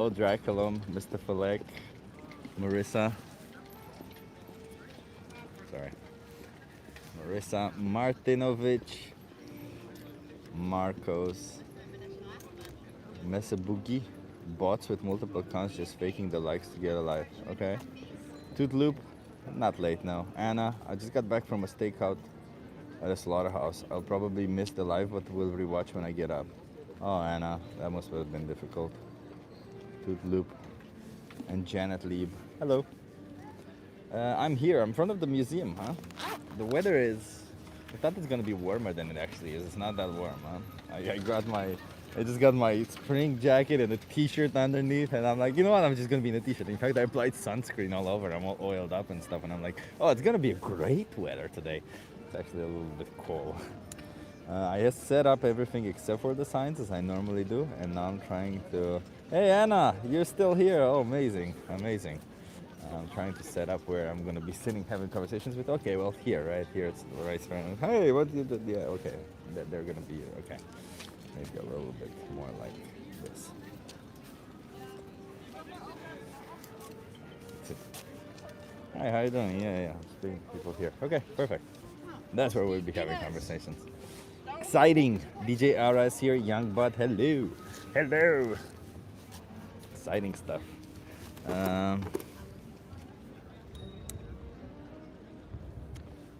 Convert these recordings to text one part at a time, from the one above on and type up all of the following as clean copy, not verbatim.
Draculum, Mr. Falek, Marissa, sorry, Marissa Martinovic, Marcos, Mesabugi, bots with multiple accounts just faking the likes to get a life. Okay. Tootloop, not late now. Anna, I just got back from a stakeout at a slaughterhouse. I'll probably miss the live, but will rewatch when I get up. Oh, Anna, that must have been difficult. Tootloop and Janet Lieb. Hello. I'm here. I'm in front of the museum, huh? The weather is. I thought it's gonna be warmer than it actually is. It's not that warm, huh? I just got my spring jacket and a t-shirt underneath, and I'm like, you know what? I'm just gonna be in a t-shirt. In fact, I applied sunscreen all over. I'm all oiled up and stuff, and I'm like, oh, it's gonna be a great weather today. It's actually a little bit cold. I just set up everything except for the signs as I normally do, and now I'm trying to. Hey Anna, you're still here. Oh, amazing, amazing. I'm trying to set up where I'm gonna be sitting having conversations with. Okay, well here, right here, it's the right front. Hey, what you did? Yeah, okay, they're gonna be here. Okay, maybe a little bit more like this. That's it. Hi, how you doing? Yeah. Speaking to people here. Okay, perfect. That's where we'll be having conversations. Exciting. DJ Ara is here. Young Bud, hello. Hello. Exciting stuff.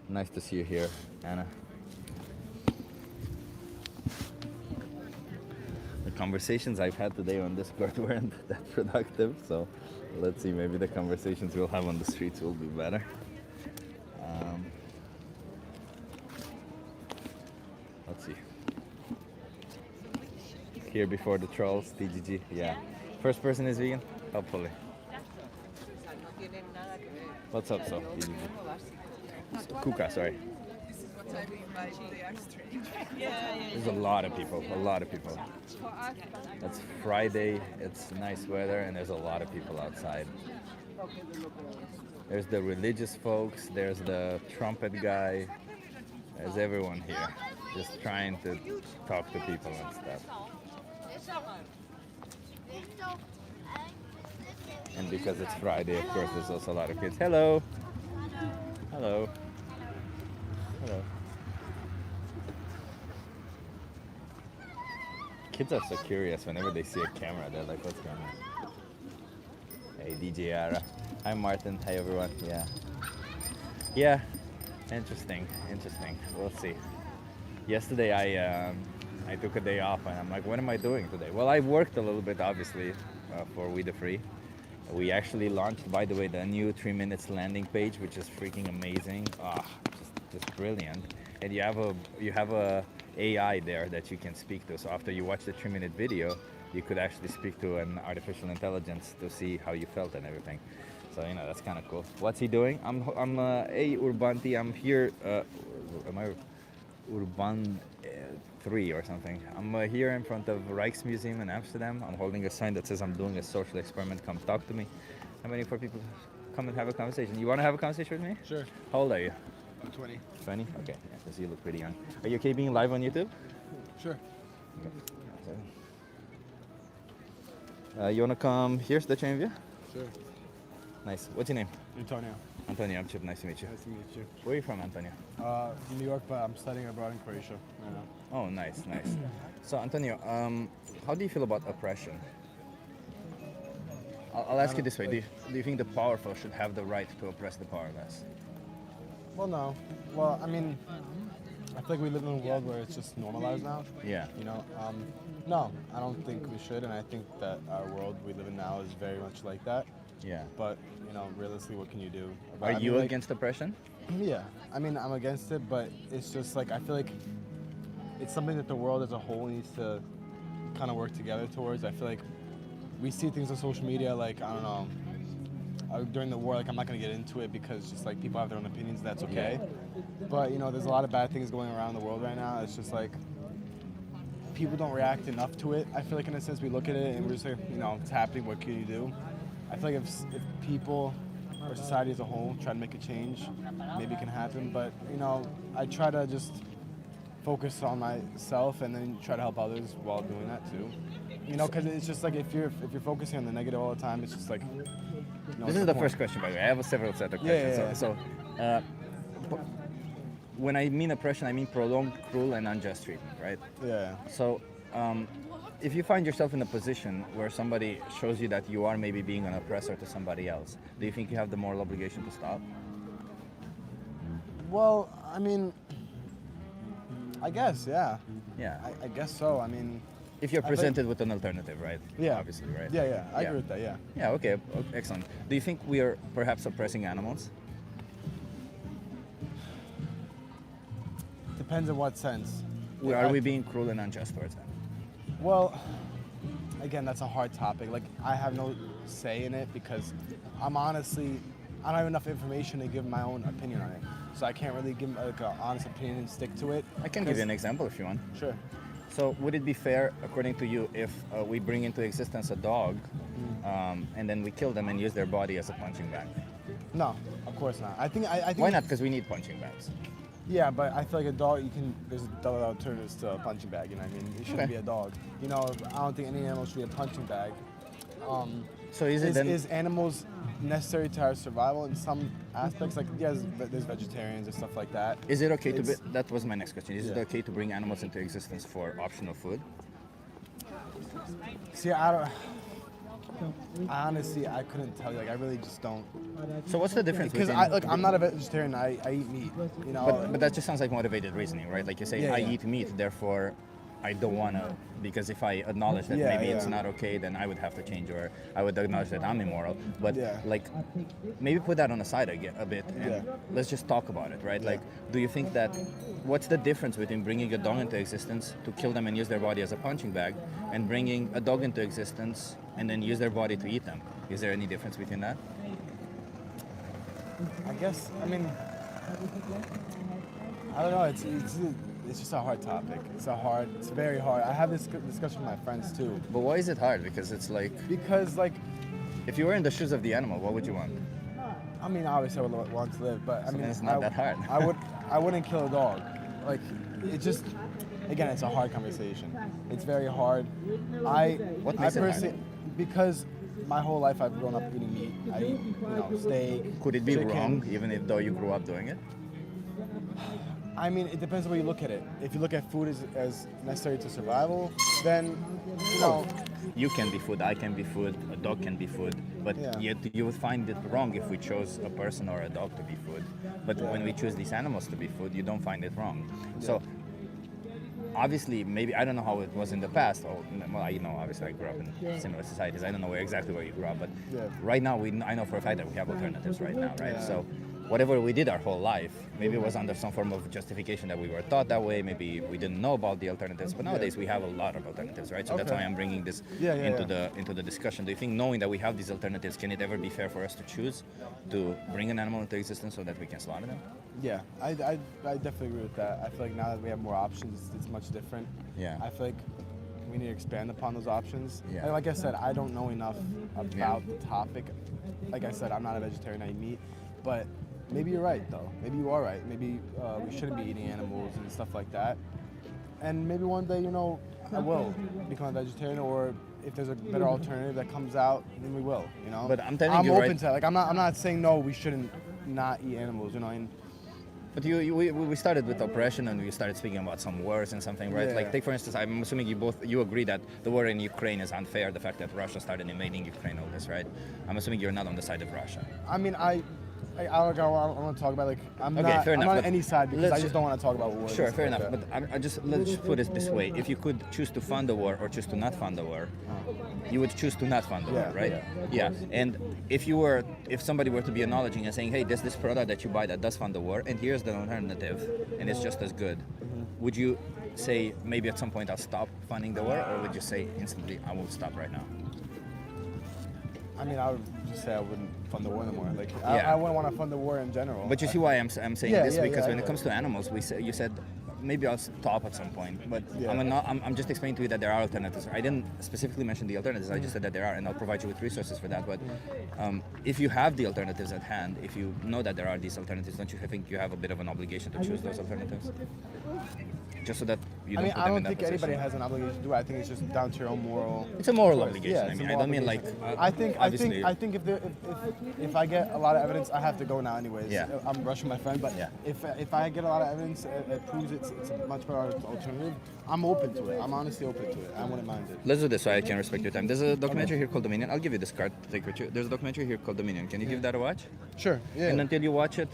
Nice to see you here, Anna. The conversations I've had today on Discord weren't that productive, so let's see, maybe the conversations we'll have on the streets will be better. Let's see. Here before the trolls, TGG, yeah. First person is vegan? Hopefully. What's up, so? TGG. Kuka, sorry. There's a lot of people, It's Friday, it's nice weather, and there's a lot of people outside. There's the religious folks, there's the trumpet guy, there's everyone here, just trying to talk to people and stuff. And because it's Friday, of course, there's also a lot of kids. Hello! Hello. Hello. Kids are so curious whenever they see a camera. They're like, what's going on? Hey, DJ Ara. Hi, Martin. Hi, everyone. Yeah. Interesting. We'll see. Yesterday, I took a day off, and I'm like, what am I doing today? Well, I worked a little bit, obviously, for We the Free. We actually launched, by the way, the new 3 minutes landing page, which is freaking amazing. Just brilliant. And you have a AI there that you can speak to. So after you watch the 3-minute video, you could actually speak to an artificial intelligence to see how you felt and everything. So that's kind of cool. What's he doing? I'm Urbanti. I'm here. Am I Urban 3 or something? I'm here in front of Rijksmuseum in Amsterdam. I'm holding a sign that says I'm doing a social experiment. Come talk to me. I'm waiting for people to come and have a conversation. You want to have a conversation with me? Sure. How old are you? I'm 20. 20? Okay. Yeah, because you look pretty young. Are you okay being live on YouTube? Sure. Okay. You want to come? Here's the chain view? Sure. Nice. What's your name? Antonio. Antonio, I'm Chip. Nice to meet you. Nice to meet you. Where are you from, Antonio? From New York, but I'm studying abroad in Croatia right now. Oh, nice. So, Antonio, how do you feel about oppression? I'll ask you this way. Do you think the powerful should have the right to oppress the powerless? Well, no. Well, I mean, I feel like we live in a world where it's just normalized now. Yeah. No, I don't think we should, and I think that our world we live in now is very much like that. Yeah. But, realistically, what can you do? Are you against oppression? Yeah. I mean, I'm against it, but it's just like, I feel like it's something that the world as a whole needs to kind of work together towards. I feel like we see things on social media, like, I don't know, during the war, like, I'm not going to get into it because just, like, people have their own opinions, that's okay. Yeah. But, there's a lot of bad things going around the world right now. It's just, like, people don't react enough to it. I feel like, in a sense, we look at it and we're just like, it's happening, what can you do? I feel like if people or society as a whole try to make a change, maybe it can happen. But, I try to just focus on myself and then try to help others while doing that too. You know, because it's just like if you're focusing on the negative all the time, it's just like. This is the first question, by the way. I have several set of questions. Yeah. So, when I mean oppression, I mean prolonged, cruel, and unjust treatment, right? Yeah. So, if you find yourself in a position where somebody shows you that you are maybe being an oppressor to somebody else, do you think you have the moral obligation to stop? Well, I mean, I guess, yeah. Yeah. I guess so. I mean, If you're presented with an alternative, right? Yeah. Obviously, right? yeah. I agree with that. Yeah. Yeah, okay, excellent. Do you think we are perhaps oppressing animals? Depends in what sense. Are we being cruel and unjust towards them? Well, again, that's a hard topic. Like, I have no say in it because I don't have enough information to give my own opinion on it. So I can't really give like an honest opinion and stick to it. I can give you an example if you want. Sure. So would it be fair, according to you, if we bring into existence a dog and then we kill them and use their body as a punching bag? No, of course not. I think. Why not? Because we need punching bags. Yeah, but I feel like a dog, there's other alternatives to a punching bag, you know what I mean? It shouldn't Okay. be a dog. You know, I don't think any animal should be a punching bag. So is it then? Is animals necessary to our survival in some aspects? Like, yeah, there's vegetarians and stuff like that. Is it okay to? It's- That was my next question. Is it Yeah. okay to bring animals into existence for optional food? See, honestly, I couldn't tell you. Like, I really just don't. So what's the difference? Because between, I'm not a vegetarian. I eat meat. You know. But that just sounds like motivated reasoning, right? Like you say, Yeah, I yeah. eat meat, therefore I don't want to, because if I acknowledge that Yeah, maybe it's yeah. not okay, then I would have to change, or I would acknowledge that I'm immoral. But Yeah. like, maybe put that on the side again a bit, and Yeah. let's just talk about it, right? Yeah. Like, do you think that, what's the difference between bringing a dog into existence to kill them and use their body as a punching bag, and bringing a dog into existence and then use their body to eat them? Is there any difference between that? I guess. I mean, I don't know. It's just a hard topic. It's very hard. I have this discussion with my friends too. But why is it hard? Because it's like, Because like, if you were in the shoes of the animal, what would you want? I mean, obviously I would want to live, but I So mean, then it's not that hard. I wouldn't kill a dog. Like, it just, again, it's a hard conversation. It's very hard. What makes it hard? Because my whole life I've grown up eating meat. I eat, steak. Could it be chicken. wrong, even though you grew up doing it? I mean, it depends on where you look at it. If you look at food as necessary to survival, then, You can be food, I can be food, a dog can be food, but Yeah. yet you would find it wrong if we chose a person or a dog to be food. But when we choose these animals to be food, you don't find it wrong. So obviously, maybe, I don't know how it was in the past. Well, obviously I grew up in similar societies. I don't know exactly where you grew up, but Yeah. right now I know for a fact that we have alternatives right now, right? Yeah. So whatever we did our whole life, maybe it was under some form of justification that we were taught that way. Maybe we didn't know about the alternatives, but nowadays we have a lot of alternatives, right? So that's Okay. why I'm bringing this Yeah, into the discussion. Do you think, knowing that we have these alternatives, can it ever be fair for us to choose to bring an animal into existence so that we can slaughter them? Yeah, I definitely agree with that. I feel like now that we have more options, it's much different. Yeah. I feel like we need to expand upon those options. Yeah. And like I said, I don't know enough about the topic. Like I said, I'm not a vegetarian, I eat meat. But maybe you're right, though. Maybe you are right. Maybe we shouldn't be eating animals and stuff like that. And maybe one day, I will become a vegetarian, or if there's a better alternative that comes out, then we will, But I'm telling I'm you, open right- to that. Like, I'm not saying no, we shouldn't not eat animals, and But we started with oppression, and we started speaking about some wars and something, right? Yeah. Like, take for instance, I'm assuming you agree that the war in Ukraine is unfair, the fact that Russia started invading Ukraine, all this, right? I'm assuming you're not on the side of Russia. I mean, I don't want to talk about, like, I'm Okay, not fair enough, on but any side because let's I just just- don't want to talk about wars. Sure, and fair stuff enough. like But let's just put it this way: if you could choose to fund the war or choose to not fund the war, you would choose to not fund the war, Yeah, right? Yeah. And if somebody were to be acknowledging and saying, "Hey, there's this product that you buy that does fund the war, and here's the alternative, and it's just as good," would you say maybe at some point I'll stop funding the war, or would you say instantly I will stop right now? I mean, I would just say I wouldn't fund the war anymore. Like, Yeah. I wouldn't want to fund the war in general. But you see why I'm saying Yeah, this, yeah, because yeah, when I it comes to animals, you said maybe I'll stop at some point, but Yeah. I'm just explaining to you that there are alternatives. I didn't specifically mention the alternatives. I just said that there are, and I'll provide you with resources for that. But if you have the alternatives at hand, if you know that there are these alternatives, don't you think you have a bit of an obligation to choose those alternatives? Just so that you I don't mean, put I them don't in that think anybody position. has an obligation to do it. I think it's just down to your own moral. It's a moral choice. obligation. Yeah, I it's a mean, I moral don't mean like. obligation. I think if I get a lot of evidence, I have to go now anyways. Yeah. I'm rushing my friend, but Yeah. if I get a lot of evidence that proves it's a much better alternative, I'm open to it. I'm honestly open to it. I wouldn't mind it. Let's do this so I can respect your time. There's a documentary here called Dominion. I'll give you this card to take with you. There's a documentary here called Dominion. Can you give that a watch? Sure. Yeah. And until you watch it,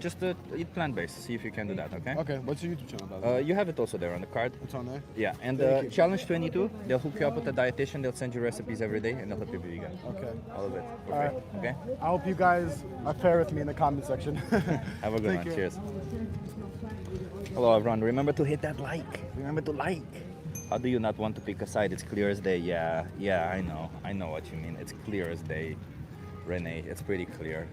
just eat plant-based. See if you can do that, okay? Okay. What's your YouTube channel about? You have it also there on the card. It's on there. Yeah, and Thank you. Challenge 22, they'll hook you up with a dietitian. They'll send you recipes every day, and they'll help you be vegan. Okay. All of it for All free. right. Okay? I hope you guys are fair with me in the comment section. Have a good Take one. care. Cheers. Hello, everyone. Remember to hit that like. Remember to like. How do you not want to pick a side? It's clear as day. Yeah, I know. I know what you mean. It's clear as day, Renee. It's pretty clear.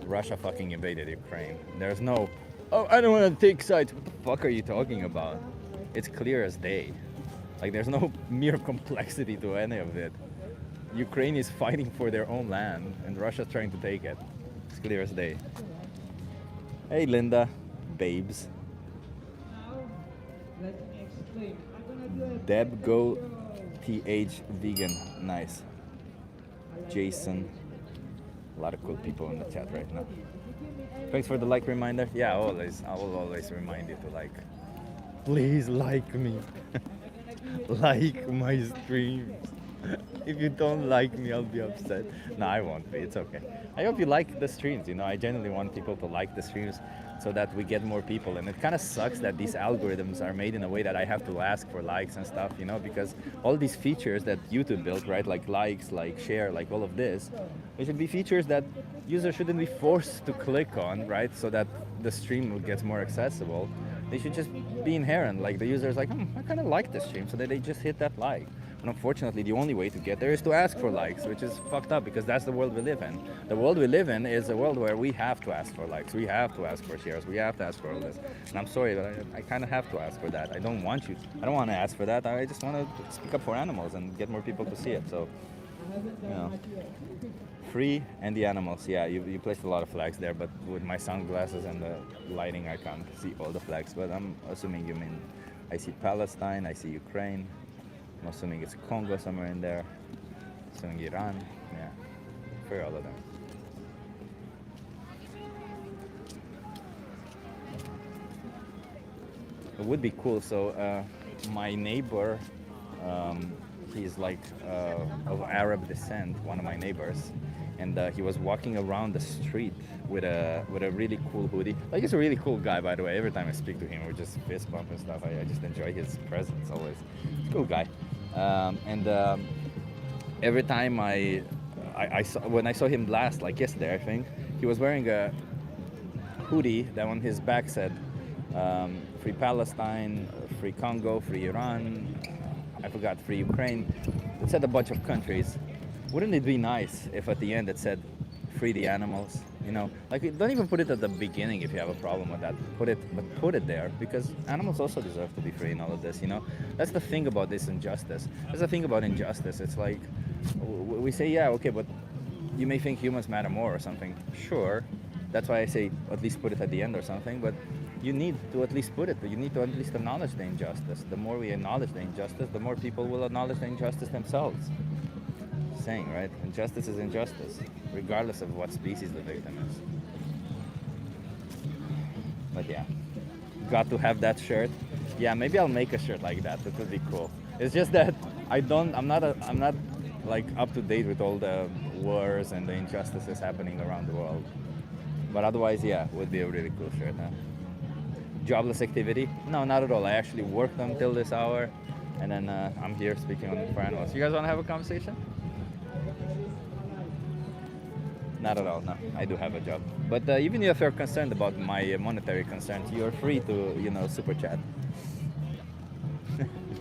Russia fucking invaded Ukraine. There's no, oh, I don't want to take sides. What the fuck are you talking about? It's clear as day. Like, there's no mere complexity to any of it. Ukraine is fighting for their own land, and Russia's trying to take it. It's clear as day. Hey, Linda, babes. Deb Go TH Vegan, nice. Jason, a lot of cool people in the chat right now. Thanks for the like reminder. Yeah, always. I will always remind you to like. Please like me. Like my streams. If you don't like me, I'll be upset. No, I won't be. It's okay. I hope you like the streams. You know, I genuinely want people to like the streams so that we get more people. And it kind of sucks that these algorithms are made in a way that I have to ask for likes and stuff, you know, because all these features that YouTube built, right, like likes, like share, like all of this, they should be features that users shouldn't be forced to click on, right, so that the stream gets more accessible. They should just be inherent, like the user's like, I kind of like this stream, so that they just hit that like. And unfortunately, the only way to get there is to ask for likes, which is fucked up because that's the world we live in. The world we live in is a world where we have to ask for likes, we have to ask for shares, we have to ask for all this. And I'm sorry, but I kind of have to ask for that. I don't want to ask for that. I just want to speak up for animals and get more people to see it. So, you know, free and the animals. Yeah, you placed a lot of flags there, but with my sunglasses and the lighting, I can't see all the flags. But I'm assuming you mean, I see Palestine, I see Ukraine. I'm assuming it's Congo somewhere in there. Assuming Iran. Yeah, for all of them. It would be cool. So my neighbor, he's like of Arab descent, one of my neighbors, and he was walking around the street with a really cool hoodie. Like, he's a really cool guy, by the way. Every time I speak to him, we just fist bump and stuff. I just enjoy his presence always. Cool guy. Every time I saw, when I saw him last, like yesterday, I think, he was wearing a hoodie that on his back said, free Palestine, free Congo, free Iran, I forgot, free Ukraine. It said a bunch of countries. Wouldn't it be nice if at the end it said, free the animals? You know, like, don't even put it at the beginning if you have a problem with that. Put it there, because animals also deserve to be free in all of this, you know? That's the thing about this injustice. That's the thing about injustice. It's like, we say, yeah, okay, but you may think humans matter more or something. Sure, that's why I say at least put it at the end or something, but you need to at least put it, but you need to at least acknowledge the injustice. The more we acknowledge the injustice, the more people will acknowledge the injustice themselves. Saying, right? Injustice is injustice, regardless of what species the victim is. But yeah, got to have that shirt. Yeah, maybe I'll make a shirt like that. That would be cool. It's just that I'm not like up to date with all the wars and the injustices happening around the world. But otherwise, yeah, would be a really cool shirt. Huh? Jobless activity? No, not at all. I actually worked until this hour, and then I'm here speaking on for animals. You guys want to have a conversation? Not at all, no. I do have a job. But even if you're concerned about my monetary concerns, you're free to, you know, super chat.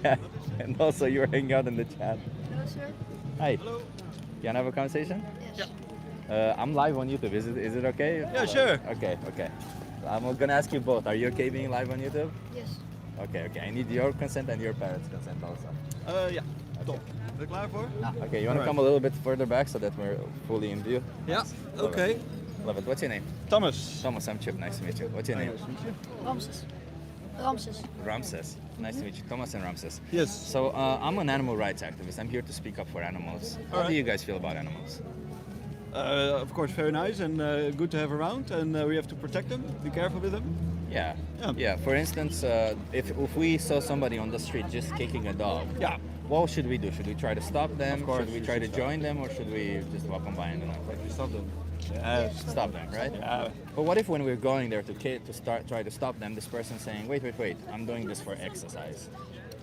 Yeah, and also you're hanging out in the chat. Hello, sir. Hi. Hello. You wanna have a conversation? Yes. I'm live on YouTube. Is it okay? Yeah, sure. Okay. I'm gonna ask you both. Are you okay being live on YouTube? Yes. Okay. I need your consent and your parents' consent also. Ja, top. Ben je klaar voor? Okay, you wanna come a little bit further back so that we're fully in view? Ja, oké. Love it. What's your name? Thomas. Thomas, I'm Chip. Nice to meet you. What's your name? Ramses. Ramses. Ramses. Nice to meet you, Thomas and Ramses. Yes. So I'm an animal rights activist. I'm here to speak up for animals. How do Alright. you guys feel about animals? Of course, very nice and good to have around, and we have to protect them. Be careful with them. Yeah. Yeah. For instance, if we saw somebody on the street just kicking a dog, Yeah. what should we do? Should we try to stop them? Of course, should we you try to should stop. join them, or should we just walk on by and do nothing? Stop them. Stop them, right? Yeah. But what if when we're going there to try to stop them, this person's saying, wait, I'm doing this for exercise.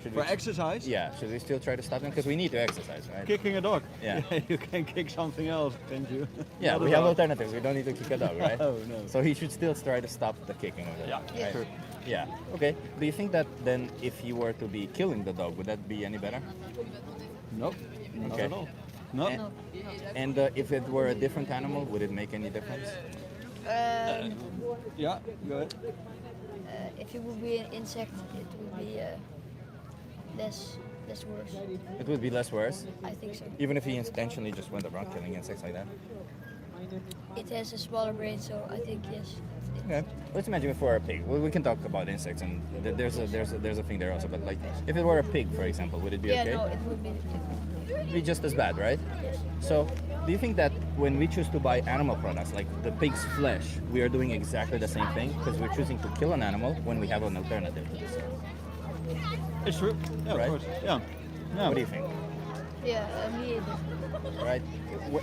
Should For we, exercise. Yeah, should we still try to stop them? Because we need to exercise, right? Kicking a dog. Yeah. You can kick something else, can't you? Yeah, Not we a have dog. alternatives. We don't need to kick a dog, right? No, no. So he should still try to stop the kicking of the Yeah, dog. Yeah. right? Sure. Yeah. Okay. Do you think that then if you were to be killing the dog, would that be any better? Nope. Not Okay. at all. No. And, and if it were a different animal, would it make any difference? Yeah. Go ahead. If it would be an insect, it would be less worse. It would be less worse, I think so. even if he intentionally just went around killing insects like that. It has a smaller brain, so I think yes. Okay. Let's imagine if we're a pig. Well, we can talk about insects, and there's a thing there also. But like, if it were a pig, for example, would it be Yeah, okay? no, it would be. It'd be just as bad, right? So, do you think that when we choose to buy animal products, like the pig's flesh, we are doing exactly the same thing because we're choosing to kill an animal when we have an alternative to this? It's true. Yeah, Right. of course. Yeah. Yeah. What do you think? Yeah, me either. Right?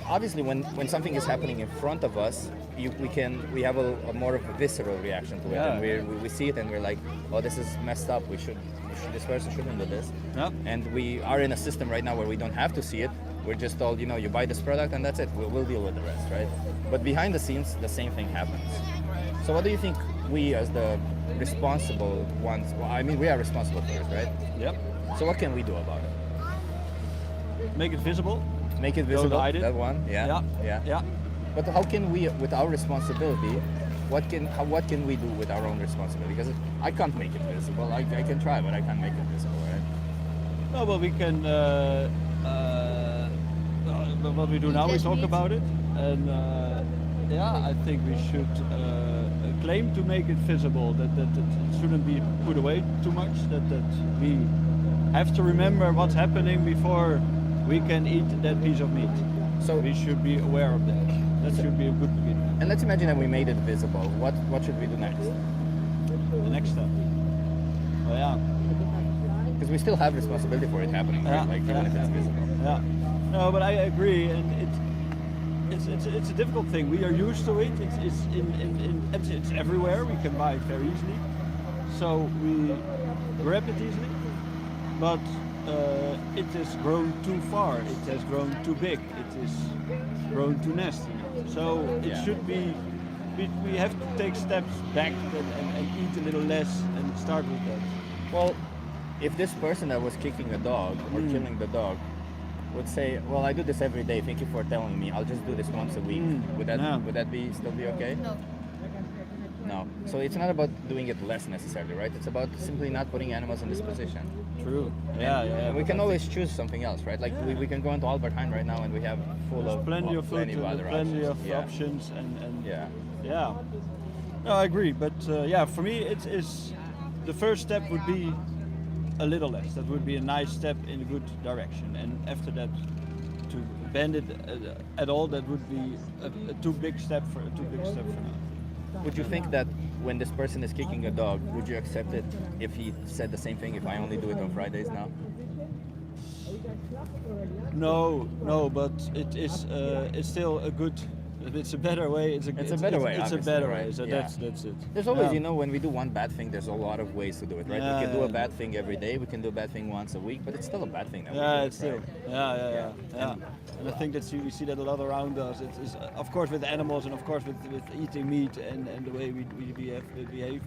Obviously, when something is happening in front of us, we have a more of a visceral reaction to it, Yeah. and we see it and we're like, oh, this is messed up. This person shouldn't do this. Yeah. And we are in a system right now where we don't have to see it. We're just told, you buy this product and that's it. We'll deal with the rest, right? But behind the scenes, the same thing happens. So what do you think we as the responsible ones, well, I mean, we are responsible for it, right? Yep. So what can we do about it? Make it visible. Make it Don't visible, hide it. that one, yeah. Yeah. But how can we, with our responsibility, what can we do with our own responsibility? Because I can't make it visible. I can try, but I can't make it visible, right? Oh, well, we can. What we do now, we Less talk meat. about it, and I think we should claim to make it visible. That it shouldn't be put away too much. That we have to remember what's happening before we can eat that piece of meat. So We should be aware of that. That should be a good beginning. and let's imagine that we made it visible. What should we do next? The next step. Oh yeah. Because we still have responsibility for it happening, right? Yeah, Like even if it's visible. Yeah. No, but I agree, and it's a difficult thing. We are used to it. It's everywhere. We can buy it very easily, so we grab it easily. But it has grown too far. It has grown too big. It is grown too nasty. So it Yeah. should be. We have to take steps back and eat a little less and start with that. Well, if this person that was kicking a dog or killing the dog would say, "Well, I do this every day. Thank you for telling me. I'll just do this once a week." Would that Yeah. still be okay? No. No. So it's not about doing it less necessarily, right? It's about simply not putting animals in this position. True. Yeah. And we can always choose something else, right? Like we can go into Albert Heijn right now and we have full of Plenty of food, plenty of other plenty options. of Yeah. options, and Yeah. yeah. No, I agree, but for me, it's the first step would be a little less. That would be a nice step in a good direction, and after that, to ban it at all, that would be a too big step for now. Would you think that when this person is kicking a dog, would you accept it if he said the same thing? If I only do it on Fridays now? No, but it is. It's still a good. It's a better way. It's a better way. It's a obviously, better right? way. So Yeah. that's it. There's always, Yeah. when we do one bad thing, there's a lot of ways to do it, right? Yeah, we can do a yeah. bad thing every day. We can do a bad thing once a week, but it's still a bad thing that we Yeah, do, it's still. right? Yeah. And I think that we see that a lot around us. It's of course with animals and of course with eating meat and the way we behave.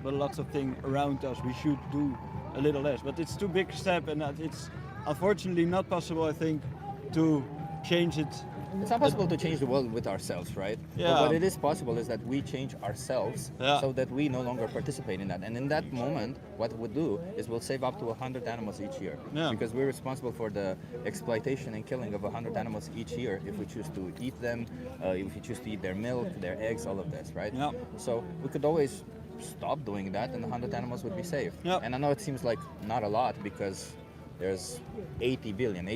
But lots of things around us we should do a little less. But it's too big a step, and it's unfortunately not possible, I think, to change it. It's not possible to change the world with ourselves, right? Yeah. But what it is possible is that we change ourselves Yeah. so that we no longer participate in that. And in that moment, what we'll do is we'll save up to 100 animals each year. Yeah. Because we're responsible for the exploitation and killing of 100 animals each year if we choose to eat them, if we choose to eat their milk, their eggs, all of this, right? Yeah. So we could always stop doing that, and 100 animals would be saved. Yep. And I know it seems like not a lot because there's 80 billion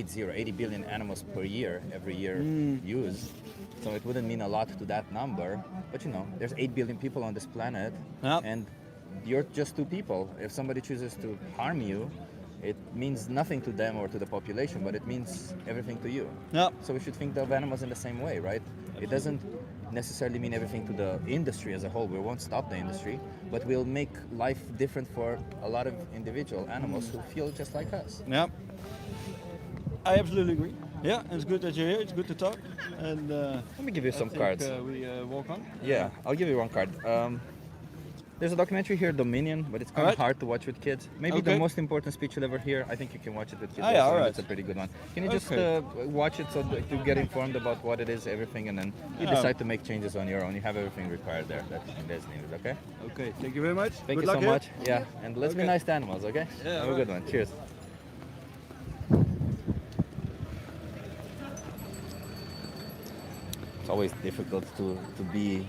animals per year, every year used. So it wouldn't mean a lot to that number. But you know, there's 8 billion people on this planet, Yep. and you're just 2 people. If somebody chooses to harm you, it means nothing to them or to the population, but it means everything to you. Yep. So we should think of animals in the same way, right? It doesn't necessarily mean everything to the industry as a whole. We won't stop the industry, but we'll make life different for a lot of individual animals who feel just like us. Yeah, I absolutely agree. Yeah, it's good that you're here. It's good to talk. And Let me give you some I think, cards. we walk on. Yeah, I'll give you one card. There's a documentary here, Dominion, but it's kind of Alright. hard to watch with kids. Maybe the Okay. most important speech you'll ever hear. I think you can watch it with kids. Ah, yeah, also, and alright. It's a pretty good one. Can you just Okay. watch it so that you get informed about what it is, everything, and then you Yeah. decide to make changes on your own. You have everything required there that is needed, okay? Okay, thank you very much. Thank Good you so luck here. much. Yeah, and let's be Okay. nice to animals, okay? Yeah, Have a alright. good one. Cheers. It's always difficult to be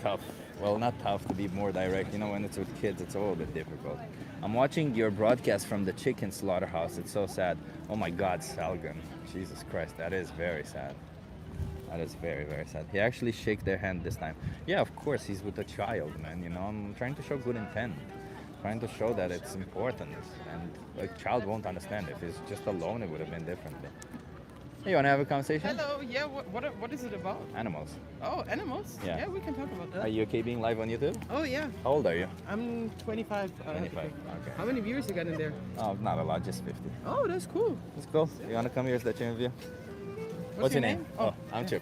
tough. Well, not tough, to be more direct. You know, when it's with kids, it's a little bit difficult. I'm watching your broadcast from the chicken slaughterhouse. It's so sad. Oh my God, Salgan. Jesus Christ, that is very sad. That is very, very sad. He actually shook their hand this time. Yeah, of course, he's with a child, man. You know, I'm trying to show good intent. Trying to show that it's important. And a child won't understand. If he's just alone, it would have been differently. Hey, you want to have a conversation? Hello, yeah, what is it about? Animals. Oh, animals? Yeah. we can talk about that. Are you okay being live on YouTube? Oh, yeah, How old are you? I'm 25. 25. Okay. How many viewers you got in there? Oh, not a lot, just 50. Oh, that's cool. Let's go. You want to come here? Is that your interview? What's your name? Oh, I'm Chip.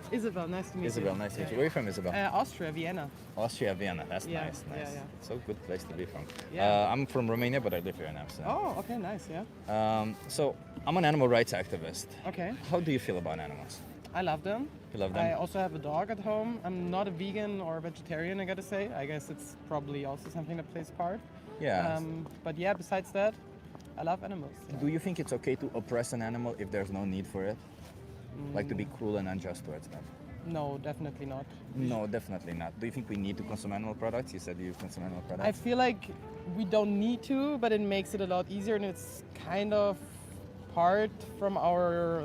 Isabelle, nice to meet Isabelle, you. nice to meet you. Where are you from, Isabelle? Austria, Vienna. Austria, Vienna. That's Yeah, nice, yeah, nice. yeah. So good place to be from. Yeah. I'm from Romania, but I live here in Amsterdam. Oh, okay, nice, yeah. So I'm an animal rights activist. Okay, How do you feel about animals? I love them. You love I them? also have a dog at home. I'm not a vegan or a vegetarian, I gotta say. I guess it's probably also something that plays part. Yeah. But yeah, besides that, I love animals. yeah. Do you think it's okay to oppress an animal if there's no need for it? Like to be cruel and unjust towards them? No, definitely not. No, definitely not. Do you think we need to consume animal products? You said you consume animal I products. feel like we don't need to, but it makes it a lot easier, and it's kind of part from our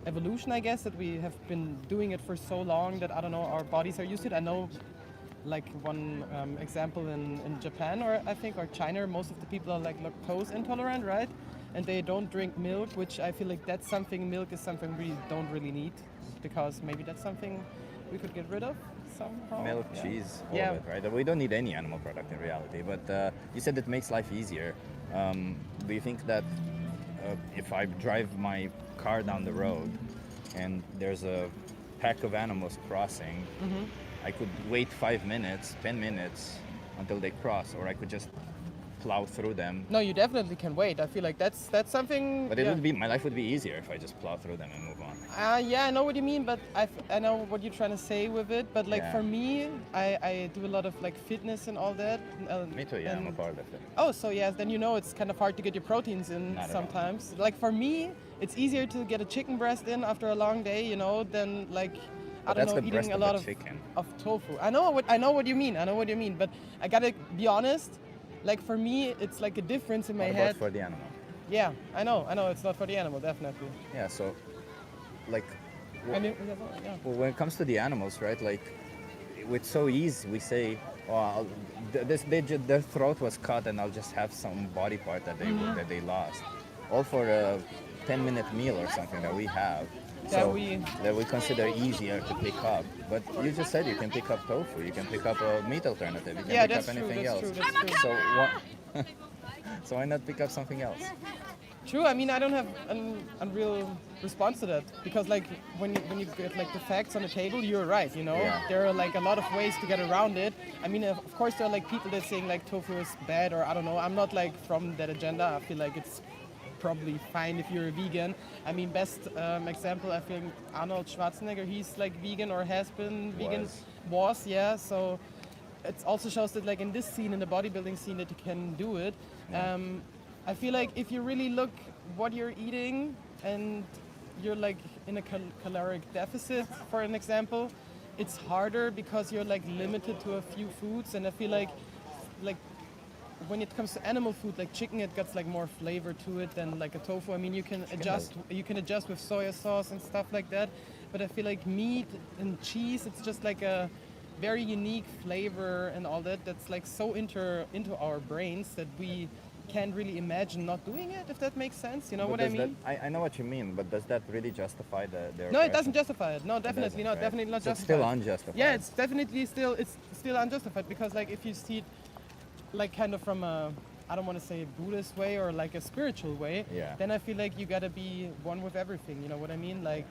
evolution, I guess, that we have been doing it for so long that I don't know, our bodies are used to it. I know, like one example in Japan or I think or China, most of the people are like lactose intolerant, right? And they don't drink milk, which I feel like that's something. Milk is something we don't really need, because maybe that's something we could get rid of somehow. Milk, Yeah. cheese, all Yeah. of it, right? We don't need any animal product in reality. But you said it makes life easier. Do you think that if I drive my car down the road and there's a pack of animals crossing, Mm-hmm. I could wait 5 minutes, 10 minutes until they cross, or I could just plow through them. No, you definitely can wait. I feel like that's something. But it yeah. would be, my life would be easier if I just plow through them and move on. Yeah, I know what you mean, but I know what you're trying to say with it. But like Yeah. for me, I do a lot of like fitness and all that. Me too, yeah, I'm a powerlifter. Oh, so yeah, then you know it's kind of hard to get your proteins in Not at all. sometimes. Like for me, it's easier to get a chicken breast in after a long day, you know, than like I But don't that's know the eating breast a of lot a of chicken. tofu. I know what you mean. I know what you mean, but I gotta be honest. Like for me, it's like a difference in my What head. about for the animal? Yeah, I know. It's not for the animal, definitely. Yeah, so, like, And yeah. well, when it comes to the animals, right? Like, with so ease, we say, "Oh, their throat was cut, and I'll just have some body part that they lost, all for a 10-minute meal or something that we have." That we consider easier to pick up. But you just said you can pick up tofu, you can pick up a meat alternative, you can Yeah, pick that's up true. anything That's else. true. That's true. So so why not pick up something else? True. I mean, I don't have a real response to that, because like when you get like the facts on the table, you're right. You know, Yeah. there are like a lot of ways to get around it. I mean, of course, there are like people that saying like tofu is bad, or I don't know. I'm not like from that agenda. I feel like it's probably fine if you're a vegan. I mean, best example, I think Arnold Schwarzenegger. He's like vegan or has been vegan. Was, yeah. So it also shows that like in this scene, in the bodybuilding scene, that you can do it. I feel like if you really look what you're eating and you're like in a caloric deficit, for an example, it's harder because you're like limited to a few foods, and I feel like when it comes to animal food, like chicken, it gets like more flavor to it than like a tofu. I mean, you can adjust with soya sauce and stuff like that, but I feel like meat and cheese, it's just like a very unique flavor and all that. That's like so into our brains that we can't really imagine not doing it. If that makes sense, you know what I mean? I know what you mean, but does that really justify their No, it oppression? doesn't justify it. No, definitely doesn't, not. right? Definitely not So it's justified. still unjustified. Yeah, it's still unjustified because like if you see it like kind of from a, I don't want to say a Buddhist way or like a spiritual way, Yeah. then I feel like you gotta be one with everything. You know what I mean? Like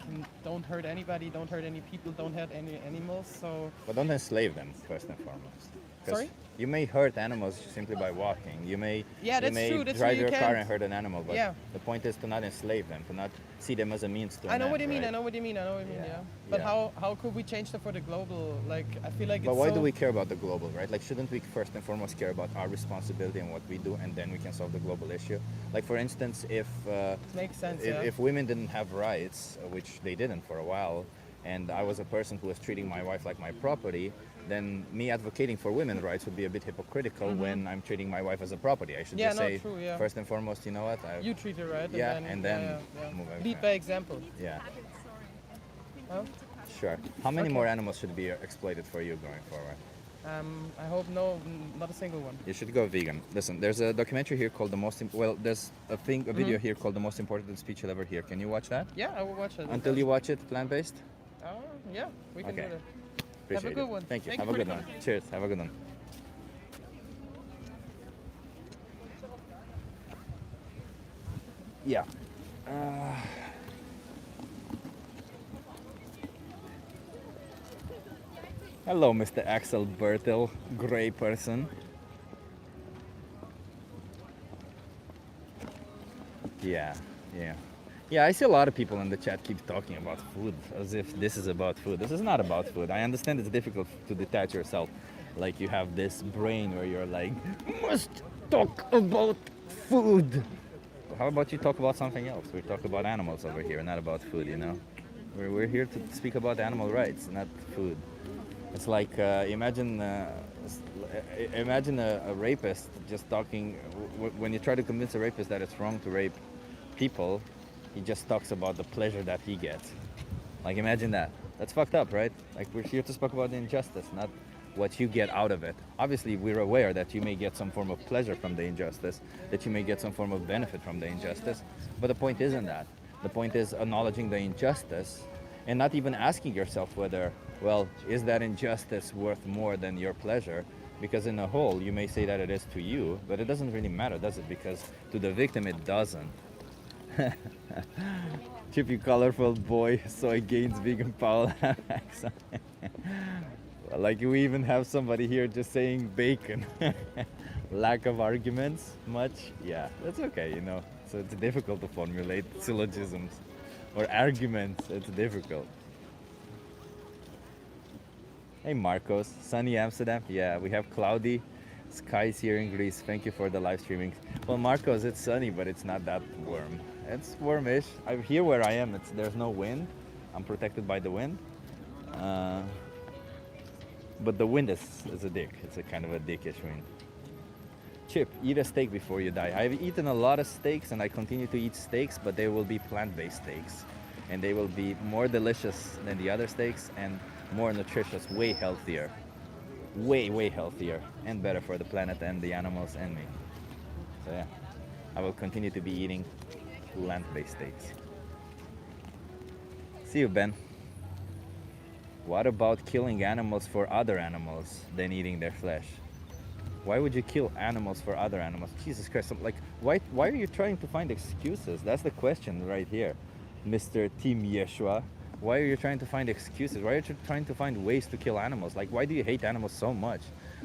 don't hurt anybody, don't hurt any people, don't hurt any animals. So But don't enslave them first and foremost. 'Cause Sorry? You may hurt animals simply by walking. You may Yeah, that's you may true, that's drive true, you your car can't. and hurt an animal, but Yeah. the point is to not enslave them, to not see them as a means to I an know end, what you mean. right? I know what you mean. I know what you mean. Yeah. Yeah. But Yeah. how could we change that for the global? Like I feel like But it's why so, do we care about the global, right? Like, shouldn't we first and foremost care about our responsibility and what we do, and then we can solve the global issue? Like, for instance, if Makes sense. if, Yeah. if women didn't have rights, which they didn't for a while, and I was a person who was treating my wife like my property, then me advocating for women's rights would be a bit hypocritical when I'm treating my wife as a property. I should Yeah, just no, say, true, yeah. first and foremost, you know what? You treat her right. Yeah, and and then yeah. move on. Lead by example. Yeah, Huh? sure. How many Okay. more animals should be exploited for you going forward? I hope no, not a single one. You should go vegan. Listen, there's a documentary here called there's a video here called The Most Important Speech You'll Ever Hear. Can you watch that? Yeah, I will watch it. Until you watch it, plant-based? Yeah, we can Okay. do that. Appreciate Have a good it. one. Thank you. Thank Have you a for good the one. comment. Cheers. Have a good one. Yeah. Hello, Mr. Axel Bertel, gray person. Yeah, yeah. Yeah, I see a lot of people in the chat keep talking about food as if this is about food. This is not about food. I understand it's difficult to detach yourself. Like you have this brain where you're like, must talk about food. How about you talk about something else? We talk about animals over here, not about food, you know? We're here to speak about animal rights, not food. It's like imagine a rapist just talking. When you try to convince a rapist that it's wrong to rape people, he just talks about the pleasure that he gets. Like imagine that. That's fucked up, right? Like we're here to speak about the injustice, not what you get out of it. Obviously, we're aware that you may get some form of pleasure from the injustice, that you may get some form of benefit from the injustice. But the point isn't that. The point is acknowledging the injustice and not even asking yourself whether, well, is that injustice worth more than your pleasure? Because in a whole, you may say that it is to you, but it doesn't really matter, does it? Because to the victim, it doesn't. Chippy colorful boy, soy gains vegan power. Like we even have somebody here just saying bacon. Lack of arguments, much? Yeah, that's okay, you know. So it's difficult to formulate syllogisms or arguments. It's difficult. Hey Marcos, sunny Amsterdam. Yeah, we have cloudy skies here in Greece. Thank you for the live streaming. Well, Marcos, it's sunny, but it's not that warm. It's warmish. I'm here where I am. There's no wind. I'm protected by the wind. But the wind is a dick. It's a kind of a dickish wind. Chip, eat a steak before you die. I've eaten a lot of steaks and I continue to eat steaks, but they will be plant-based steaks. And they will be more delicious than the other steaks and more nutritious, way healthier. Way healthier and better for the planet and the animals and me. So yeah, I will continue to be eating plant-based steaks. See you, Ben. What about killing animals for other animals than eating their flesh? Why would you kill animals for other animals? Jesus Christ, like, why are you trying to find excuses? That's the question right here, Mr. Team Yeshua. Why are you trying to find excuses? Why are you trying to find ways to kill animals? Like, why do you hate animals so much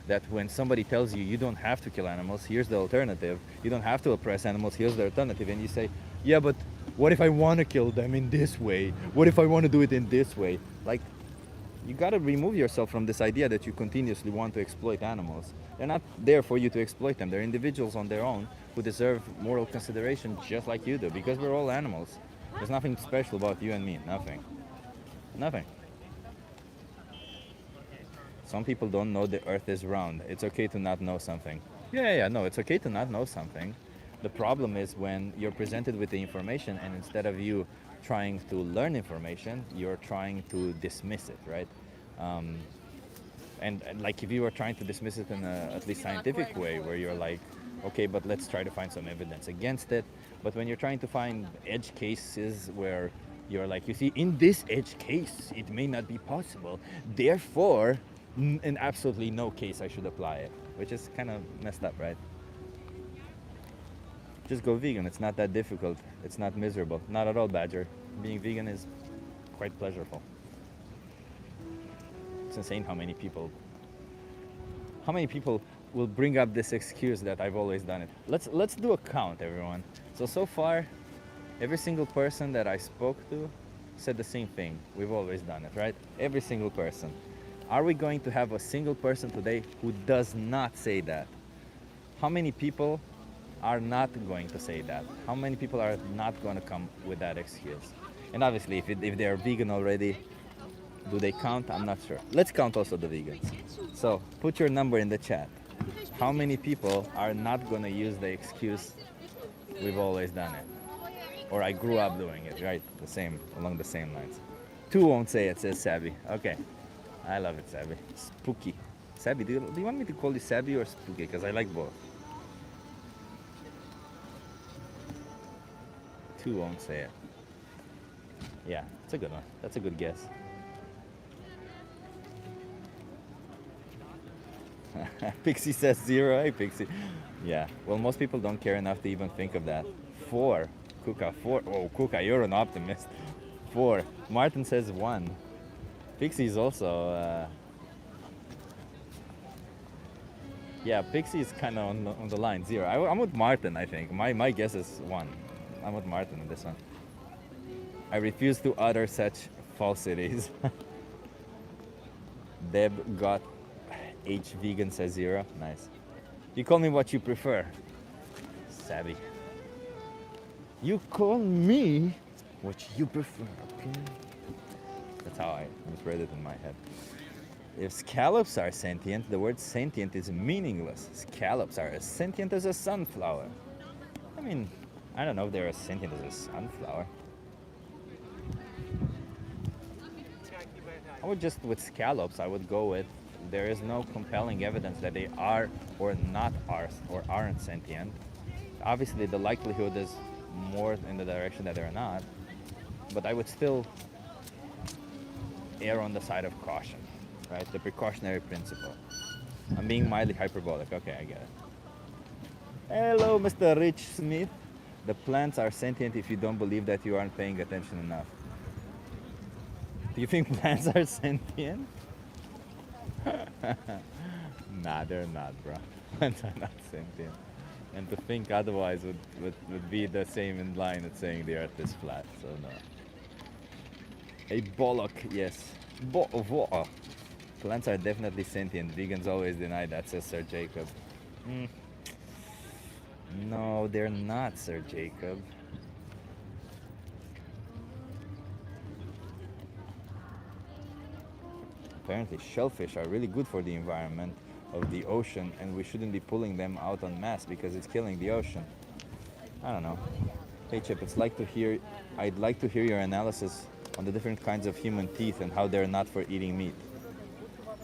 that when somebody tells you you don't have to kill animals, here's the alternative. You don't have to oppress animals, here's the alternative. And you say, yeah, but what if I want to kill them in this way? What if I want to do it in this way? Like, you got to remove yourself from this idea that you continuously want to exploit animals. They're not there for you to exploit them. They're individuals on their own who deserve moral consideration just like you do, because we're all animals. There's nothing special about you and me. Nothing. Some people don't know the earth is round. It's okay to not know something. Yeah, no, it's okay to not know something. The problem is when you're presented with the information and instead of you trying to learn information, you're trying to dismiss it, right? And like if you were trying to dismiss it in a at least scientific way, where you're like, okay, but let's try to find some evidence against it. But when you're trying to find edge cases where you're like, you see, in this edge case, it may not be possible. Therefore, in absolutely no case I should apply it, which is kind of messed up, right? Just go vegan. It's not that difficult. It's not miserable. Not at all, Badger. Being vegan is quite pleasurable. It's insane how many people will bring up this excuse that I've always done it. Let's do a count, everyone. So far, every single person that I spoke to said the same thing. We've always done it, right? Every single person. Are we going to have a single person today who does not say that? How many people are not going to say that? How many people are not going to come with that excuse? And obviously, if they're vegan already, do they count? I'm not sure. Let's count also the vegans. So put your number in the chat. How many people are not going to use the excuse, we've always done it? Or I grew up doing it, right? Along the same lines. 2 won't say it, says Sabby. Okay. I love it, Sabby. Spooky. Sabby, do you want me to call you Sabby or Spooky? Because I like both. 2 won't say it. Yeah, it's a good one. That's a good guess. Pixie says 0. Hey, Pixie. Yeah, well, most people don't care enough to even think of that. 4. Kuka, 4. Oh, Kuka, you're an optimist. 4. Martin says 1. Pixie is also... yeah, Pixie is kind of on the line. 0. I'm with Martin, I think. My guess is 1. I'm with Martin on this one. I refuse to utter such falsities. Deb got H vegan says 0. Nice. You call me what you prefer. Savvy. You call me what you prefer, okay? That's how I misread it in my head. If scallops are sentient, the word sentient is meaningless. Scallops are as sentient as a sunflower. I mean, I don't know if they're as sentient as a sunflower. I would just, with scallops, I would go with, there is no compelling evidence that they are or aren't sentient. Obviously, the likelihood is more in the direction that they're not, but I would still err on the side of caution, right? The precautionary principle. I'm being mildly hyperbolic. Okay, I get it. Hello, Mr. Rich Smith. The plants are sentient if you don't believe that you aren't paying attention enough. Do you think plants are sentient? Nah, they're not, bro. Plants are not sentient. And to think otherwise would be the same in line as saying the earth is flat, so no. A bollock, yes. Plants are definitely sentient. Vegans always deny that, says Sir Jacob. No, they're not, Sir Jacob. Apparently shellfish are really good for the environment of the ocean, and we shouldn't be pulling them out en masse because it's killing the ocean. I don't know. Hey Chip, I'd like to hear your analysis on the different kinds of human teeth and how they're not for eating meat.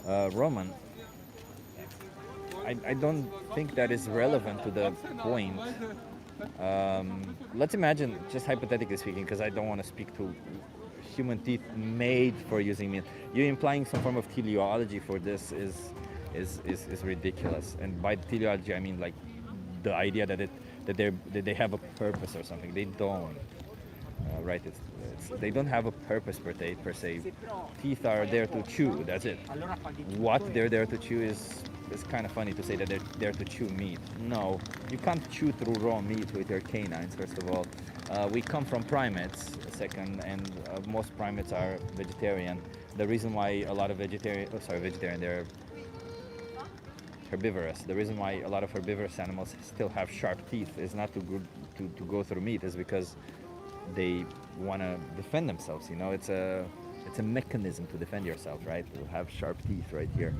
Roman, I don't think that is relevant to the point. Let's imagine, just hypothetically speaking, because I don't want to speak to human teeth made for using meat. You're implying some form of teleology for this is ridiculous. And by teleology, I mean like the idea that they have a purpose or something. They don't. Right? They don't have a purpose per se. Teeth are there to chew. That's it. What they're there to chew is kind of funny to say that they're there to chew meat. No, you can't chew through raw meat with your canines. First of all, we come from primates. Second, and most primates are vegetarian. The reason why a lot of vegetarian, they're herbivorous. The reason why a lot of herbivorous animals still have sharp teeth is not to go through meat, is because they want to defend themselves. You know, it's a it's a mechanism to defend yourself, right? To have sharp teeth right here.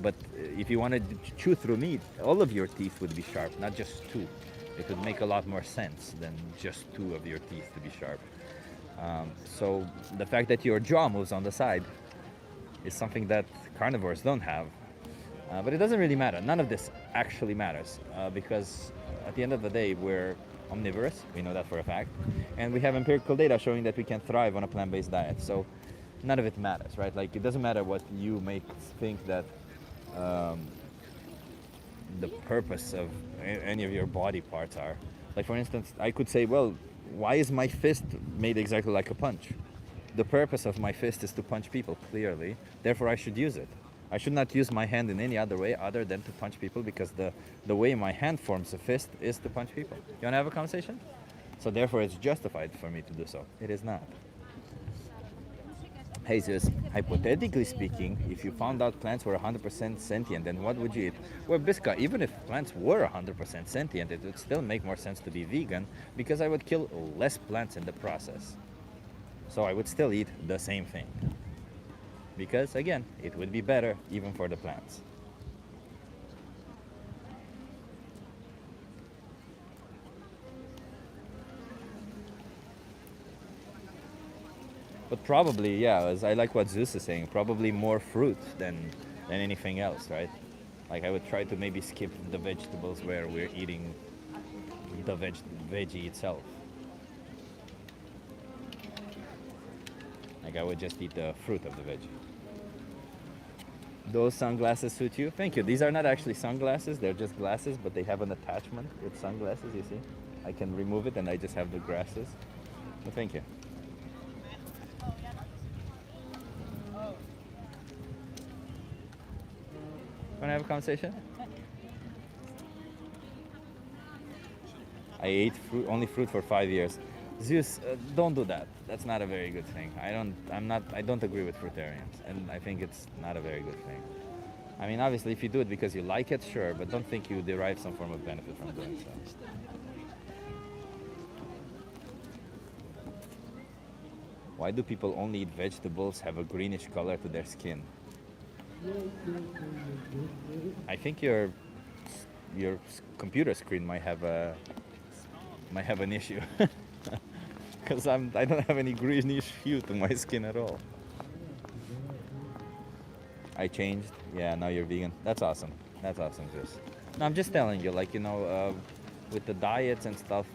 But if you wanted to chew through meat, all of your teeth would be sharp, not just two. It would make a lot more sense than just two of your teeth to be sharp. So the fact that your jaw moves on the side is something that carnivores don't have. But it doesn't really matter. None of this actually matters because at the end of the day, we're omnivorous. We know that for a fact. And we have empirical data showing that we can thrive on a plant-based diet. So none of it matters, right? Like, it doesn't matter what you may think that the purpose of any of your body parts are. Like, for instance, I could say, well, why is my fist made exactly like a punch? The purpose of my fist is to punch people, clearly. Therefore, I should use it. I should not use my hand in any other way other than to punch people, because the way my hand forms a fist is to punch people. You want to have a conversation? So therefore, it's justified for me to do so. It is not. Hey Zeus, hypothetically speaking, if you found out plants were 100% sentient, then what would you eat? Well, Biska, even if plants were 100% sentient, it would still make more sense to be vegan, because I would kill less plants in the process. So I would still eat the same thing. Because, again, it would be better even for the plants. But probably, yeah, as I like what Zeus is saying, probably more fruit than anything else, right? Like, I would try to maybe skip the vegetables where we're eating the veggie itself. Like, I would just eat the fruit of the veggie. Those sunglasses suit you? Thank you. These are not actually sunglasses, they're just glasses, but they have an attachment with sunglasses, you see? I can remove it and I just have the glasses. So thank you. Wanna have a conversation? I ate only fruit for 5 years. Zeus, don't do that. That's not a very good thing. I don't agree with fruitarians, and I think it's not a very good thing. I mean, obviously, if you do it because you like it, sure, but don't think you derive some form of benefit from doing so. Why do people only eat vegetables, have a greenish color to their skin? I think your computer screen might have an issue. Because I don't have any greenish hue to my skin at all. I changed. Yeah, now you're vegan. That's awesome. That's awesome, Zeus. No, I'm just telling you, like, with the diets and stuff,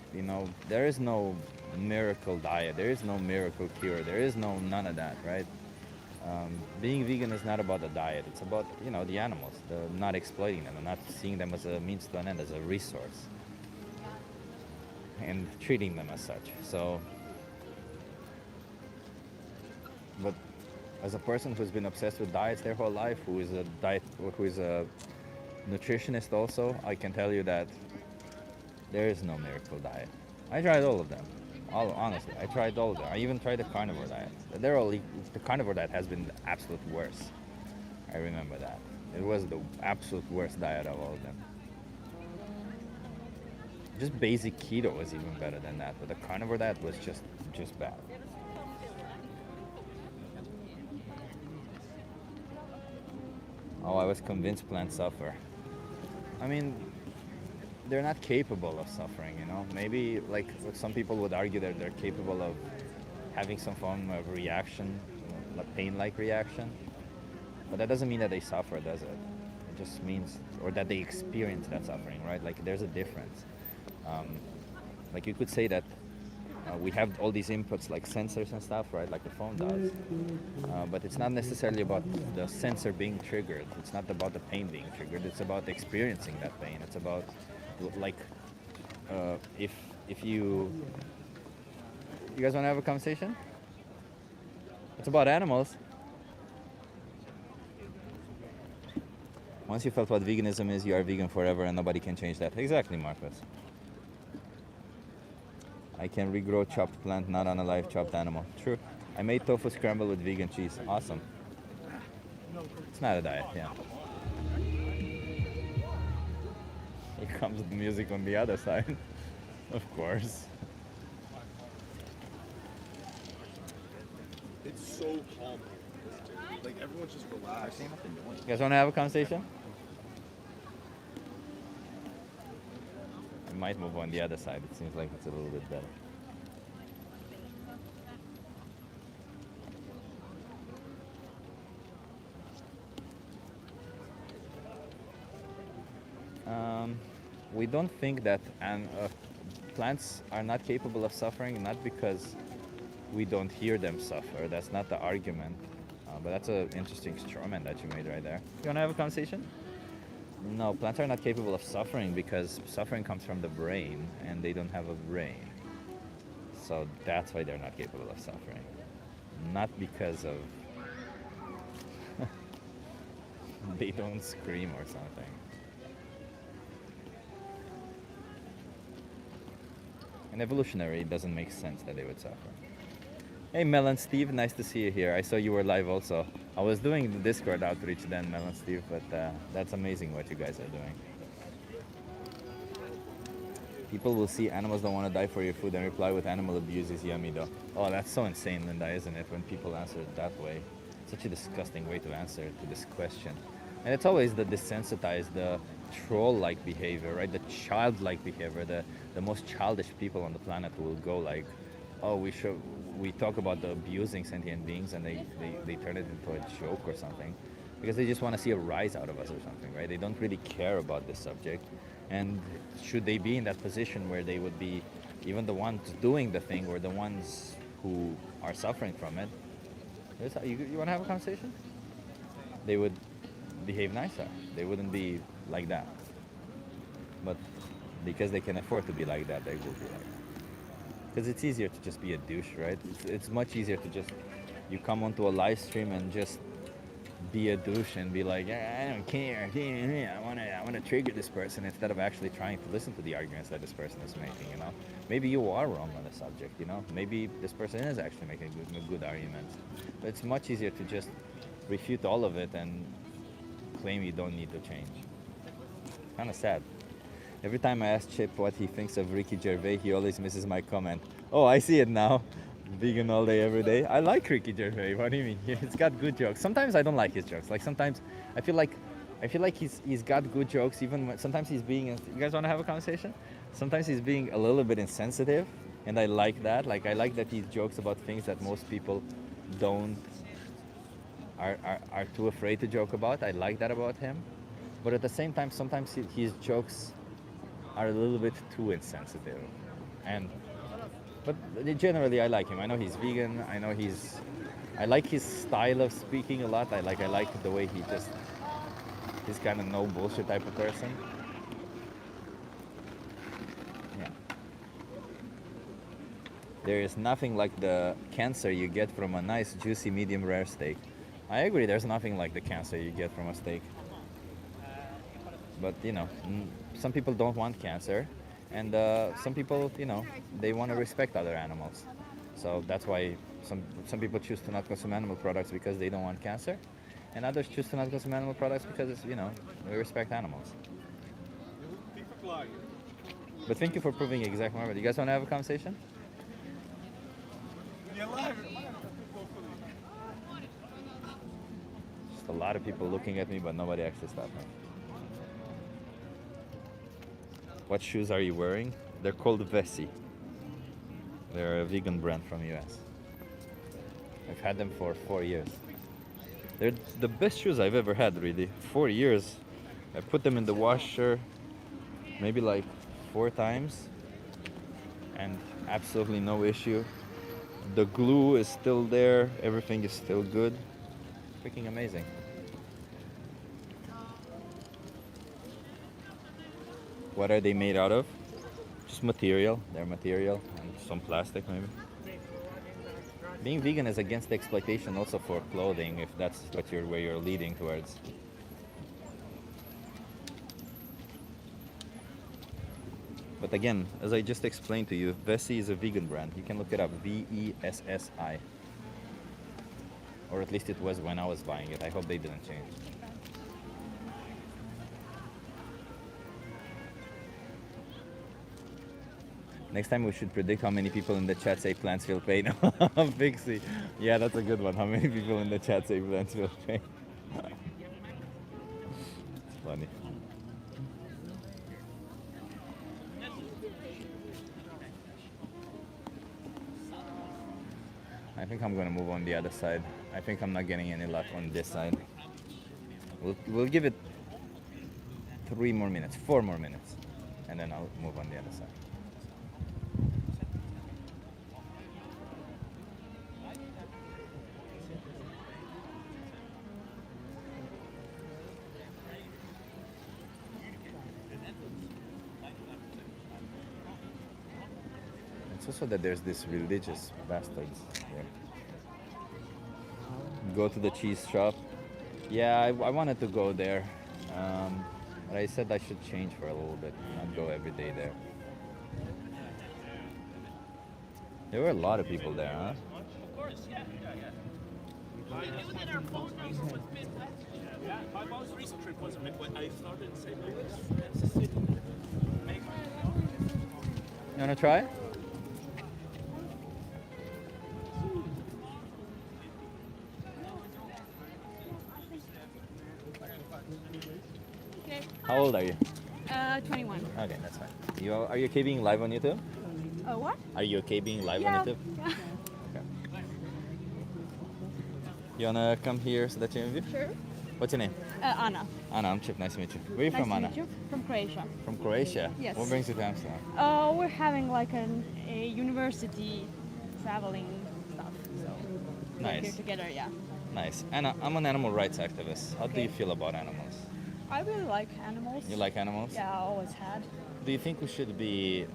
there is no miracle diet. There is no miracle cure. There is none of that, right? Being vegan is not about the diet. It's about, the animals, not exploiting them and not seeing them as a means to an end, as a resource, and treating them as such. So, but as a person who's been obsessed with diets their whole life, who is a nutritionist also, I can tell you that there is no miracle diet. I tried all of them. Honestly, I tried all of them. I even tried the carnivore diet. The carnivore diet has been the absolute worst. I remember that. It was the absolute worst diet of all of them. Just basic keto was even better than that, but the carnivore diet was just bad. Oh, I was convinced plants suffer. I mean, they're not capable of suffering, Maybe, like, some people would argue that they're capable of having some form of reaction, a pain-like reaction. But that doesn't mean that they suffer, does it? It just means, or that they experience that suffering, right? Like, there's a difference. Like, you could say that we have all these inputs like sensors and stuff, right? Like the phone does. But it's not necessarily about the sensor being triggered. It's not about the pain being triggered. It's about experiencing that pain. It's about, like, if you guys want to have a conversation? It's about animals. Once you felt what veganism is, you are vegan forever and nobody can change that. Exactly, Marcus. I can regrow chopped plant, not on a live chopped animal. True. I made tofu scramble with vegan cheese. Awesome. It's not a diet, yeah. Here comes the music on the other side. Of course. It's so calm. Like everyone's just relaxed. You guys want to have a conversation? I might move on the other side. It seems like it's a little bit better. We don't think that plants are not capable of suffering, not because we don't hear them suffer. That's not the argument. But that's an interesting straw man that you made right there. You want to have a conversation? No, plants are not capable of suffering because suffering comes from the brain, and they don't have a brain. So that's why they're not capable of suffering. Not because of they don't scream or something. And evolutionary, it doesn't make sense that they would suffer. Hey Melon Steve, nice to see you here. I saw you were live also. I was doing the Discord outreach then, Melon Steve, but that's amazing what you guys are doing. People will see animals don't want to die for your food and reply with animal abuse is yummy though. Oh, that's so insane, Linda, isn't it, when people answer it that way? Such a disgusting way to answer to this question. And it's always the desensitized, the troll-like behavior, right? The childlike behavior, the most childish people on the planet will go like, oh, we talk about the abusing sentient beings and they turn it into a joke or something because they just want to see a rise out of us or something, right? They don't really care about this subject. And should they be in that position where they would be even the ones doing the thing or the ones who are suffering from it, you want to have a conversation? They would behave nicer. They wouldn't be like that. But because they can afford to be like that, they will be like that. Because it's easier to just be a douche, right? It's much easier to just, you come onto a live stream and just be a douche and be like, I don't care, I want to trigger this person instead of actually trying to listen to the arguments that this person is making, you know? Maybe you are wrong on the subject, you know? Maybe this person is actually making good arguments. But it's much easier to just refute all of it and claim you don't need to change. Kind of sad. Every time I ask Chip what he thinks of Ricky Gervais, he always misses my comment. Oh, I see it now. Vegan all day, every day. I like Ricky Gervais. What do you mean? He's got good jokes. Sometimes I don't like his jokes. Like sometimes I feel like he's got good jokes. Even when sometimes he's being. You guys want to have a conversation? Sometimes he's being a little bit insensitive, and I like that. Like I like that he jokes about things that most people don't are too afraid to joke about. I like that about him. But at the same time, sometimes his jokes are a little bit too insensitive. But generally I like him. I know he's vegan. I like his style of speaking a lot. I like the way he's kind of no bullshit type of person. Yeah. There is nothing like the cancer you get from a nice juicy medium rare steak. I agree, there's nothing like the cancer you get from a steak. But you know, some people don't want cancer, and some people, you know, they want to respect other animals. So that's why some people choose to not consume animal products because they don't want cancer, and others choose to not consume animal products because it's, you know, we respect animals. But thank you for proving exactly right. You guys want to have a conversation? Just a lot of people looking at me, but nobody actually stopped me. What shoes are you wearing? They're called Vessi. They're a vegan brand from US. I've had them for 4 years. They're the best shoes I've ever had, really. 4 years. I put them in the washer maybe like 4 times and absolutely no issue. The glue is still there. Everything is still good. Freaking amazing. What are they made out of? Just material. They're material and some plastic maybe. Being vegan is against the exploitation also for clothing, if that's where you're leading towards. But again, as I just explained to you, Vessi is a vegan brand. You can look it up, VESSI. Or at least it was when I was buying it. I hope they didn't change. Next time we should predict how many people in the chat say plants feel pain. Pixie. Yeah, that's a good one. How many people in the chat say plants feel pain? It's funny. I think I'm gonna move on the other side. I think I'm not getting any luck on this side. We'll give it 4 more minutes, and then I'll move on the other side. It's also that there's this religious bastards here. Go to the cheese shop. Yeah, I wanted to go there, but I said I should change for a little bit, not go every day there. There were a lot of people there, huh? Of course, yeah. My most recent trip was when I started saying You wanna try? How old are you? 21. Okay, that's fine. Are you okay being live on YouTube? Oh, what? Are you okay being live Yeah. on YouTube? Yeah. Okay. You wanna come here so that you interview? Sure. What's your name? Anna. Anna, I'm Chip. Nice to meet you. Where are you Nice from, to Anna? meet you. From Croatia. From Croatia? Yes. What brings you to Amsterdam? We're having like a university traveling stuff. So we're Nice. here together, yeah. Nice. Anna, I'm an animal rights activist. How do you feel about animals? I really like animals. You like animals? Yeah, I always had. Do you think we should be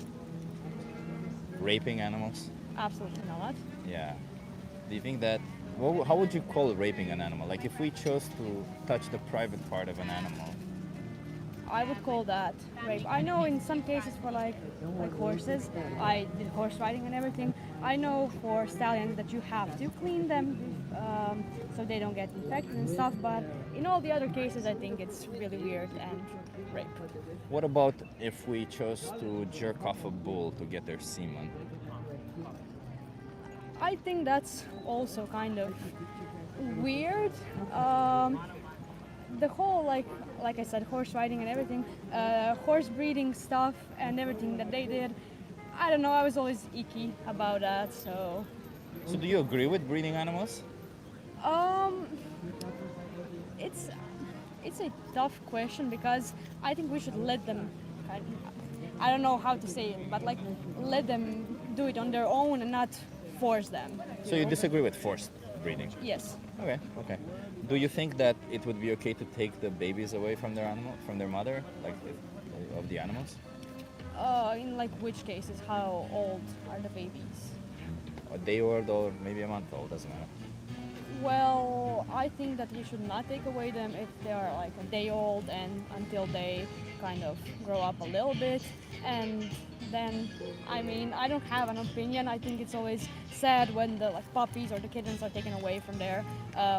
raping animals? Absolutely not. Yeah. Do you think that, how would you call raping an animal? Like if we chose to touch the private part of an animal, I would call that rape. I know in some cases for like horses, I did horse riding and everything. I know for stallions that you have to clean them so they don't get infected and stuff. But in all the other cases, I think it's really weird and rape. what about if we chose to jerk off a bull to get their semen? I think that's also kind of weird. The whole like I said, horse riding and everything, horse breeding stuff and everything that they did. I don't know. I was always icky about that. So, So do you agree with breeding animals? it's a tough question because I think we should let them. I don't know how to say it, but like let them do it on their own and not force them. So you disagree with forced breeding? Yes. Okay, okay. Do you think that it would be okay to take the babies away from their mother, like of the animals? In like which cases? How old are the babies? A day old or maybe a month old, doesn't matter. Well, I think that we should not take away them if they are like a day old and until they kind of grow up a little bit. And then, I mean, I don't have an opinion. I think it's always sad when the like puppies or the kittens are taken away from their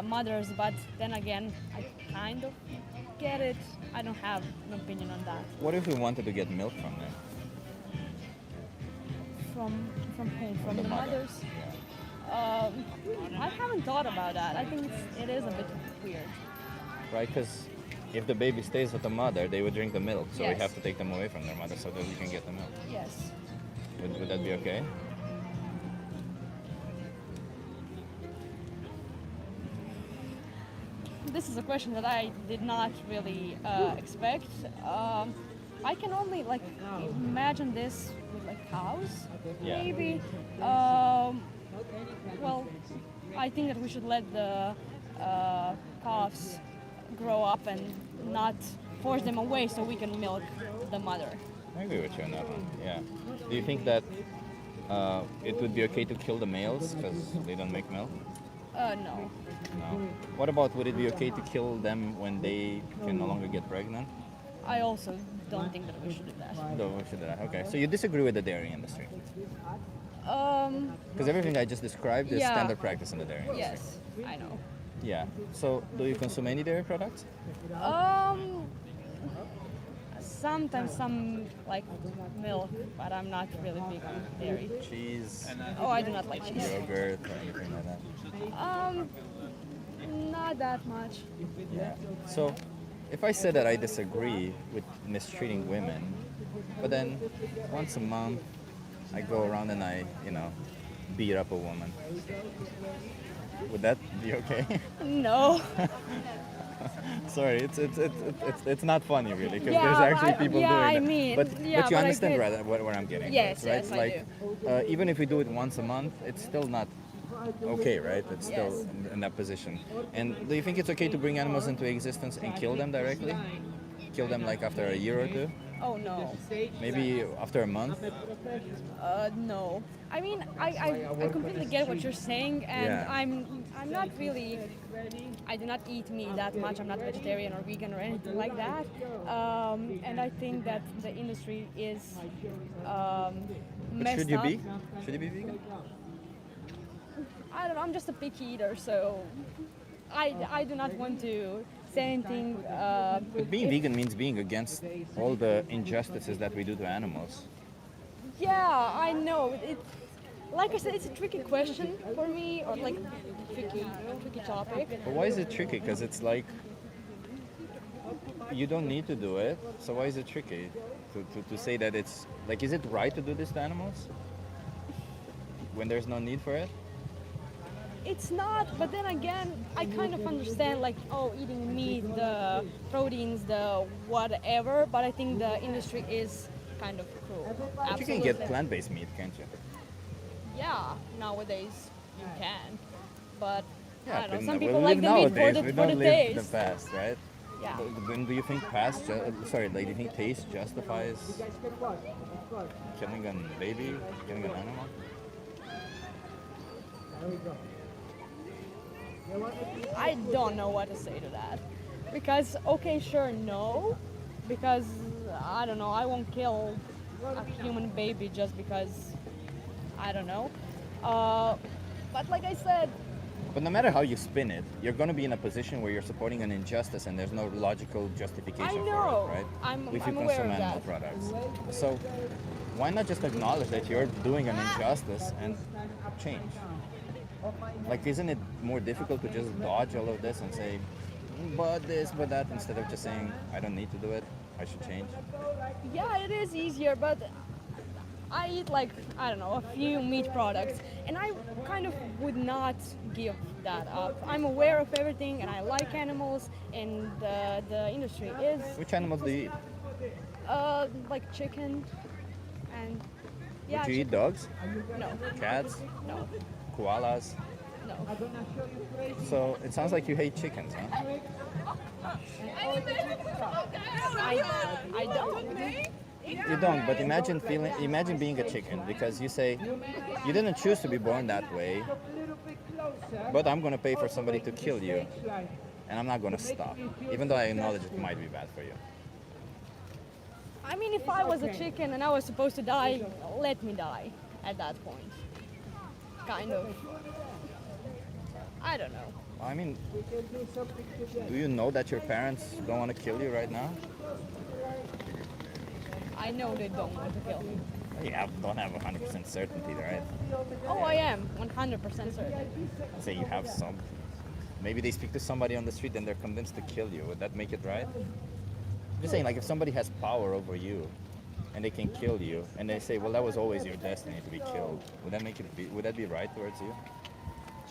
mothers. But then again, I kind of get it. I don't have an opinion on that. What if we wanted to get milk from them? From whom? From the mother. mothers? I haven't thought about that. I think it is a bit weird. Right, because if the baby stays with the mother, they would drink the milk. So we Yes. have to take them away from their mother so that we can get the milk. Yes. Would that be okay? This is a question that I did not really expect. I can only like imagine this with like cows, Yeah. maybe. Well, I think that we should let the calves grow up and not force them away so we can milk the mother. I agree with you on that one. Yeah. Do you think that it would be okay to kill the males because they don't make milk? No. No. What about would it be okay to kill them when they can no longer get pregnant? I also don't think that we should do that. No, we should do that. Okay. So you disagree with the dairy industry? Um, Because everything I just described is Yeah. standard practice in the dairy industry. yes, I know. Yeah. So do you consume any dairy products? sometimes some like milk, but I'm not really big on dairy. Cheese, Oh, I do not like cheese. yogurt, or anything like that? Not that much. Yeah. So, if I said that I disagree with mistreating women, but then once a month I go around and I, beat up a woman, would that be okay? No. Sorry, it's not funny really, because Yeah, there's actually I- people yeah, doing I that. mean, but yeah, but you but I understand get- right where I'm getting. Yes, at, right? yes, I like, even if we do it once a month, it's still not okay, right? It's still Yes. in that position. And do you think it's okay to bring animals into existence and kill them directly? Kill them like after a year or two? Oh no. Maybe after a month? No. I mean, I completely get what you're saying, and Yeah. I'm not really. I do not eat meat that much. I'm not vegetarian or vegan or anything like that. And I think that the industry is But messed should you up. be? Should you be vegan? I don't know. I'm just a picky eater, so I do not want to say anything. But being vegan means being against all the injustices that we do to animals. Yeah, I know. Like I said, it's a tricky question for me, or like tricky topic. But why is it tricky? Because it's like you don't need to do it. So why is it tricky to say that it's like, is it right to do this to animals when there's no need for it? It's not, but then again, I kind of understand like, oh, eating meat, the proteins, the whatever, but I think the industry is kind of cruel. But you can get plant-based meat, can't you? Yeah, nowadays you can, but I don't know, but some we people live like the meat nowadays. for We the don't live taste. the past, right? Yeah. But then do you think do you think taste justifies killing a baby, killing an animal? I don't know what to say to that. Because, okay, sure, no. Because, I don't know, I won't kill a human baby just because, I don't know. But like I said, But no matter how you spin it, you're going to be in a position where you're supporting an injustice and there's no logical justification I know. for it, right? I'm If you aware consume of animal that. products. So why not just acknowledge that you're doing an injustice and change? Like, isn't it more difficult to just dodge all of this and say, but this, but that, instead of just saying, I don't need to do it, I should change? yeah, it is easier, but I eat like, I don't know, a few meat products, and I kind of would not give that up. I'm aware of everything, and I like animals, and the industry is Which animals do you eat? like chicken, and yeah. Do you eat dogs? No, Cats? no, Koalas? no. So it sounds like you hate chickens, huh? I don't. You don't, but imagine being a chicken, because you say, you didn't choose to be born that way, but I'm gonna pay for somebody to kill you, and I'm not gonna stop, even though I acknowledge it might be bad for you. I mean, if I was a chicken and I was supposed to die, let me die at that point. Kind of. I don't know. I mean, do you know that your parents don't want to kill you right now? I know they don't want to kill me. You don't have 100% certainty, right? Oh, I am 100% certain. Say you have some. Maybe they speak to somebody on the street and they're convinced to kill you. Would that make it right? I'm just saying, like, if somebody has power over you and they can kill you, and they say, well, that was always your destiny to be killed, would that be right towards you?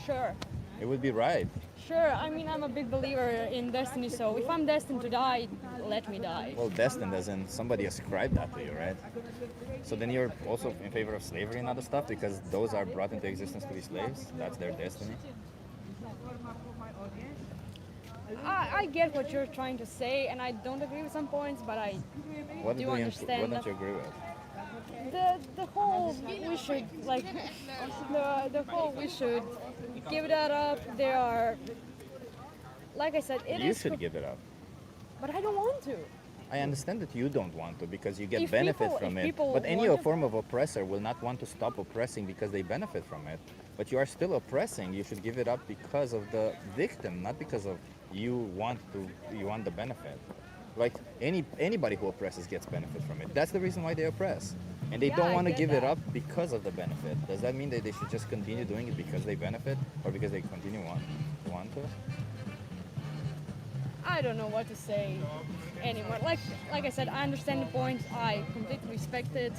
Sure. It would be right. Sure, I mean, I'm a big believer in destiny, so if I'm destined to die, let me die. Well, destined as in somebody ascribed that to you, right? So then you're also in favor of slavery and other stuff, because those are brought into existence to be slaves? That's their destiny? I get what you're trying to say, and I don't agree with some points, but I What do don't understand you agree with? the whole we should like the whole we should give that up. There are, like I said, it You is, should give it up. but I don't want to. I understand that you don't want to because you get If benefit people- from if it. people But any want to- form of oppressor will not want to stop oppressing because they benefit from it. But you are still oppressing. You should give it up because of the victim, not because of you want the benefit. Like anybody who oppresses gets benefit from it. That's the reason why they oppress. And they Yeah, don't I want to get give it that. up because of the benefit. Does that mean that they should just continue doing it because they benefit or because they want to? I don't know what to say anymore. Like I said, I understand the point. I completely respect it.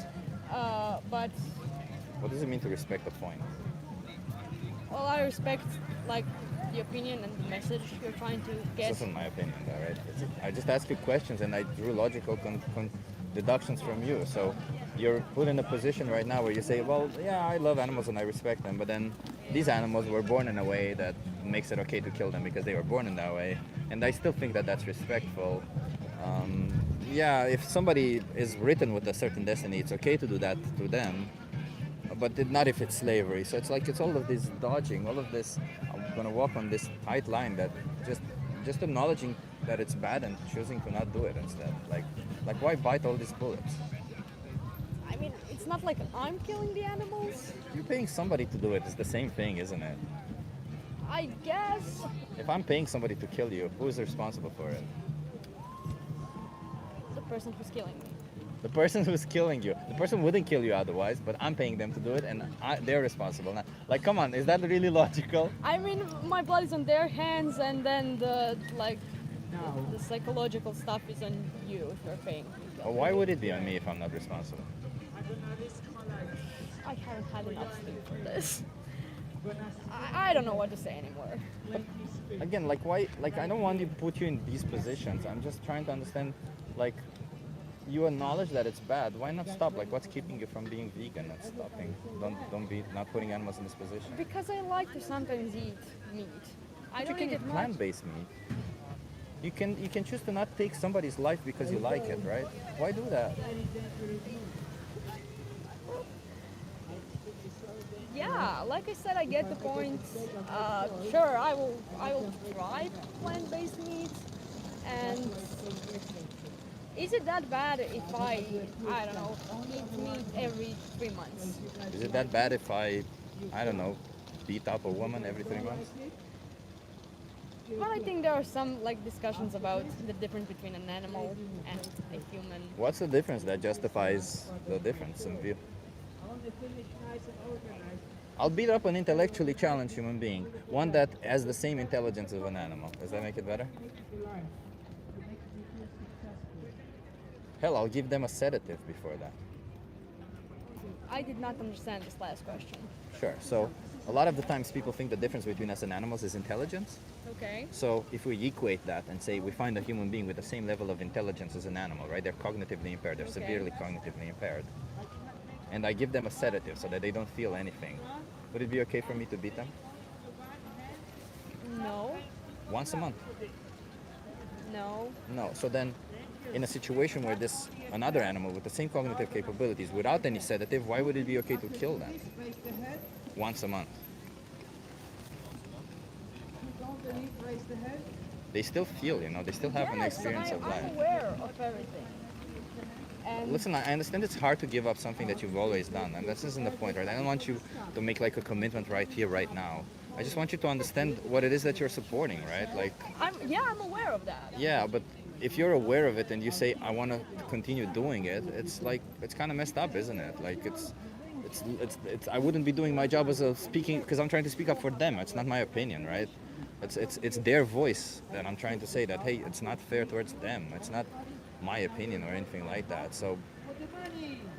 But What does it mean to respect the point? well, I respect like the opinion and the message you're trying to get. This isn't my opinion, though, right? I just asked you questions and I drew logical deductions from you. So you're put in a position right now where you say, well, yeah, I love animals and I respect them, but then these animals were born in a way that makes it okay to kill them because they were born in that way. And I still think that that's respectful. Yeah, if somebody is written with a certain destiny, it's okay to do that to them, but not if it's slavery. So it's all of this dodging, all of this. I'm gonna walk on this tight line that just acknowledging that it's bad and choosing to not do it instead. Like why bite all these bullets? I mean, it's not like I'm killing the animals. You're paying somebody to do it. It's the same thing, isn't it? I guess. If I'm paying somebody to kill you, who is responsible for it? The person who's killing me. The person who's killing you. The person wouldn't kill you otherwise, but I'm paying them to do it, and they're responsible. Now, like, come on, is that really logical? I mean, my blood is on their hands, and then the psychological stuff is on you if you're paying. Well, why would it be on me if I'm not responsible? I haven't had enough sleep for this. I don't know what to say anymore. Again, like why? Like I don't want to put you in these positions. I'm just trying to understand. Like, you acknowledge that it's bad. Why not stop? Like, what's keeping you from being vegan and stopping? Don't be not putting animals in this position. Because I like to sometimes eat meat. I You don't can eat get it much. plant-based meat. You can choose to not take somebody's life because you like it, right? Why do that? Yeah, like I said, I get the point. Sure, I will try plant-based meat. And is it that bad if I don't know, eat meat every 3 months? Is it that bad if I don't know, beat up a woman every 3 months? Well, I think there are some like discussions about the difference between an animal and a human. What's the difference that justifies the difference in view? I'll beat up an intellectually challenged human being, one that has the same intelligence of an animal. Does that make it better? Hell, I'll give them a sedative before that. I did not understand this last question. Sure. So a lot of the times people think the difference between us and animals is intelligence. Okay. So if we equate that and say we find a human being with the same level of intelligence as an animal, right? They're cognitively impaired, they're Okay. severely cognitively impaired. And I give them a sedative so that they don't feel anything. Would it be okay for me to beat them? No. Once a month? No. No. So then in a situation where this another animal with the same cognitive capabilities without any sedative, why would it be okay to kill them? Once a month. They still feel, they still have an Yes, experience of I'm life. aware of everything. And Listen, I understand it's hard to give up something that you've always done, and this isn't the point, right? I don't want you to make like a commitment right here, right now. I just want you to understand what it is that you're supporting, right? Like, I'm aware of that. yeah, but if you're aware of it and you say, I want to continue doing it, it's like, it's kind of messed up, isn't it? Like, it's I wouldn't be doing my job as a speaking, because I'm trying to speak up for them. It's not my opinion, right? It's their voice that I'm trying to say that, hey, it's not fair towards them. It's not my opinion or anything like that. So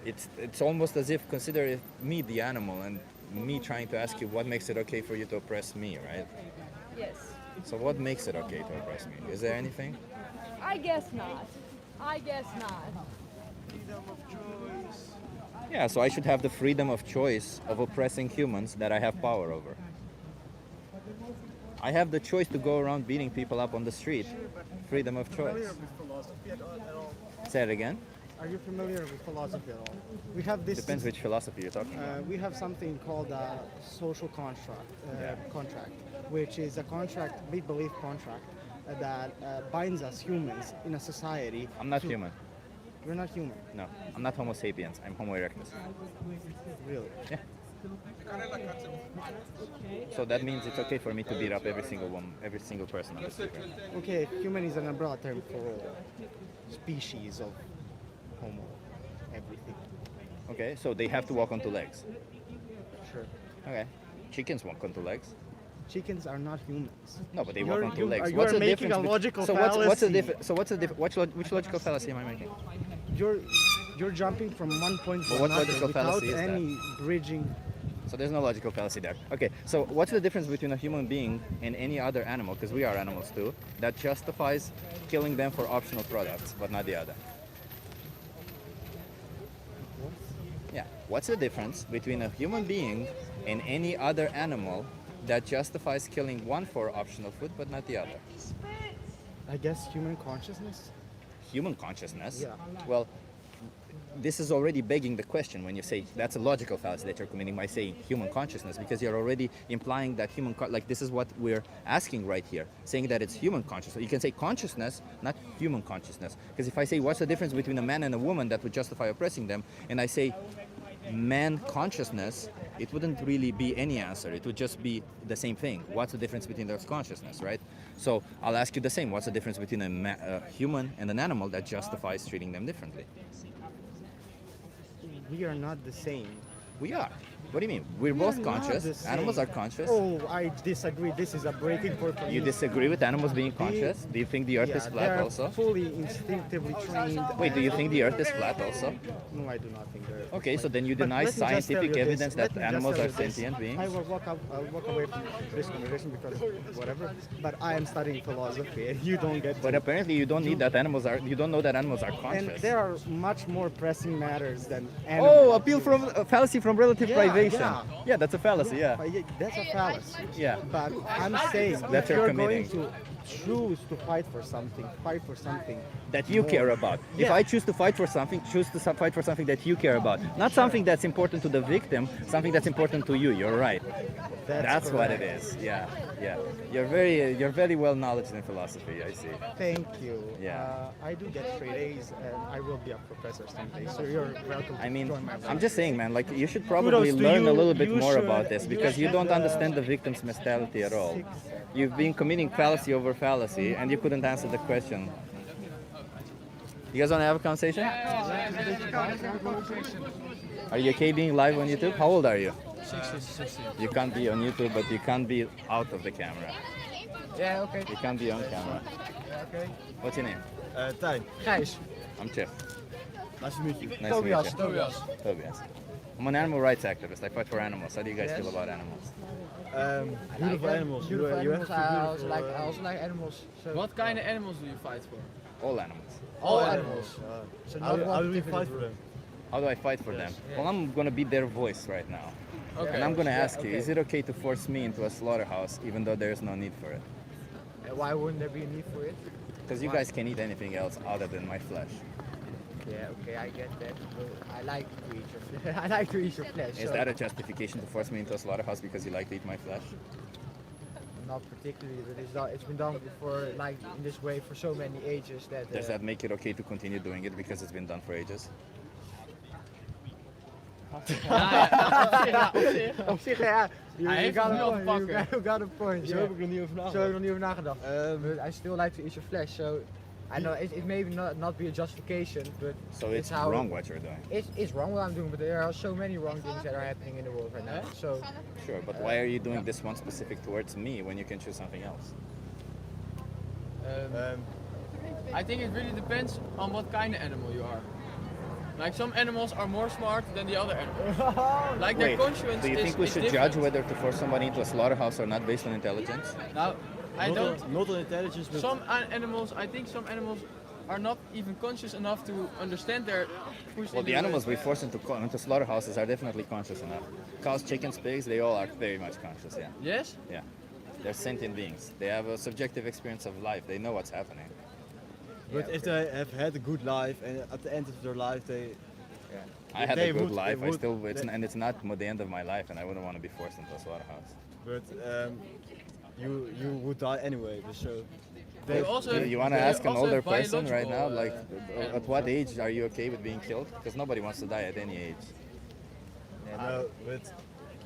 it's almost as if consider it me the animal and me trying to ask you what makes it okay for you to oppress me, right? Yes. So what makes it okay to oppress me? Is there anything? I guess not. I guess not. Yeah, so I should have the freedom of choice of oppressing humans that I have power over. I have the choice to go around beating people up on the street. Freedom of choice. Say it again. Are you familiar with philosophy at all? We have this. Depends which philosophy you're talking about. We have something called a social contract, which is a contract, make-believe contract that binds us humans in a society. I'm not human. You're not human, No, I'm not Homo sapiens. I'm Homo erectus. really. Yeah. So that means it's okay for me to beat up every single person on the street. Right? Okay, human is an umbrella term for all. species of Homo, everything. Okay, so they have to walk on two legs. Sure. Okay. Chickens walk on two legs. Chickens are not humans. No, but they walk on two legs. You're What's the making difference? a logical so what's the fallacy. difference? So what's the difference? Which logical fallacy am I making? You're jumping from one point to Well, what another logical without fallacy is that? any bridging. So there's no logical fallacy there. Okay, so what's the difference between a human being and any other animal, because we are animals too, that justifies killing them for optional products, but not the other? Yeah, what's the difference between a human being and any other animal that justifies killing one for optional food, but not the other? I guess human consciousness. Human consciousness? Yeah. Well, this is already begging the question when you say that's a logical fallacy that you're committing by saying human consciousness, because you're already implying that like this is what we're asking right here, saying that it's human consciousness. You can say consciousness, not human consciousness, because if I say what's the difference between a man and a woman that would justify oppressing them, and I say man consciousness, it wouldn't really be any answer. It would just be the same thing. What's the difference between those consciousness, right? So I'll ask you the same. What's the difference between a human and an animal that justifies treating them differently? We are not the same. We are. What do you mean? We're We both are not conscious. the same. Animals are conscious. Oh, I disagree. This is a breaking point for me. You disagree with animals being conscious? Do you think the earth is flat they're also? fully instinctively trained. Wait, do you think the earth is flat also? No, I do not think the earth. Okay, is so flat. then you But deny let me just tell scientific you this. evidence Let that me just animals tell are you this. sentient beings? I will walk away from this conversation because whatever. But I am studying philosophy, and you don't get. But to. apparently you don't need that animals are. You don't know that animals are And conscious. there are much more pressing matters than animals. Oh, appeal from fallacy from relative Yeah, privation. yeah. Yeah, that's a fallacy. Yeah. That's a fallacy. Yeah. But I'm saying That if you're you're going committing. to choose to fight for something That you care about. If Yeah. I choose to fight for something, choose to fight for something that you care about. Not something that's important to the victim, something that's important to you. You're right. That's what it is. Yeah, yeah. You're very well knowledgeable in philosophy. I see. Thank you. Yeah. I do get straight A's, and I will be a professor someday. So you're welcome to I mean, join my I'm just saying, man. Like, you should probably Kudos to learn a you. little bit You more should- about this, you because you should, don't understand the victim's mentality at all. You've been committing fallacy over fallacy, and you couldn't answer the question. You guys want to have a conversation? Are you okay being live on YouTube? How old are you? 16. You can't be on YouTube, but you can't be out of the camera. Yeah, okay. You can't be on camera. Okay. What's your name? Tijn. Gijs. I'm Chip. Nice to meet you. Nice to meet you. Tobias. I'm an animal rights activist. I fight for animals. How do you guys feel about animals? Beautiful animals. Beautiful You animals. have to I beautiful, also like animals. So What kind of animals do you fight for? All animals. all animals. So How not one do we particular fight for group. them? How do I fight for them? Well, I'm gonna be their voice right now. Okay. And I'm gonna ask you, okay. is it okay to force me into a slaughterhouse even though there is no need for it? Why wouldn't there be a need for it? Because you Why? guys can eat anything else other than my flesh. Yeah, okay, I get that. But I like to eat your flesh. I like to eat your flesh. Is so that a justification to force me into a slaughterhouse because you like to eat my flesh? not particularly, but it's been done before, like in this way for so many ages that. Does that make it okay to continue doing it because it's been done for ages? Op zich, ja. Hij heeft het nu al te pakken. You got a point. Zo yeah. heb ik er niet over nagedacht. Zo heb ik er niet over nagedacht. But I still like to eat your flesh, so I know it may not be a justification, but So it's how wrong what you're doing. It's wrong what I'm doing, but there are so many wrong things that are happening in the world right now. So Sure, but why are you doing this one specific towards me when you can choose something else? I think it really depends on what kind of animal you are. Like some animals are more smart than the other animals. Like their Wait, conscience do you is, think we is should different. judge whether to force somebody into a slaughterhouse or not based on intelligence? Now, I don't. Not on intelligence, but Some animals, I think some animals are not even conscious enough to understand their push. Well, the animals we force into slaughterhouses are definitely conscious enough. Cows, chickens, pigs, they all are very much conscious, yeah. Yes? Yeah. They're sentient beings. They have a subjective experience of life. They know what's happening. but if they have had a good life and at the end of their life they I had They a good would- life. they I still, would- and it's not the end of my life, and I wouldn't want to be forced into a slaughterhouse. but you would die anyway. So You also You want to they ask an also older have person right now, biological, like, at what age are you okay with being killed? Because nobody wants to die at any age, no, but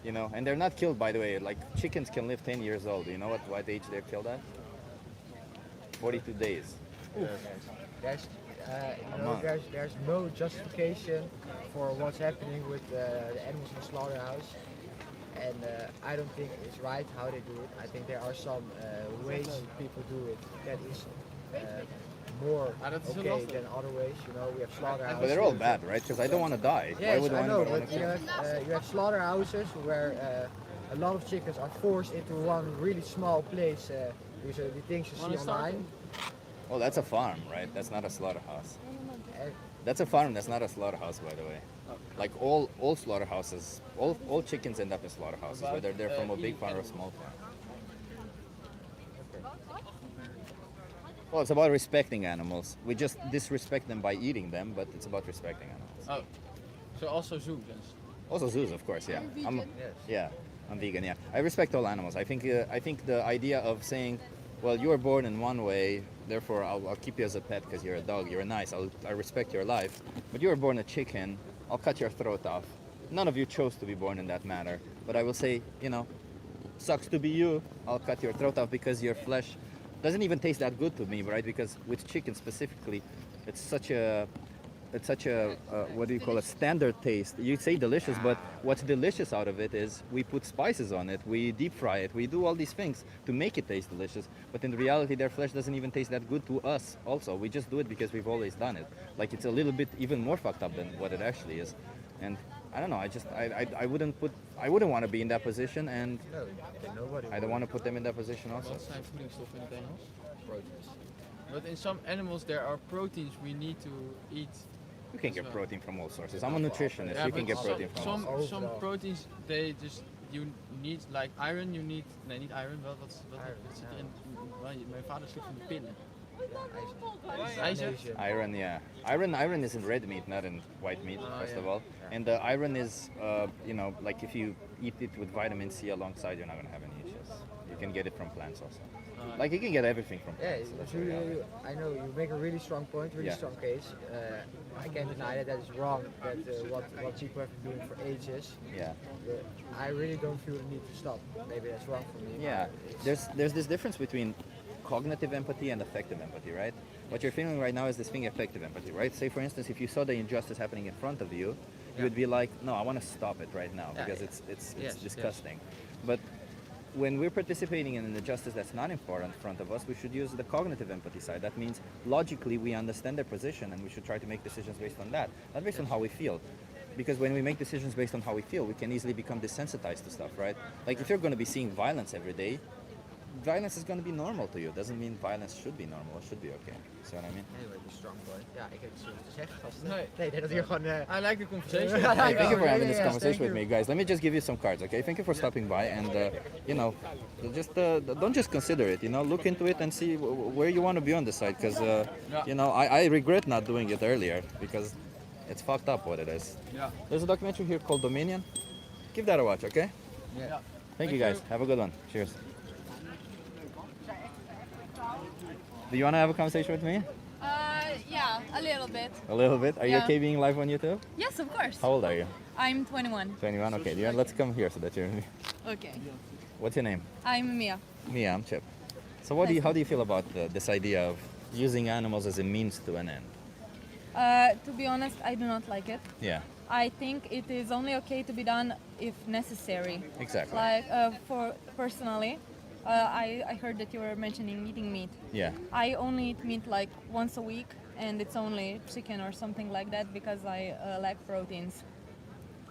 you know. And they're not killed, by the way. Like chickens can live 10 years old. Do you know what age they're killed at? 42 days. that's there's no justification for what's happening with the animals in the slaughterhouse, and I don't think it's right how they do it. I think there are some ways people do it that is more okay than other ways. You know, we have slaughterhouses. But they're all bad, right? Because I don't want to die. Why Yes, would I know, anybody want but to you have slaughterhouses where a lot of chickens are forced into one really small place. These are the things you see online. Oh, that's a farm, right? That's not a slaughterhouse. Uh, That's a farm. That's not a slaughterhouse, by the way. Like all slaughterhouses, all chickens end up in slaughterhouses, whether they're from a big farm or a small farm. Well, it's about respecting animals. We just disrespect them by eating them, but it's about respecting animals. Oh, so also zoos. Also zoos, of course, yeah. I'm vegan, yeah. I respect all animals. I think the idea of saying, well, you were born in one way, therefore I'll keep you as a pet because you're a dog, you're nice, I respect your life. But you were born a chicken, I'll cut your throat off. None of you chose to be born in that manner. But I will say, you know, sucks to be you, I'll cut your throat off because your flesh doesn't even taste that good to me, right? Because with chicken specifically, it's such a what do you call it, standard taste. You say delicious, but what's delicious out of it is we put spices on it, we deep fry it, we do all these things to make it taste delicious. But in reality, their flesh doesn't even taste that good to us also. We just do it because we've always done it. Like, it's a little bit even more fucked up than what it actually is. And I don't know, I wouldn't want to be in that position, and I don't want to put them in that position also. Wat zijn voedingsstoffen in het Engels? Proteins. But in some animals there are proteins we need to eat. You can get protein from all sources. I'm a nutritionist. You can get protein from all sources. Some proteins you need, like iron. You need niet iron. Wel wat zit erin? Mijn vader slikt van de pillen. IJzer. Iron, yeah. Iron is in red meat, not in white meat, first of all. And the iron is, you know, like if you eat it with vitamin C alongside, you're not gonna have any issues. You can get it from plants also. Like, you can get everything from plants. I know you make a really strong point, strong case. I can't deny that is wrong, that what people have been doing for ages. Yeah. I really don't feel the need to stop. Maybe that's wrong for me. Yeah. There's this difference between cognitive empathy and affective empathy, right? What you're feeling right now is this thing, affective empathy, right? Say, for instance, if you saw the injustice happening in front of you, you would be like, no, I want to stop it right now because it's disgusting. But when we're participating in an injustice that's not in front of us, we should use the cognitive empathy side. That means logically we understand their position and we should try to make decisions based on that, not based on how we feel. Because when we make decisions based on how we feel, we can easily become desensitized to stuff, right? Like, if you're going to be seeing violence every day, violence is going to be normal to you. It doesn't mean violence should be normal. It should be okay. See what I mean? Anyway, the strong point. Ja, ik heb het zo gezegd, gasten. Nee, dat hier gewoon... I like the conversation. Hey, thank you for having this conversation with me, guys. Let me just give you some cards, okay? Thank you for stopping by, and you know, just don't just consider it. You know, look into it and see where you want to be on this side, because you know, I regret not doing it earlier because it's fucked up what it is. Yeah. There's a documentary here called Dominion. Give that a watch, okay? Yeah. Thank you, guys. Have a good one. Cheers. Do you want to have a conversation with me? Yeah, a little bit. A little bit? Are you okay being live on YouTube? Yes, of course. How old are you? I'm 21. 21, okay. Let's come here so that you're... Okay. What's your name? I'm Mia. Mia, I'm Chip. So how do you feel about this idea of using animals as a means to an end? To be honest, I do not like it. Yeah. I think it is only okay to be done if necessary. Exactly. Like, personally, I heard that you were mentioning eating meat. Yeah. I only eat meat like once a week, and it's only chicken or something like that because I lack proteins.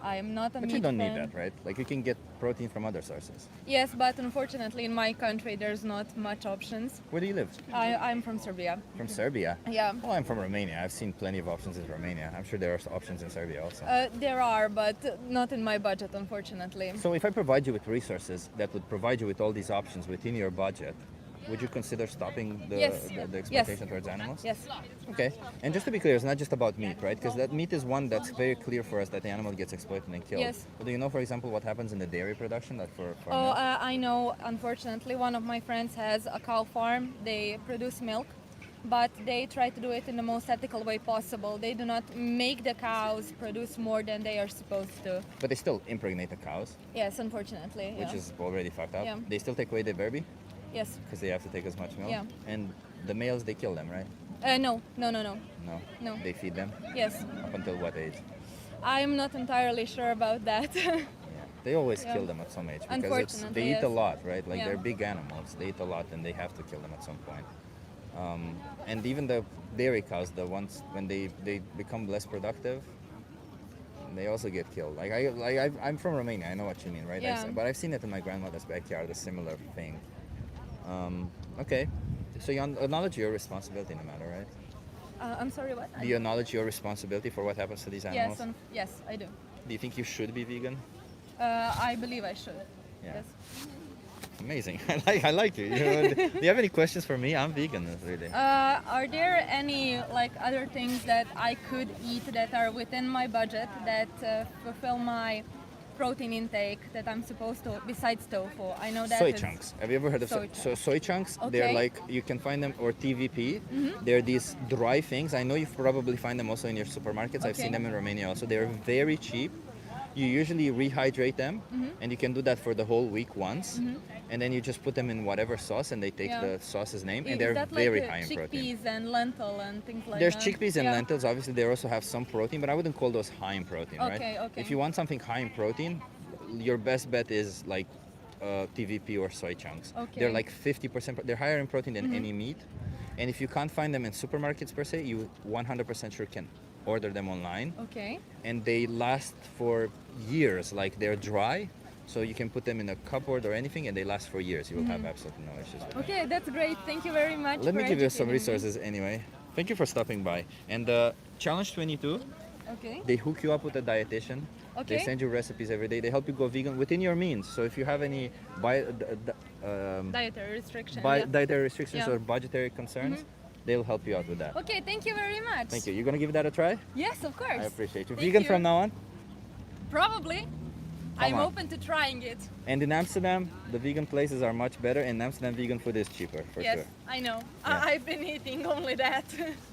I am not a meat But you don't need fan. that, right? Like, you can get protein from other sources. Yes, but unfortunately in my country there's not much options. Where do you live? I'm from Serbia. From Serbia? Yeah. Well, I'm from Romania. I've seen plenty of options in Romania. I'm sure there are options in Serbia also. There are, but not in my budget, unfortunately. So if I provide you with resources that would provide you with all these options within your budget, would you consider stopping the exploitation towards animals? Yes. Okay. And just to be clear, it's not just about meat, right? Because that meat is one that's very clear for us that the animal gets exploited and killed. Yes. But do you know, for example, what happens in the dairy production? That for Oh, I know. Unfortunately, one of my friends has a cow farm. They produce milk, but they try to do it in the most ethical way possible. They do not make the cows produce more than they are supposed to. But they still impregnate the cows, Yes, unfortunately. which yeah. is already fucked up. Yeah. They still take away the baby. Yes. Because they have to take as much milk? Yeah. And the males, they kill them, right? No. No? No. They feed them? Yes. Up until what age? I'm not entirely sure about that. They always Yeah. kill them at some age because Unfortunately, they eat a yes. lot, right? Like Yeah. they're big animals. They eat a lot and they have to kill them at some point. And even the dairy cows, the ones when they become less productive, they also get killed. I'm from Romania. I know what you mean, right? Yeah. But I've seen it in my grandmother's backyard, a similar thing. Okay, so you acknowledge your responsibility no matter, right? I'm sorry, what? Do you acknowledge your responsibility for what happens to these animals? Yes, I do. Do you think you should be vegan? I believe I should. Yeah. Yes. Amazing. I like you. Do you have any questions for me? I'm vegan, really. Are there any like other things that I could eat that are within my budget that fulfill my protein intake that I'm supposed to, besides tofu? I know that Soy is- chunks. Have you ever heard of soy chunks? They're Okay. like, you can find them, or TVP. Mhm. They're these dry things. I know you probably find them also in your supermarkets. I've seen Okay. them in Romania also. They're very cheap. You usually rehydrate them, Mhm. and you can do that for the whole week once. Mhm. And then you just put them in whatever sauce, and they take Yeah. the sauce's name, Is and they're that very like high in protein. chickpeas and lentil and things like There's that? chickpeas and Yeah. lentils. Obviously, they also have some protein, but I wouldn't call those high in protein, right? Okay. If you want something high in protein, your best bet is like TVP or soy chunks. Okay. They're like 50%. They're higher in protein than Mhm. any meat. And if you can't find them in supermarkets per se, you 100% sure can order them online. Okay. And they last for years. Like they're dry, so you can put them in a cupboard or anything, and they last for years. You will have Mhm. absolutely no issues with them. Okay, that's great. Thank you very much. Let me for give you some educating me. resources anyway. Thank you for stopping by. And Challenge 22, Okay. they hook you up with a dietitian. They Okay. send you recipes every day. They help you go vegan within your means. So if you have any Dietary restriction. dietary restrictions Yeah. or budgetary concerns, Mhm. they'll help you out with that. Okay, thank you very much. Thank you. You gonna give that a try? Yes, of course. I appreciate you. Thank Vegan you. from now on? Probably. Come I'm on. open to trying it. And in Amsterdam, the vegan places are much better. In Amsterdam, vegan food is cheaper, for Yes, sure. I know. Yeah. I've been eating only that.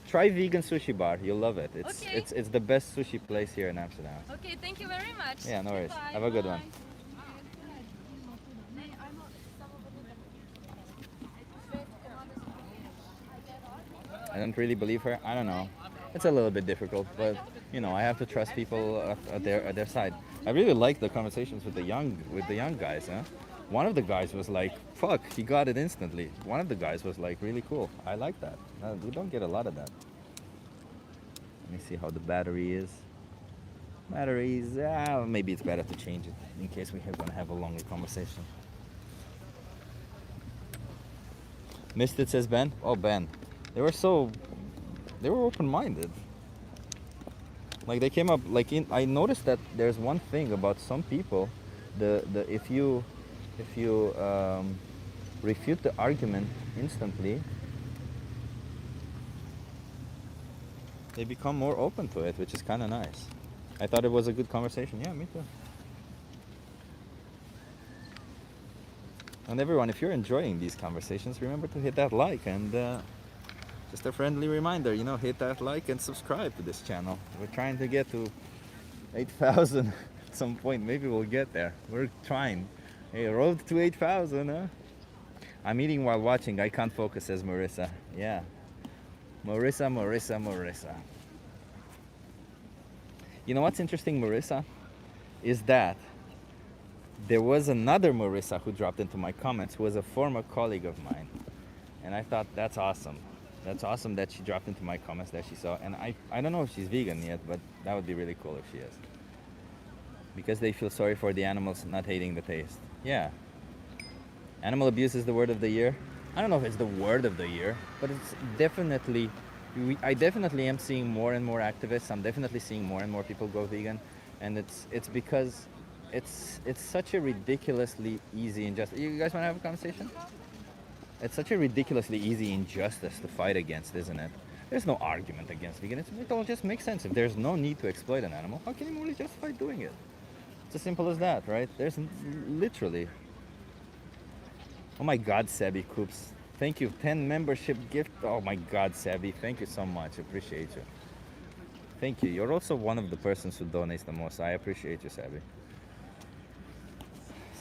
Try vegan sushi bar. You'll love it. It's Okay. it's the best sushi place here in Amsterdam. Okay, thank you very much. Yeah, no worries. Goodbye. Have a good one. I don't really believe her. I don't know. It's a little bit difficult, but you know, I have to trust people at their side. I really like the conversations with the young guys. Huh? One of the guys was like, "Fuck," he got it instantly. One of the guys was like, "Really cool." I like that. We don't get a lot of that. Let me see how the battery is. Batteries. Maybe it's better to change it in case we're gonna have a longer conversation. Missed it, says Ben. Oh, Ben. They were open-minded. Like they came up, I noticed that there's one thing about some people, if you refute the argument instantly, they become more open to it, which is kind of nice. I thought it was a good conversation. Yeah, me too. And everyone, if you're enjoying these conversations, remember to hit that like, and just a friendly reminder, hit that like and subscribe to this channel. We're trying to get to 8,000 at some point. Maybe we'll get there. We're trying. Hey, road to 8,000, huh? I'm eating while watching. I can't focus, says Marissa. Yeah. Marissa. You know what's interesting, Marissa? Is that there was another Marissa who dropped into my comments who was a former colleague of mine. And I thought, that's awesome. That's awesome that she dropped into my comments that she saw. And I don't know if she's vegan yet, but that would be really cool if she is. Because they feel sorry for the animals not hating the taste. Yeah. Animal abuse is the word of the year. I don't know if it's the word of the year, but it's definitely, I definitely am seeing more and more activists. I'm definitely seeing more and more people go vegan. And it's because it's such a ridiculously easy injustice. You guys want to have a conversation? It's such a ridiculously easy injustice to fight against, isn't it? There's no argument against veganism. It all just makes sense. If there's no need to exploit an animal, how can you really justify doing it? It's as simple as that, right? There's literally... Oh my God, Sabi Coops. Thank you. 10 membership gift. Oh my God, Sabi. Thank you so much. Appreciate you. Thank you. You're also one of the persons who donates the most. I appreciate you, Sabi.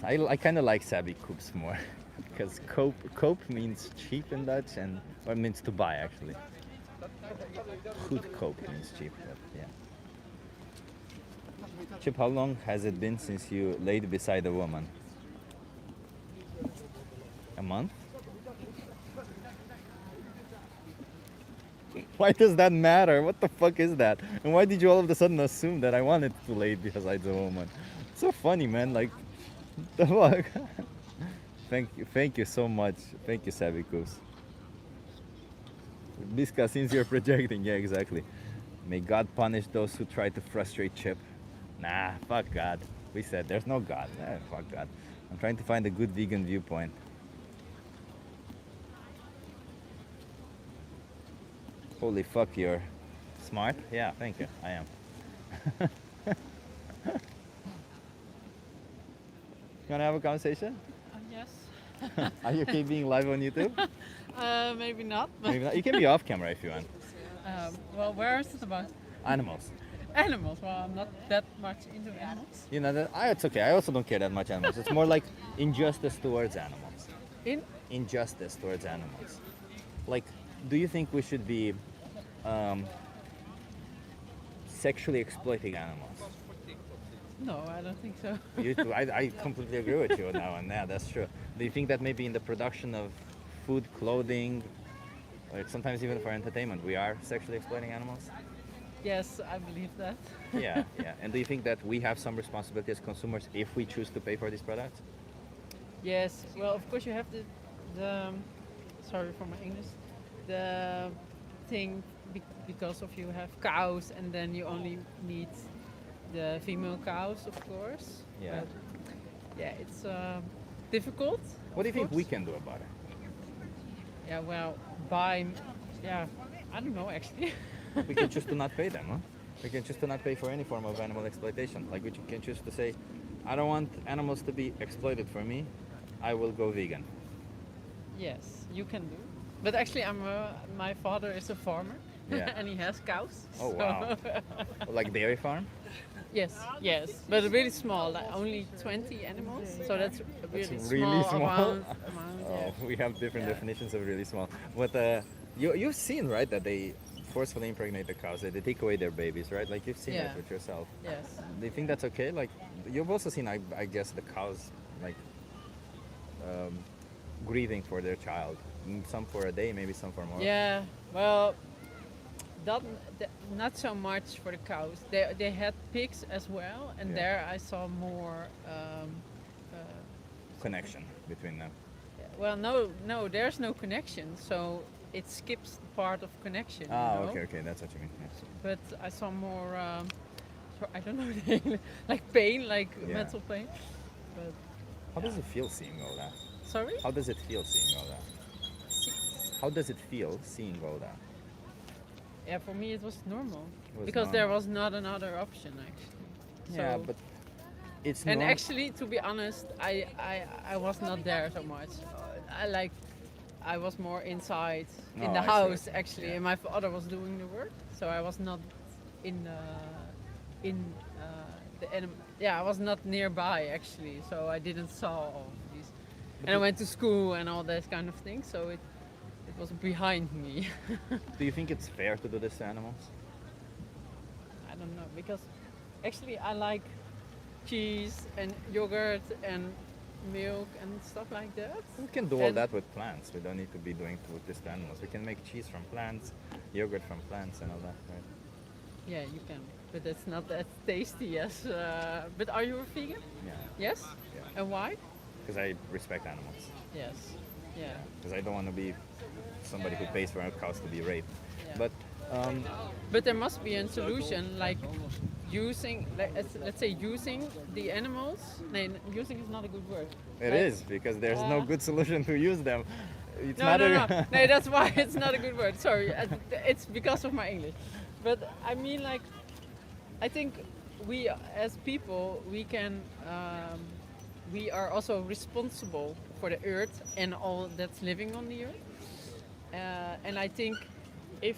I kind of like Sabi Coops more. Because koop means cheap in Dutch, and or it means to buy actually. Goedkoop means cheap, but yeah. Chip, how long has it been since you laid beside a woman? A month? Why does that matter? What the fuck is that? And why did you all of a sudden assume that I wanted to lay beside a woman? It's so funny, man. Like, the fuck? Thank you so much. Thank you, Savikus. Biska, since you're projecting, yeah, exactly. May God punish those who try to frustrate Chip. Nah, fuck God. We said there's no God. Fuck God. I'm trying to find a good vegan viewpoint. Holy fuck, you're smart? Yeah, thank you. I am. You wanna have a conversation? Yes. Are you okay being live on YouTube? Maybe not. Maybe not. You can be off camera if you want. Well, where is it about? Animals. Animals. Well, I'm not that much into animals. You know, it's okay. I also don't care that much animals. It's more like injustice towards animals. Injustice towards animals. Like, do you think we should be sexually exploiting animals? No, I don't think so. I completely agree with you now, and yeah, that's true. Do you think that maybe in the production of food, clothing, or sometimes even for entertainment, we are sexually exploiting animals? Yes, I believe that. Yeah. And do you think that we have some responsibility as consumers if we choose to pay for these products? Yes. Well, of course you have the sorry for my English. The thing because of you have cows and then you only need the female cows, of course. Yeah. But yeah, it's difficult. What do you think we can do about it? Yeah, well, I don't know actually. We can choose to not pay them, huh? We can choose to not pay for any form of animal exploitation. Like we can choose to say, I don't want animals to be exploited for me. I will go vegan. Yes, you can do. But actually, my father is a farmer, Yeah. and he has cows. Oh, so- wow. Like dairy farm? Yes, but really small, like only 20 animals. So that's really Really small. Amount, Oh, we have different definitions of really small. But you've seen, right, that they forcefully impregnate the cows. They take away their babies, right? Like you've seen that with yourself. Yes. Do you think that's okay? Like you've also seen, I guess, the cows like grieving for their child. Some for a day, maybe some for more. Yeah. Well, not so much for the cows. They had pigs as well, and there I saw more. Connection between them. Well, no, there's no connection. So it skips the part of connection. Ah, you know? okay, that's what you mean. Yes. But I saw more. I don't know, like pain, like mental pain. But how does it feel seeing all that? Sorry? How does it feel seeing all that? How does it feel seeing all that? Yeah, for me it was normal Was because normal. there was not another option actually. Yeah, So- but it's and norm- actually, to be honest, I was not there so much. I was more inside in Oh, the I see. house actually, and my father was doing the work, so I was not in the animal. Yeah, I was not nearby actually, so I didn't saw all of these. And I went to school and all that kind of thing, so it was behind me. Do you think it's fair to do this to animals? I don't know, because actually I like cheese and yogurt and milk and stuff like that. We can do all And- that with plants. We don't need to be doing this to animals. We can make cheese from plants, yogurt from plants, and all that, right? Yeah, you can, but it's not that tasty as. But are you a vegan? Yeah. Yes. Yeah. And why? Because I respect animals. Yes. Yeah. Because I don't want to be somebody who pays for our cows to be raped. Yeah. But But there must be a solution, like using, let's say, using the animals. No, using is not a good word. it is because there's no good solution to use them. It's No, not no, a- no. No, that's why it's not a good word. Sorry, it's because of my English. But I mean, like, I think we as people, we are also responsible for the earth and all that's living on the earth. And I think if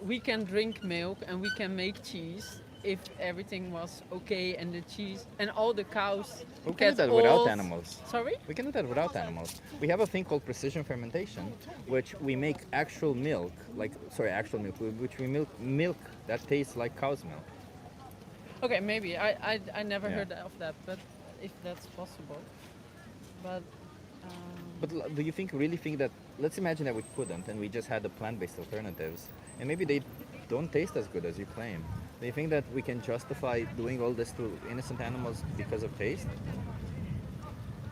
we can drink milk and we can make cheese, if everything was okay and the cheese and all the cows We can do get that without old. animals. Sorry? We can do that without animals. We have a thing called precision fermentation, which we make actual milk, which we milk that tastes like cow's milk. Okay, maybe. I never Yeah. heard of that, but if that's possible. But But do you really think that, let's imagine that we couldn't and we just had the plant-based alternatives, and maybe they don't taste as good as you claim. Do you think that we can justify doing all this to innocent animals because of taste?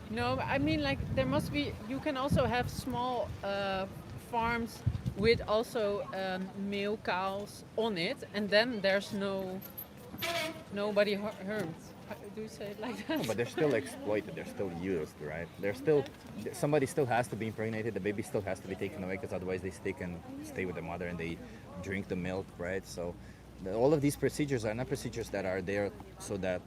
no, I mean, like, there must be, you can also have small farms with also male cows on it, and then there's nobody harmed. How do you say it like that? No, but they're still exploited. They're still used, right? Somebody still has to be impregnated. The baby still has to be taken away because otherwise they stick and stay with the mother and they drink the milk, right? So all of these procedures are not procedures that are there so that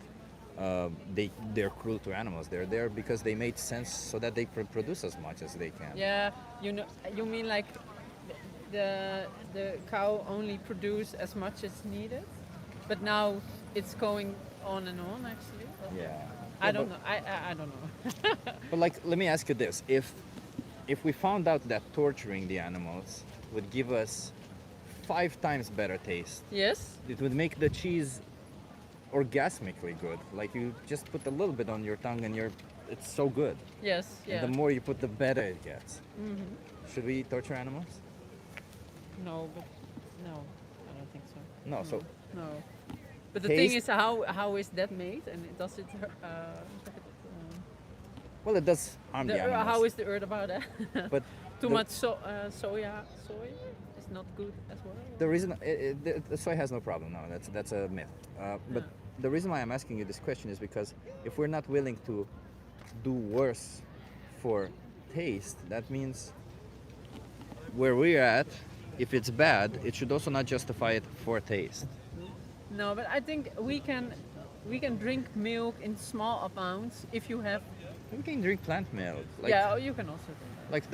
they're cruel to animals. They're there because they made sense so that they produce as much as they can. Yeah, you mean like the cow only produce as much as needed, but now it's going on and on actually. Yeah. I don't know. I don't know. But like, let me ask you this: if we found out that torturing the animals would give us 5 times better taste, Yes. it would make the cheese orgasmically good. Like you just put a little bit on your tongue and it's so good. Yes. Yeah. And the more you put, the better it gets. hmm Should we torture animals? No, but no, I don't think so. No. So No. But the thing Taste- is, how is that made, and does it? well, it does harm the animals. How is the earth about that? But Too the- much soy is not good as well. The reason the soy has no problem. No, that's a myth. But the reason why I'm asking you this question is because if we're not willing to do worse for taste, that means where we're at, if it's bad, it should also not justify it for taste. No, but I think we can drink milk in small amounts if you have. We can drink plant milk. Yeah, you can also do that. Like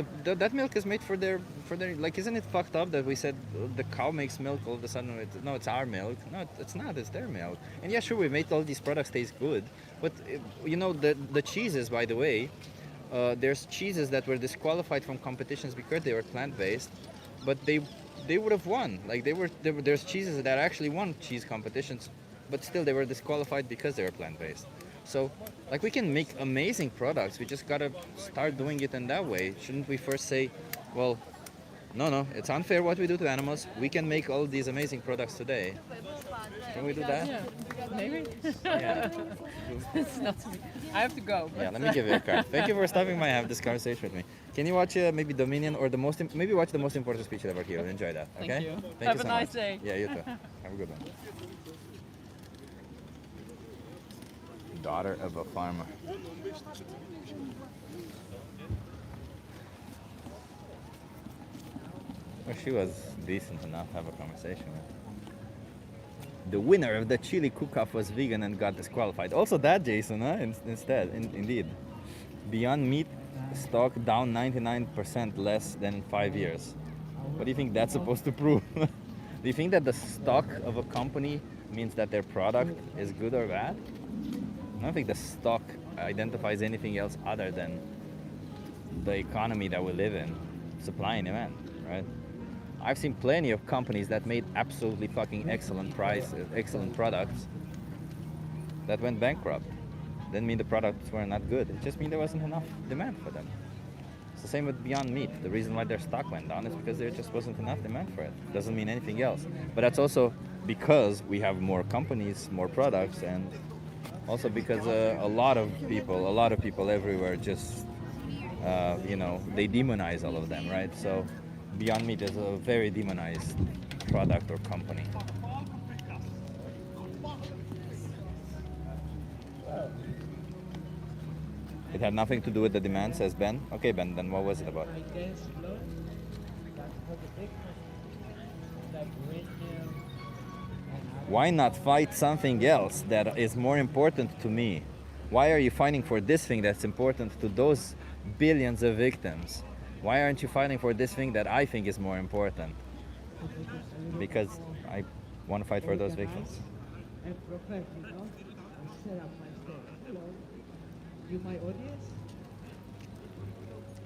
that milk is made for their like, isn't it fucked up that we said the cow makes milk all of a sudden? It's our milk. No, it's not. It's their milk. And yeah, sure, we made all these products taste good, but the cheeses, by the way, there's cheeses that were disqualified from competitions because they were plant-based, but they would have won. Like there's cheeses that actually won cheese competitions, but still they were disqualified because they were plant-based. So, like, we can make amazing products. We just gotta start doing it in that way. Shouldn't we first say, well, no, it's unfair what we do to animals. We can make all these amazing products today. Can we do that? Yeah, maybe. Yeah. It's not me. I have to go. Yeah, let me give you a card. Thank you for stopping by and have this conversation with me. Can you watch maybe Dominion or maybe watch the most important speech you'll ever hear? You'll enjoy that. Thank Okay? you. Thank Have you a so nice much. day. Yeah, you too. Have a good one. Daughter of a farmer. Well, she was decent enough to have a conversation with. The winner of the chili cook-off was vegan and got disqualified. Also that, Jason, huh? Indeed. Beyond Meat stock down 99% less than in 5 years. What do you think that's supposed to prove? Do you think that the stock of a company means that their product is good or bad? I don't think the stock identifies anything else other than the economy that we live in, supply and demand, right? I've seen plenty of companies that made absolutely fucking excellent products that went bankrupt. Didn't mean the products were not good. It just means there wasn't enough demand for them. It's the same with Beyond Meat. The reason why their stock went down is because there just wasn't enough demand for it. Doesn't mean anything else. But that's also because we have more companies, more products, and also because a lot of people everywhere just, they demonize all of them, right? So Beyond Meat is a very demonized product or company. It had nothing to do with the demand, says Ben. Okay, Ben, then what was it about? I guess, look, like when you Why not fight something else that is more important to me? Why are you fighting for this thing that's important to those billions of victims? Why aren't you fighting for this thing that I think is more important? Because I want to fight for those victims. and profess, you know, I set up myself. Hello, you my audience?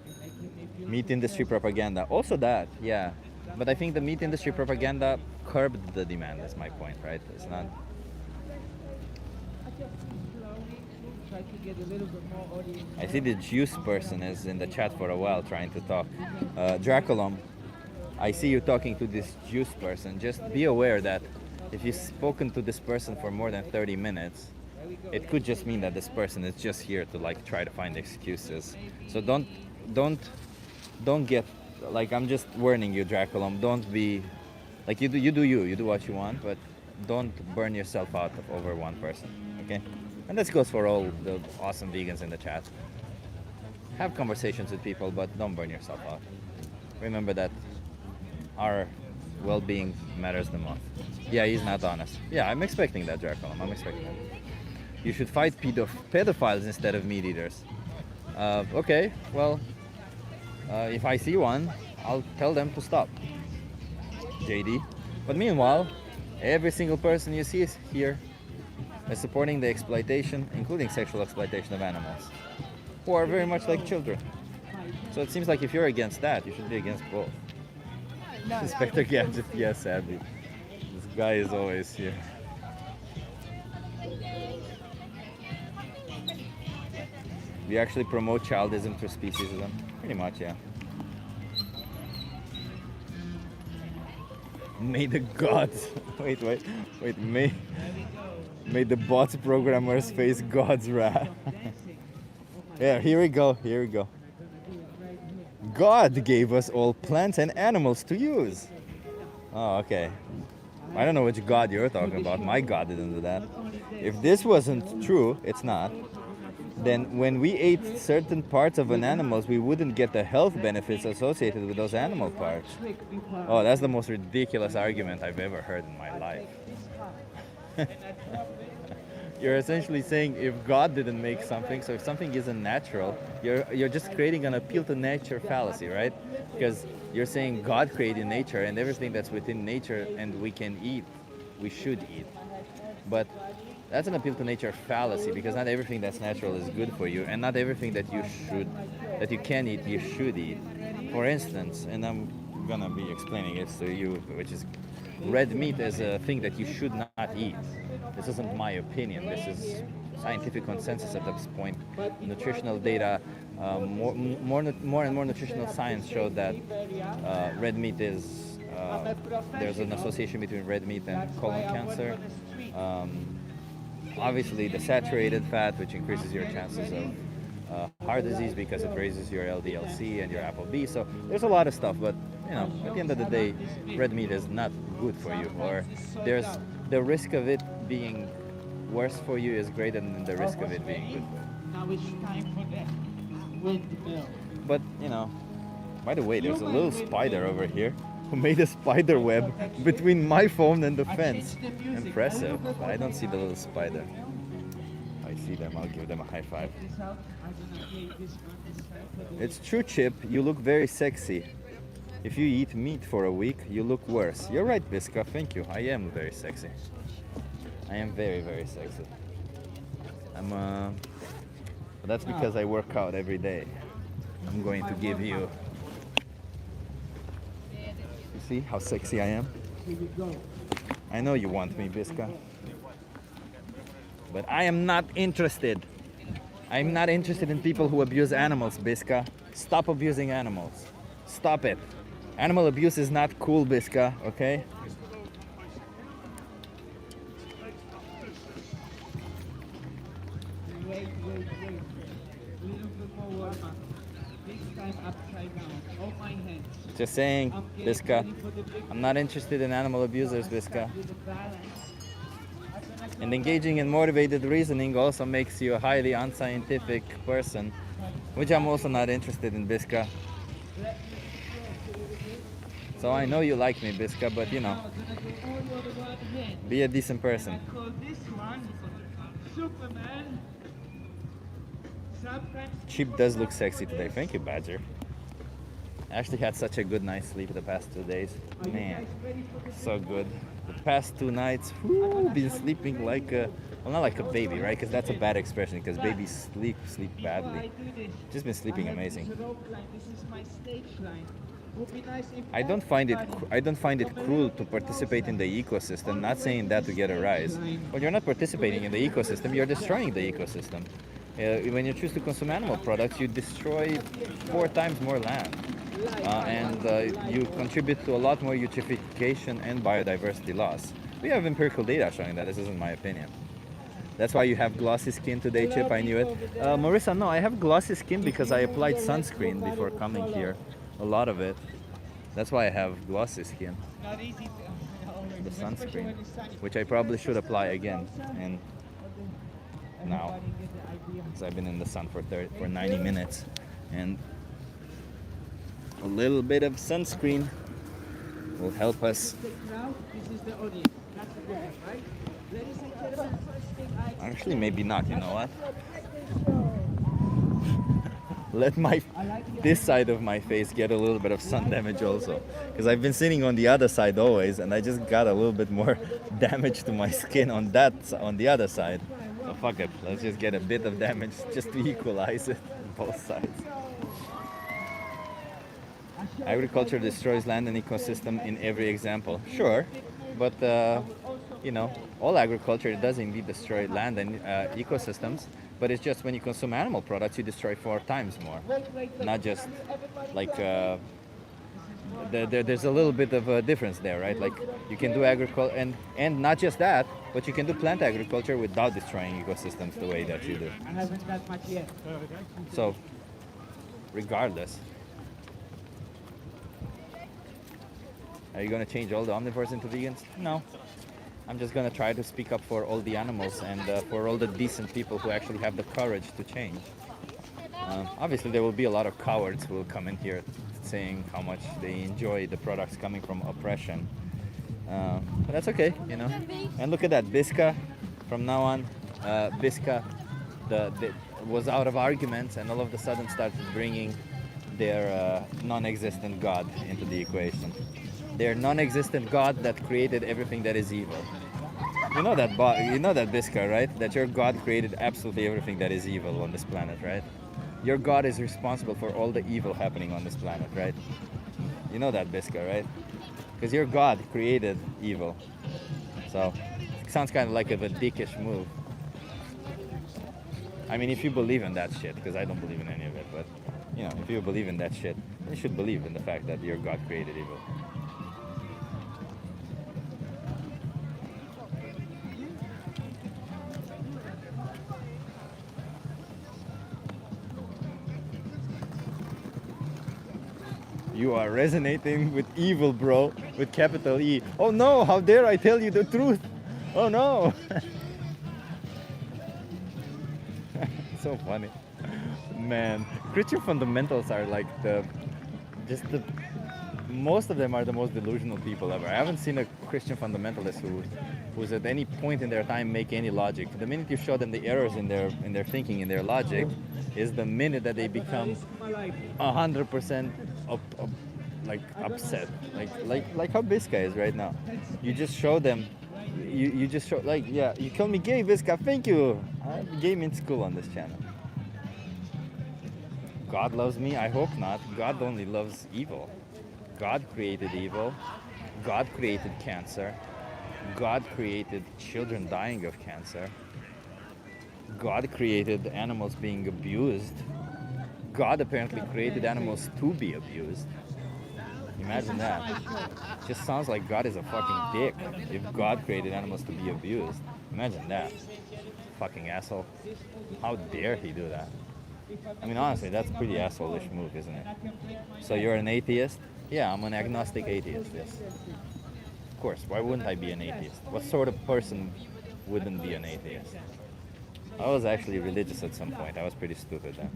And I give me beautiful Meat industry propaganda. Also that, yeah. But I think the meat industry propaganda curbed the demand, is my point, right? It's not... I just slowly try to get a little bit more audience. I see the juice person is in the chat for a while trying to talk. Draculum, I see you talking to this juice person. Just be aware that if you've spoken to this person for more than 30 minutes, it could just mean that this person is just here to like try to find excuses. So don't get, like, I'm just warning you, Draculum, don't be, like, you do what you want, but don't burn yourself out over one person, okay? And this goes for all the awesome vegans in the chat. Have conversations with people, but don't burn yourself out. Remember that our well-being matters the most. Yeah, he's not honest. Yeah, I'm expecting that, Draculum. I'm expecting that. You should fight pedophiles instead of meat eaters. Okay, well, if I see one, I'll tell them to stop. JD. But meanwhile, every single person you see is here is supporting the exploitation, including sexual exploitation of animals, who are very much like children. So it seems like if you're against that, you should be against both. Inspector Gadget, yes, sadly. This guy is always here. We actually promote childism through speciesism. Pretty much, yeah. May the gods... Wait. May the bots programmers face God's wrath. Yeah, here we go. God gave us all plants and animals to use. Oh, okay. I don't know which God you're talking about. My God didn't do that. If this wasn't true, it's not, then when we ate certain parts of an animal, we wouldn't get the health benefits associated with those animal parts. Oh, that's the most ridiculous argument I've ever heard in my life. You're essentially saying if God didn't make something, so if something isn't natural, you're just creating an appeal to nature fallacy, right? Because you're saying God created nature and everything that's within nature and we can eat, we should eat. But that's an appeal to nature fallacy, because not everything that's natural is good for you, and not everything that you can eat, you should eat. For instance, and I'm gonna be explaining it to you, which is red meat is a thing that you should not eat. This isn't my opinion. This is scientific consensus at this point. Nutritional data, more and more nutritional science showed that red meat is there's an association between red meat and colon cancer. Obviously, the saturated fat, which increases your chances of heart disease because it raises your LDL-C and your ApoB. So there's a lot of stuff, but you know, at the end of the day, red meat is not good for you, or there's the risk of it being worse for you is greater than the risk of it being good. Now it's time for that windmill. But you know, by the way, there's a little spider over here who made a spider web between my phone and the fence. Impressive, but I don't see the little spider. I see them, I'll give them a high five. It's true, Chip, you look very sexy. If you eat meat for a week, you look worse. You're right, Biska, thank you. I am very sexy. I am very, very sexy. But that's because I work out every day. I'm going to give you... You see how sexy I am? I know you want me, Biska. But I am not interested. I'm not interested in people who abuse animals, Biska. Stop abusing animals. Stop it. Animal abuse is not cool, Biska, okay? Wait. Little bit more warm up. This time upside down. Hold my hand. Just saying, Biska. I'm not interested in animal abusers, Biska. And engaging in motivated reasoning also makes you a highly unscientific person, which I'm also not interested in, Biska. So I know you like me, Biska, but you know, be a decent person. Chip does look sexy today. Thank you, Badger. I actually had such a good night's sleep the past 2 days. Man, so good. The past 2 nights, been sleeping like a, well, not like a baby, right? Because that's a bad expression, because babies sleep badly. Just been sleeping amazing. This is my stage line. Would be nice if I don't find it cruel to participate in the ecosystem. Not saying that to get a rise. When you're not participating in the ecosystem, you're destroying the ecosystem. When you choose to consume animal products, you destroy 4 times more land, and you contribute to a lot more eutrophication and biodiversity loss. We have empirical data showing that. This isn't my opinion. That's why you have glossy skin today, Chip. I knew it. Marissa, no, I have glossy skin because I applied sunscreen before coming here. A lot of it. That's why I have glossy skin. not easy to The sunscreen, which I probably should apply again. And now, because I've been in the sun for 90 minutes, and a little bit of sunscreen will help us. This is the audience. That's the point, right? Ladies and gentlemen, first thing Actually, maybe not. You know what? Let this side of my face get a little bit of sun damage also, because I've been sitting on the other side always, and I just got a little bit more damage to my skin on the other side. So fuck it, let's just get a bit of damage just to equalize it on both sides. Agriculture destroys land and ecosystem in every example. Sure, but you know, all agriculture does indeed destroy land and ecosystems. But it's just when you consume animal products, you destroy 4 times more. Not just like there's a little bit of a difference there, right? Like you can do agriculture, and not just that, but you can do plant agriculture without destroying ecosystems the way that you do. I haven't got much yet. So, regardless, are you gonna change all the omnivores into vegans? No. I'm just gonna try to speak up for all the animals and for all the decent people who actually have the courage to change. Obviously, there will be a lot of cowards who will come in here saying how much they enjoy the products coming from oppression. But that's okay, you know. And look at that, Biska. From now on, Biska was out of arguments and all of a sudden started bringing their non-existent God into the equation. Their non-existent God that created everything that is evil. You know that, Biska, right? That your God created absolutely everything that is evil on this planet, right? Your God is responsible for all the evil happening on this planet, right? You know that, Biska, right? Because your God created evil. So, it sounds kind of like a dickish move. I mean, if you believe in that shit, because I don't believe in any of it, but, you know, if you believe in that shit, you should believe in the fact that your God created evil. You are resonating with evil, bro, with capital E. Oh no, how dare I tell you the truth? Oh no. So funny. Man, Christian fundamentals are like most of them are the most delusional people ever. I haven't seen a Christian fundamentalist who's at any point in their time make any logic. The minute you show them the errors in their thinking, in their logic, is the minute that they become 100% like upset, like how Biska is right now. You just show them, you just show, like, yeah, you call me gay, Biska, thank you. Gay means school on this channel. God loves me? I hope not. God only loves evil. God created evil. God created cancer. God created children dying of cancer. God created animals being abused. God apparently created animals to be abused. Imagine that. Just sounds like God is a fucking dick if God created animals to be abused. Imagine that. Fucking asshole. How dare he do that? I mean, honestly, that's a pretty asshole-ish move, isn't it? So you're an atheist? Yeah, I'm an agnostic atheist, yes. Of course, why wouldn't I be an atheist? What sort of person wouldn't be an atheist? I was actually religious at some point. I was pretty stupid then.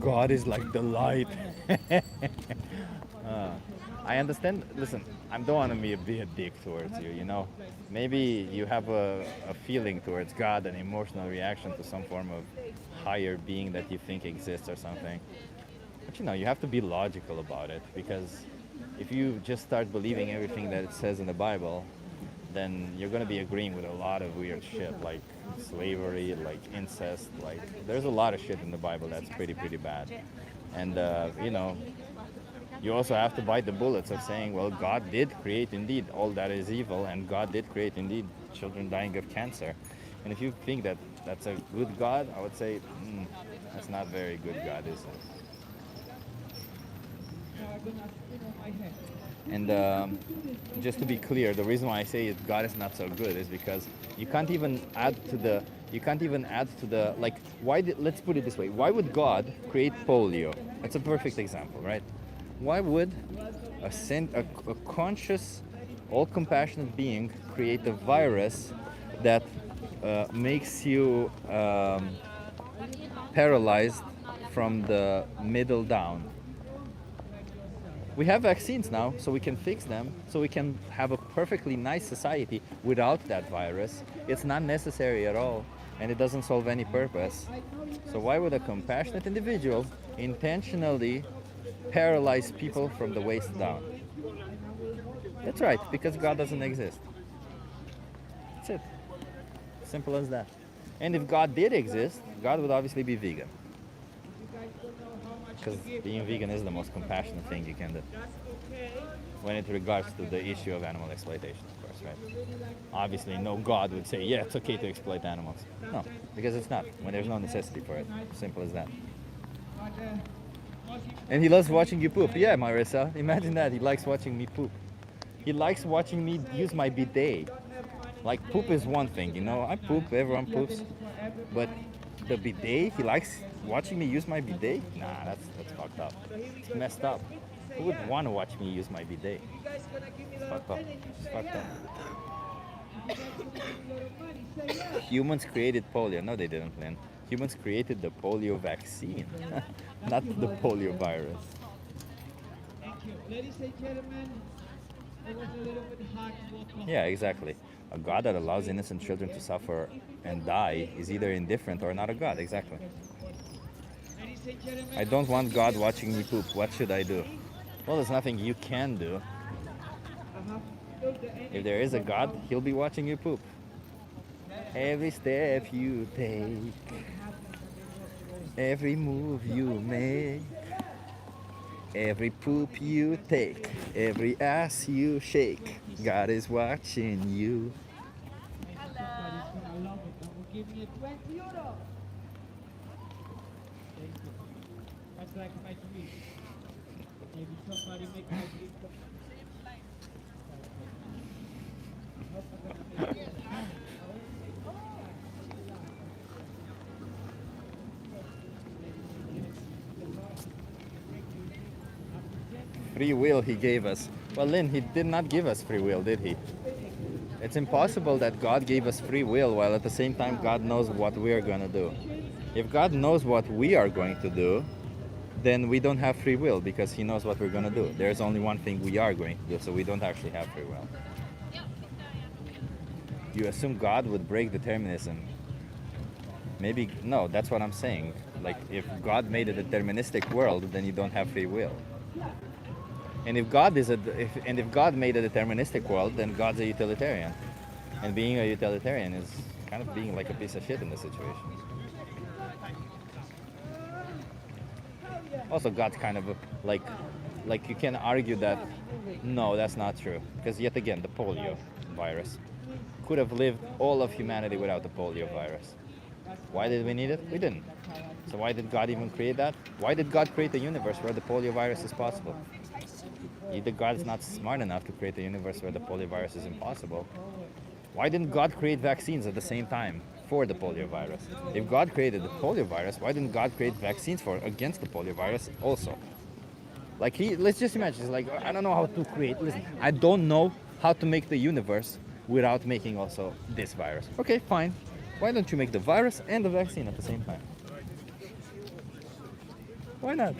God is like the light. I understand. Listen, I don't want to be a dick towards you, you know. Maybe you have a feeling towards God, an emotional reaction to some form of higher being that you think exists or something. But you know, you have to be logical about it, because if you just start believing everything that it says in the Bible, then you're going to be agreeing with a lot of weird shit, like slavery, like incest, like there's a lot of shit in the Bible that's pretty bad. And you know, you also have to bite the bullets of saying, well, God did create indeed all that is evil, and God did create indeed children dying of cancer. And if you think that that's a good God, I would say that's not very good God, is it? And just to be clear, the reason why I say God is not so good is because you can't even add to the like, let's put it this way, why would God create polio? That's a perfect example, right? Why would a conscious, all compassionate being create a virus that makes you paralyzed from the middle down? We have vaccines now, so we can fix them, so we can have a perfectly nice society without that virus. It's not necessary at all, and it doesn't solve any purpose. So why would a compassionate individual intentionally paralyze people from the waist down? That's right, because God doesn't exist. That's it. Simple as that. And if God did exist, God would obviously be vegan. Because being vegan is the most compassionate thing you can do when it regards to the issue of animal exploitation, of course, right? Obviously, no God would say, yeah, it's okay to exploit animals. No, because it's not, when there's no necessity for it. Simple as that. And he loves watching you poop. Yeah, Marissa, imagine that. He likes watching me poop. He likes watching me use my bidet. Like, poop is one thing, you know? I poop, everyone poops. But the bidet, he likes watching me use my bidet? Nah, that's fucked up. It's messed up. Who would want to watch me use my bidet? It's fucked up. It's fucked up. Humans created polio. No, they didn't, Lynn. Humans created the polio vaccine, not the polio virus. Thank you. Ladies and gentlemen, it was a little bit hard to walk. Yeah, exactly. A God that allows innocent children to suffer and die is either indifferent or not a God. Exactly. I don't want God watching me poop. What should I do? Well, there's nothing you can do. If there is a God, he'll be watching you poop. Every step you take, every move you make, every poop you take, every ass you shake, God is watching you. Give me a 20 euro. Thank you. That's like my tweet. Maybe somebody make my tweet. Free will he gave us. Well, Lynn, he did not give us free will, did he? It's impossible that God gave us free will while at the same time God knows what we are going to do. If God knows what we are going to do, then we don't have free will because he knows what we're going to do. There's only one thing we are going to do, so we don't actually have free will. You assume God would break determinism. Maybe, no, that's what I'm saying. Like, if God made a deterministic world, then you don't have free will. And if God made a deterministic world, then God's a utilitarian. And being a utilitarian is kind of being like a piece of shit in this situation. Also, God's kind of like you can argue that, no, that's not true. Because yet again, the polio virus could have lived all of humanity without the polio virus. Why did we need it? We didn't. So why did God even create that? Why did God create a universe where the polio virus is possible? Either God is not smart enough to create a universe where the polio virus is impossible. Why didn't God create vaccines at the same time for the polio virus? If God created the polio virus, why didn't God create vaccines against the polio virus also? Like let's just imagine, it's like, I don't know how to create, listen, I don't know how to make the universe without making also this virus. Okay, fine. Why don't you make the virus and the vaccine at the same time? Why not?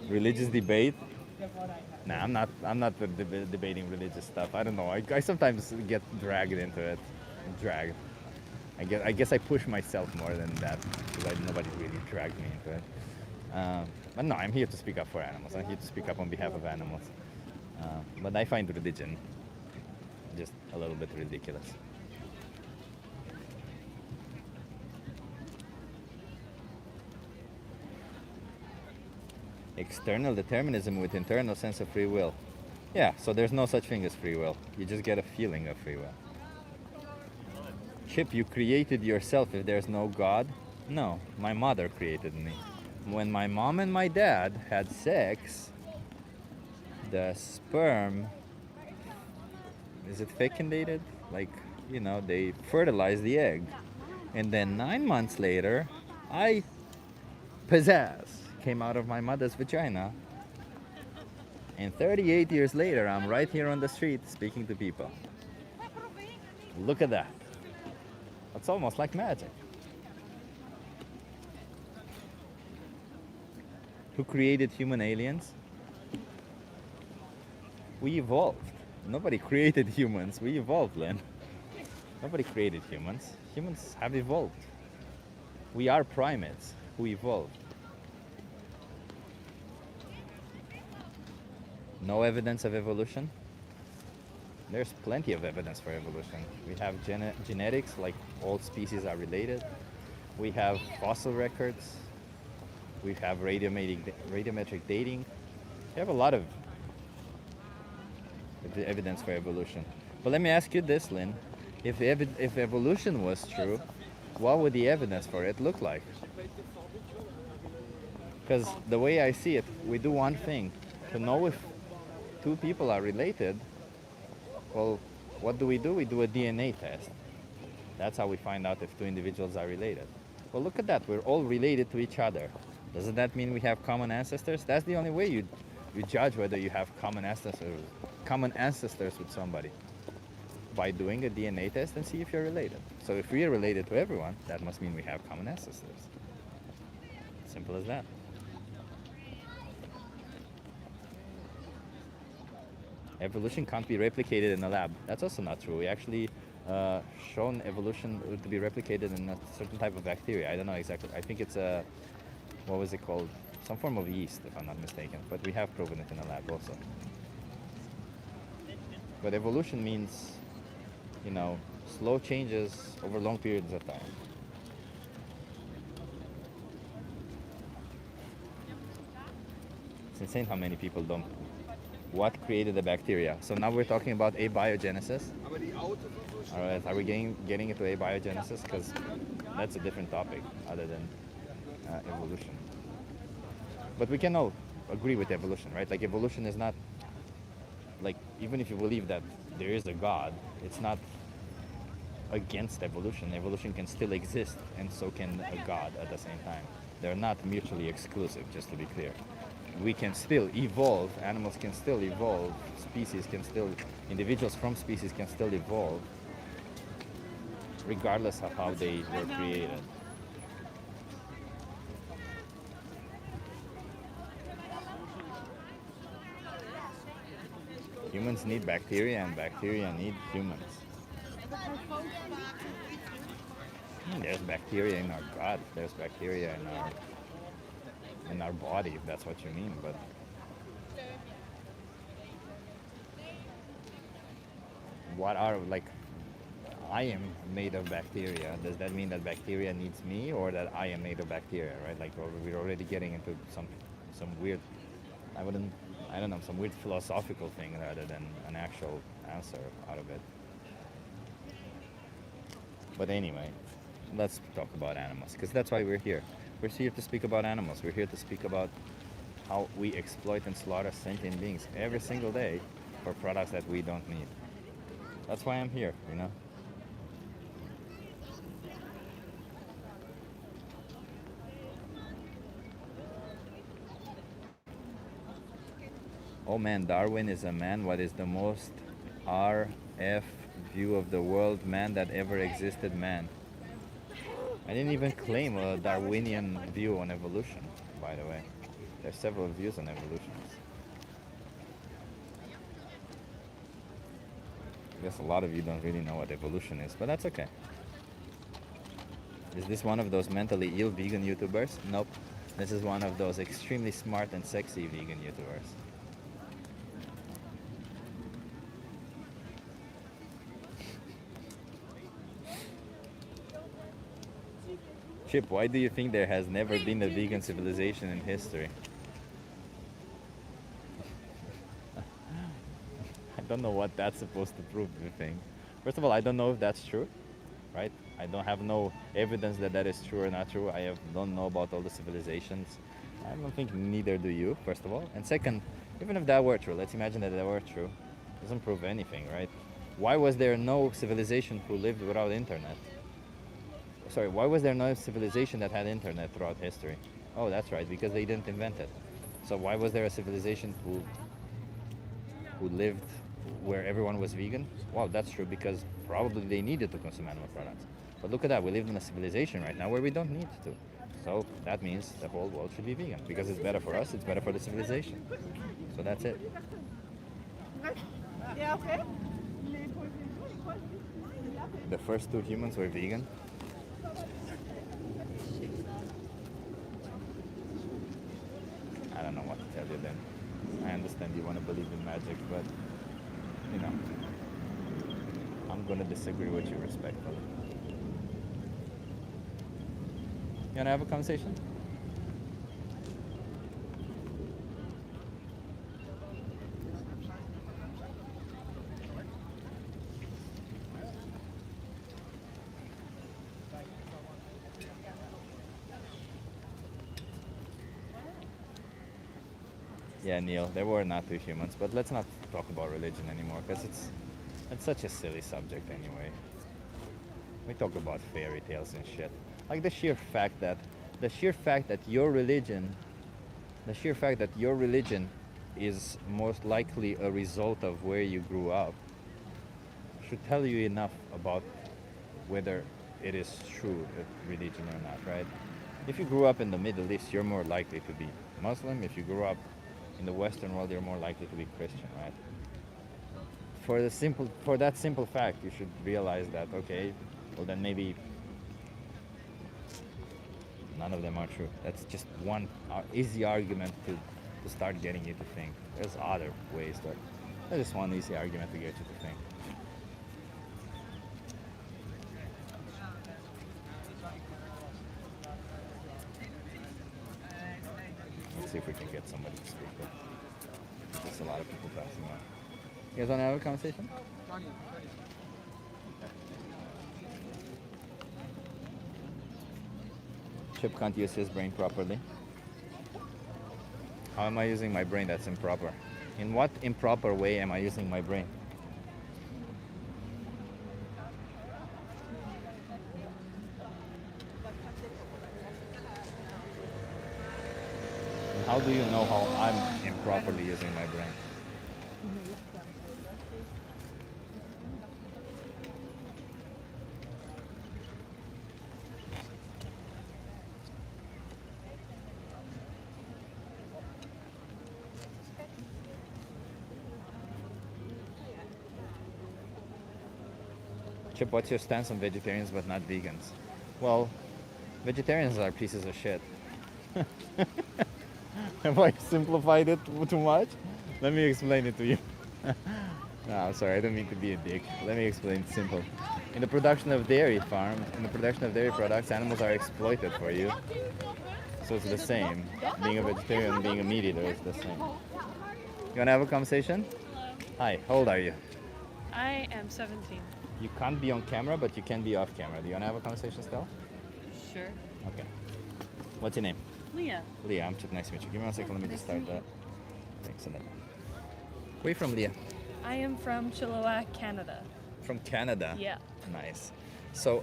Religious debate? Nah, I'm not debating religious stuff. I don't know. I sometimes get dragged into it. dragged. I guess I push myself more than that because nobody really dragged me into it. But no, I'm here to speak up for animals. I'm here to speak up on behalf of animals. But I find religion just a little bit ridiculous. External determinism with internal sense of free will. Yeah, so there's no such thing as free will. You just get a feeling of free will. Chip, you created yourself if there's no God? No, my mother created me. When my mom and my dad had sex, the sperm, is it fecundated? Like, you know, they fertilized the egg. And then 9 months later, I, pizzazz, came out of my mother's vagina. And 38 years later, I'm right here on the street speaking to people. Look at that. It's almost like magic. Who created human aliens? We evolved. Nobody created humans. We evolved, Lynn. Nobody created humans. Humans have evolved. We are primates who evolved. No evidence of evolution? There's plenty of evidence for evolution. We have genetics, like all species are related. We have fossil records. We have radiometric dating. We have a lot of evidence for evolution. But let me ask you this, Lynn. If evolution was true, what would the evidence for it look like? Because the way I see it, we do one thing. To know if two people are related, well, what do? We do a DNA test. That's how we find out if two individuals are related. Well, look at that. We're all related to each other. Doesn't that mean we have common ancestors? That's the only way you judge whether you have common ancestors with somebody. By doing a DNA test and see if you're related. So if we are related to everyone, that must mean we have common ancestors. Simple as that. Evolution can't be replicated in a lab. That's also not true. We actually shown evolution to be replicated in a certain type of bacteria. I don't know exactly. I think it's a, what was it called? Some form of yeast, if I'm not mistaken. But we have proven it in a lab also. But evolution means, you know, slow changes over long periods of time. It's insane how many people don't. What created the bacteria? So now we're talking about abiogenesis. All right, are we getting into abiogenesis? Because that's a different topic other than evolution. But we can all agree with evolution, right? Like evolution is not, like, even if you believe that there is a God, it's not against evolution. Evolution can still exist, and so can a God at the same time. They're not mutually exclusive, just to be clear. We can still evolve, animals can still evolve, individuals from species can still evolve, regardless of how they were created. Humans need bacteria and bacteria need humans. There's bacteria in our gut, there's bacteria in our body, if that's what you mean, but what are, like, I am made of bacteria. Does that mean that bacteria needs me, or that I am made of bacteria, right? Like, we're already getting into some weird, I don't know, some weird philosophical thing rather than an actual answer out of it. But anyway, let's talk about animals, because that's why we're here. We're here to speak about animals. We're here to speak about how we exploit and slaughter sentient beings every single day for products that we don't need. That's why I'm here, you know? Oh man, Darwin is a man. What is the most RF view of the world, man, that ever existed, man? I didn't even claim a Darwinian view on evolution, by the way. There's several views on evolution. guess a lot of you don't really know what evolution is, but that's okay. Is this one of those mentally ill vegan YouTubers? Nope. This is one of those extremely smart and sexy vegan YouTubers. Chip, why do you think there has never been a vegan civilization in history? I don't know what that's supposed to prove, you think. First of all, I don't know if that's true, right? I don't have no evidence that that is true or not true. Don't know about all the civilizations. I don't think neither do you, first of all. And second, even if that were true, let's imagine that were true, it doesn't prove anything, right? Why was there no civilization who lived without internet? Sorry, why was there no civilization that had internet throughout history? Oh, that's right, because they didn't invent it. So why was there a civilization who lived where everyone was vegan? Well, that's true because probably they needed to consume animal products. But look at that, we live in a civilization right now where we don't need to. So that means the whole world should be vegan because it's better for us, it's better for the civilization. So that's it. The first 2 humans were vegan. I don't know what to tell you then. I understand you want to believe in magic, but you know, I'm gonna disagree with you respectfully. You wanna have a conversation? Yeah, Neil, there were not 2 humans, but let's not talk about religion anymore because it's such a silly subject anyway. We talk about fairy tales and shit. Like the sheer fact that your religion is most likely a result of where you grew up should tell you enough about whether it is true, religion or not, right? If you grew up in the Middle East, you're more likely to be Muslim. If you grew up in the Western world, you're more likely to be Christian, right? For that simple fact, you should realize that, okay, well then maybe none of them are true. That's just one easy argument to start getting you to think. There's other ways, but that's just one easy argument to get you to think. Let's see if we can get somebody to speak. There's a lot of people passing by. You guys want to have a conversation? Chip can't use his brain properly. How am I using my brain that's improper? In what improper way am I using my brain? And how do you know how I'm improperly using my brain? Chip, what's your stance on vegetarians but not vegans? Well, vegetarians are pieces of shit. Have I simplified it too much? Let me explain it to you. No, I'm sorry, I don't mean to be a dick. Let me explain it simple. In the production of dairy products, animals are exploited for you. So it's the same. Being a vegetarian and being a meat eater is the same. You wanna have a conversation? Hi, how old are you? I am 17. You can't be on camera, but you can be off camera. Do you want to have a conversation still? Sure. Okay. What's your name? Leah. Leah, I'm Chip. Nice to meet you. Give me 1 second. Let me just start that. Thanks. Where are you from, Leah? I am from Chilliwack, Canada. From Canada? Yeah. Nice. So,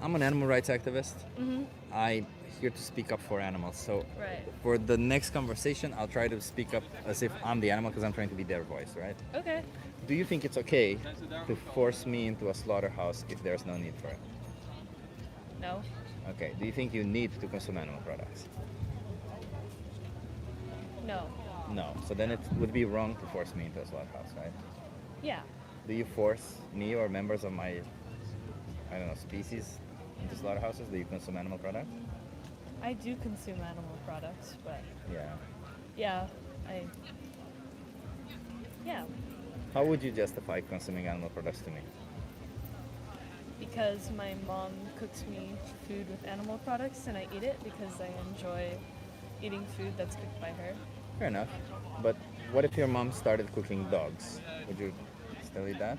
I'm an animal rights activist. Mm-hmm. I'm here to speak up for animals. So, Right. for the next conversation, I'll try to speak up as if I'm the animal because I'm trying to be their voice, right? Okay. Do you think it's okay to force me into a slaughterhouse if there's no need for it? No. Okay. Do you think you need to consume animal products? No. No. So then it would be wrong to force me into a slaughterhouse, right? Yeah. do you force me or members of my, I don't know, species into slaughterhouses? Do you consume animal products? I do consume animal products, but Yeah. yeah, yeah, How would you justify consuming animal products to me? because my mom cooks me food with animal products and I eat it because I enjoy eating food that's cooked by her. Fair enough. But what if your mom started cooking dogs? Would you still eat that?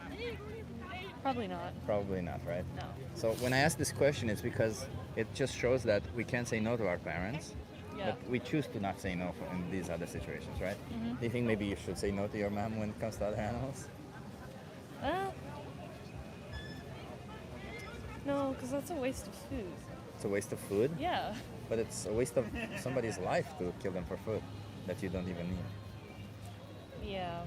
Probably not. Probably not, right? No. So when I ask this question, it's because it just shows that we can't say no to our parents, Yeah. but we choose to not say no in these other situations, right? Mhm. Do you think maybe you should say no to your mom when it comes to other animals? No, because that's a waste of food. It's a waste of food, Yeah. but it's a waste of somebody's life to kill them for food that you don't even need. Yeah.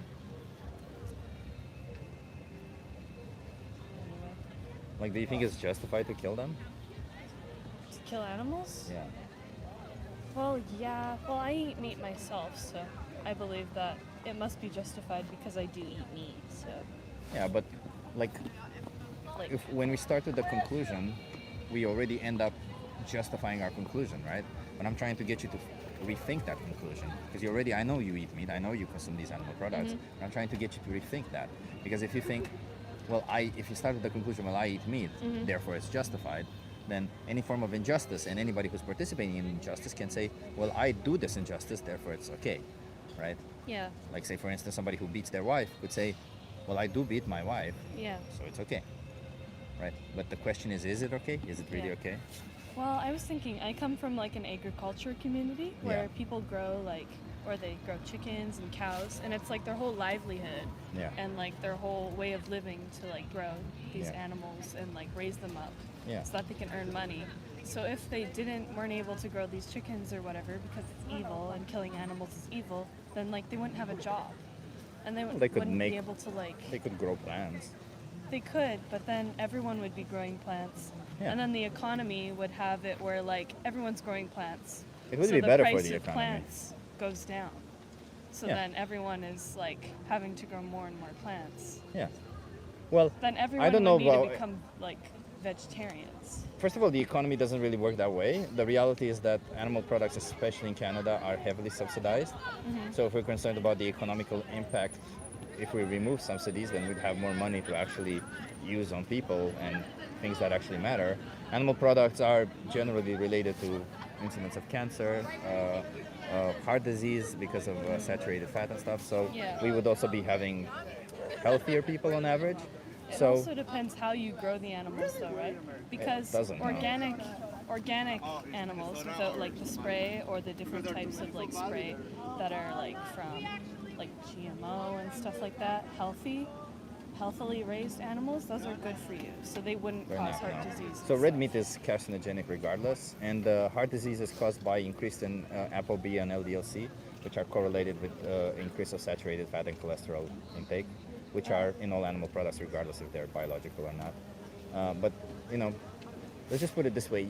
Like, do you think it's justified to kill them? To kill animals? Yeah. Well, yeah. Well, I eat meat myself, so I believe that it must be justified because I do eat meat. So, Yeah, but like, like, if when we start with the conclusion, we already end up justifying our conclusion, right? But I'm trying to get you to rethink that conclusion because I know you eat meat, I know you consume these animal products. Mhm. I'm trying to get you to rethink that because if you think, well, if you start with the conclusion, well, I eat meat, Mhm. therefore it's justified, then any form of injustice and anybody who's participating in injustice can say, well, I do this injustice, therefore it's okay, right? yeah. Like, say, for instance, somebody who beats their wife could say, well, I do beat my wife, Yeah. so it's okay, right? But the question is it okay? Is it really Yeah. okay? Well, I was thinking, I come from like an agriculture community where Yeah. people grow or they grow chickens and cows, and it's like their whole livelihood Yeah. and like their whole way of living to like grow these Yeah. animals and like raise them up Yeah. so that they can earn money. So if they weren't able to grow these chickens or whatever because it's evil and killing animals is evil, then like they wouldn't have a job, and they, They could wouldn't make- be able to like. They could grow plants. They could, but then everyone would be growing plants. Yeah. And then the economy would have it where like everyone's growing plants. It would so be the better for price the of economy. plants goes down. So Yeah. then everyone is like having to grow more and more plants. Yeah. Well, Then everyone I don't know would need about. to become like vegetarians. First of all, the economy doesn't really work that way. The reality is that animal products, especially in Canada, are heavily subsidized. Mhm. So if we're concerned about the economical impact, if we remove subsidies, then we'd have more money to actually use on people and things that actually matter. Animal products are generally related to incidence of cancer, heart disease because of saturated fat and stuff. So Yeah. we would also be having healthier people on average. It So also depends how you grow the animals though, right? Because doesn't, no. organic animals without like the spray or the different types of like spray that are like from like GMO and stuff like that, healthily raised animals, those are good for you. So they wouldn't They're cause not, heart no. disease. So red meat is carcinogenic regardless, and heart disease is caused by increase in ApoB and LDL-C, which are correlated with increase of saturated fat and cholesterol intake, which are in all animal products regardless if they're biological or not. But, let's just put it this way.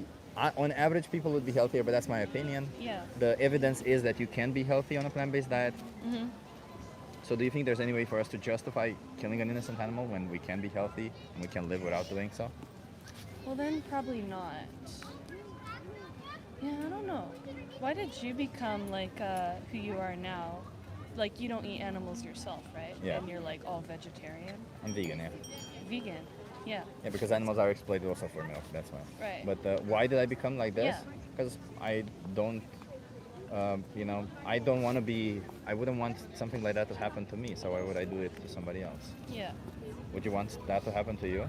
On average, people would be healthier, but that's my opinion. Yeah. The evidence is that you can be healthy on a plant-based diet. Mhm. So do you think there's any way for us to justify killing an innocent animal when we can be healthy and we can live without doing so? Well, then probably not. Yeah, I don't know. Why did you become like who you are now? Like you don't eat animals yourself, right? Yeah. And you're like all vegetarian. I'm vegan, yeah. Vegan. Yeah. Yeah, because animals are exploited also for milk, that's why. Right. But why did I become like this? Yeah. Because I don't, I don't want to be, I wouldn't want something like that to happen to me, so why would I do it to somebody else? Yeah. Would you want that to happen to you?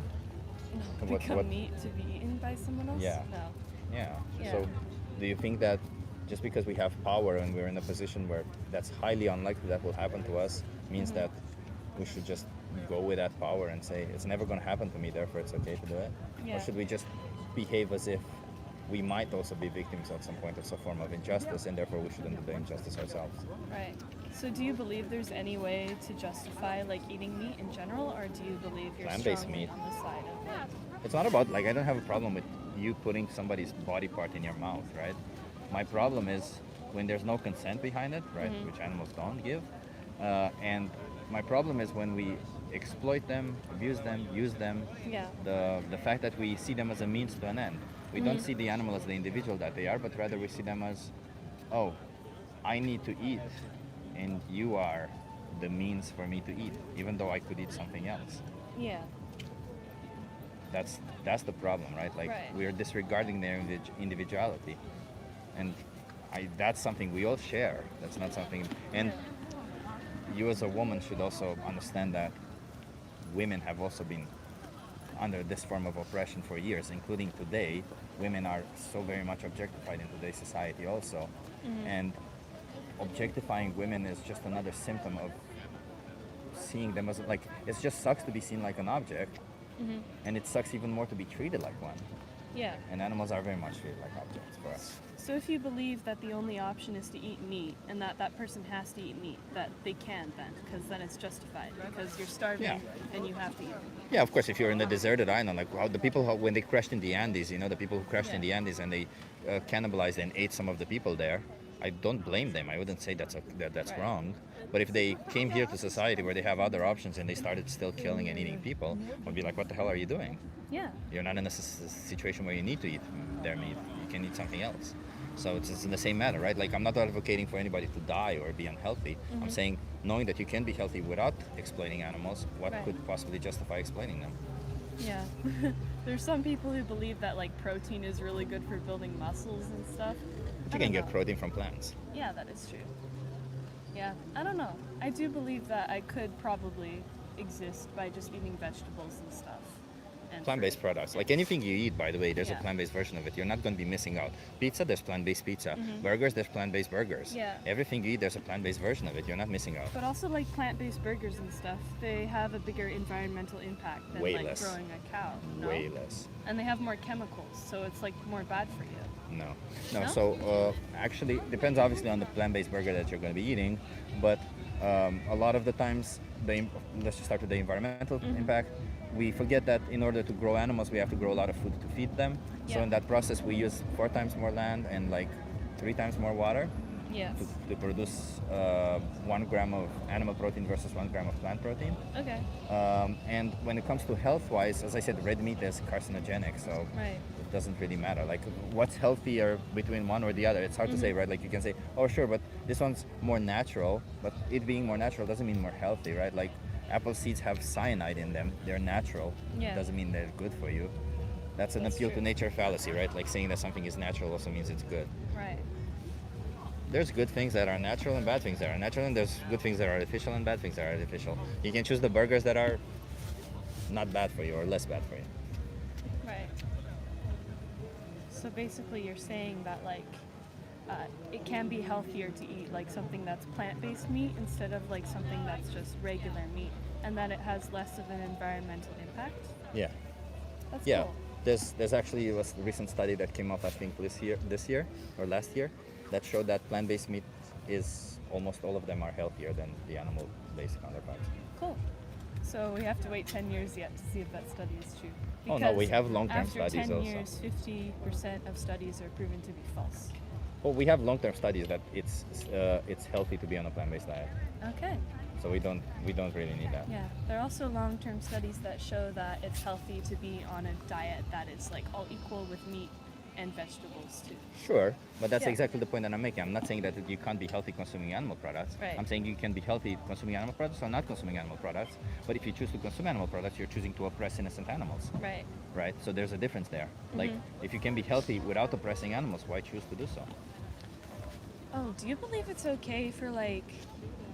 No, become meat to be eaten by someone else? Yeah. No. Yeah. Yeah. So do you think that just because we have power and we're in a position where that's highly unlikely that will happen to us means Mhm. that we should just go with that power and say it's never going to happen to me, therefore it's okay to do it? Yeah. Or should we just behave as if we might also be victims at some point of some form of injustice and therefore we shouldn't do the injustice ourselves? Right. So do you believe there's any way to justify like eating meat in general, or do you believe you're Plant-based strongly meat. on the side of like It's not about, I don't have a problem with you putting somebody's body part in your mouth, right? My problem is when there's no consent behind it, right, Mhm. which animals don't give, and my problem is when we exploit them, abuse them, use them. Yeah. The fact that we see them as a means to an end. We don't Mhm. see the animal as the individual that they are, but rather we see them as, oh, I need to eat, and you are the means for me to eat, even though I could eat something else. Yeah. That's the problem, right? Like Right. we're disregarding their individuality, and that's something we all share. That's not something, and you as a woman should also understand that women have also been under this form of oppression for years, including today. Women are so very much objectified in today's society also, and objectifying women is just another symptom of seeing them as like, it just sucks to be seen like an object, and it sucks even more to be treated like one. Yeah. And animals are very much treated like objects for us. So if you believe that the only option is to eat meat and that person has to eat meat, that they can then, because then it's justified, because you're starving and you have to eat. Yeah, of course, if you're in a deserted island, like how the people when they crashed in the Andes, the people who crashed in the Andes and they cannibalized and ate some of the people there, I don't blame them. I wouldn't say that's wrong. But if they came here to society where they have other options and they started still killing and eating people, I'd be like, what the hell are you doing? Yeah. You're not in a situation where you need to eat their meat. You can eat something else. So it's in the same matter, right? Like, I'm not advocating for anybody to die or be unhealthy. I'm saying, knowing that you can be healthy without exploiting animals, what could possibly justify exploiting them? Yeah. There's some people who believe that like protein is really good for building muscles and stuff. But you can get protein from plants. Yeah, that is true. Yeah, I don't know. I do believe that I could probably exist by just eating vegetables and stuff. And Plant-based products. Like anything you eat, by the way, there's a Yeah. plant-based version of it. You're not going to be missing out. Pizza, there's plant-based pizza. Burgers, there's plant-based burgers. Yeah. Everything you eat, there's a plant-based version of it. You're not missing out. But also like plant-based burgers and stuff, they have a bigger environmental impact than Way like less. growing a cow. No? Way less. And they have more chemicals, so it's like more bad for you. No. No? So actually, depends obviously on the plant-based burger that you're going to be eating, but a lot of the times, let's just start with the environmental impact. We forget that in order to grow animals, we have to grow a lot of food to feed them. So Yeah. in that process, we use 4 times more land and like 3 times more water Yes. to produce 1 gram of animal protein versus 1 gram of plant protein. Okay. And when it comes to health-wise, as I said, red meat is carcinogenic, so Right. it doesn't really matter. Like, what's healthier between one or the other? It's hard to say, right? Like, you can say, oh, sure, but this one's more natural, but it being more natural doesn't mean more healthy, right? Like, apple seeds have cyanide in them. They're natural. Yeah. Doesn't mean they're good for you. That's an appeal to nature fallacy, right? Like, saying that something is natural also means it's good. Right. There's good things that are natural and bad things that are natural, and there's good things that are artificial and bad things that are artificial. You can choose the burgers that are not bad for you or less bad for you. Right. So basically, you're saying that like it can be healthier to eat like something that's plant-based meat instead of like something that's just regular meat, and that it has less of an environmental impact. Yeah. That's Yeah. cool. There's actually a recent study that came out, I think, this year or last year, that showed that plant-based meat is almost all of them are healthier than the animal-based counterparts. Cool. So we have to wait 10 years yet to see if that study is true. Oh, no, we Because have long-term studies After 10 also. years, 50% of studies are proven to be false. Well, we have long-term studies that it's healthy to be on a plant-based diet. Okay. So we don't really need that. Yeah, there are also long-term studies that show that it's healthy to be on a diet that is like all equal with meat and vegetables too. Sure, but that's Yeah. exactly the point that I'm making. I'm not saying that you can't be healthy consuming animal products. Right. I'm saying you can be healthy consuming animal products or not consuming animal products. But if you choose to consume animal products, you're choosing to oppress innocent animals. Right. Right? So there's a difference there. Like, if you can be healthy without oppressing animals, why choose to do so? Oh, do you believe it's okay for like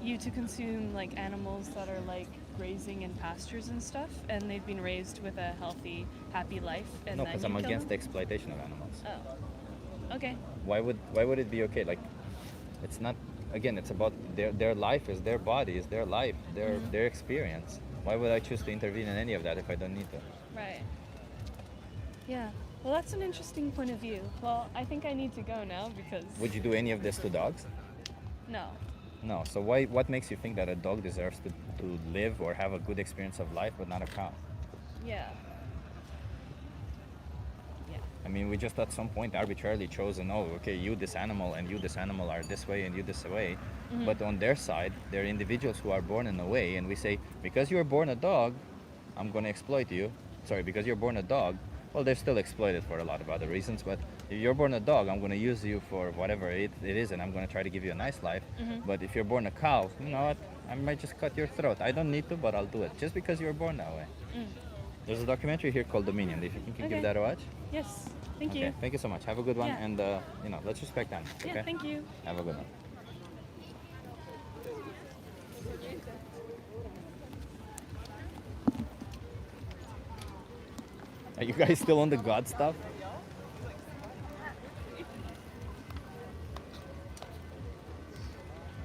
you to consume like animals that are like grazing in pastures and stuff, and they've been raised with a healthy, happy life? And No, then because you I'm kill against the them? exploitation of animals. Oh. Okay. Why would it be okay? Like, it's not. Again, it's about their life is their body, is their life, their experience. Why would I choose to intervene in any of that if I don't need to? Right. Yeah. Well, that's an interesting point of view. Well, I think I need to go now because. Would you do any of this to dogs? No. No. So what makes you think that a dog deserves to live or have a good experience of life, but not a cow? Yeah. Yeah. I mean, we just at some point arbitrarily chosen, oh, okay, you this animal and you this animal are this way and you this way. Mhm. But on their side, they're individuals who are born in a way, and we say, because you were born a dog, I'm going to exploit you. Sorry, because you're born a dog, well, they're still exploited for a lot of other reasons, but if you're born a dog, I'm going to use you for whatever it is, and I'm going to try to give you a nice life. Mhm. But if you're born a cow, you know what? I might just cut your throat. I don't need to, but I'll do it, just because you were born that way. Mm. There's a documentary here called Dominion. If you can Okay. give that a watch. Yes. Thank Okay, you. thank you so much. Have a good one, Yeah. and let's respect them. Okay. Yeah, thank you. Have a good one. Are you guys still on the God stuff?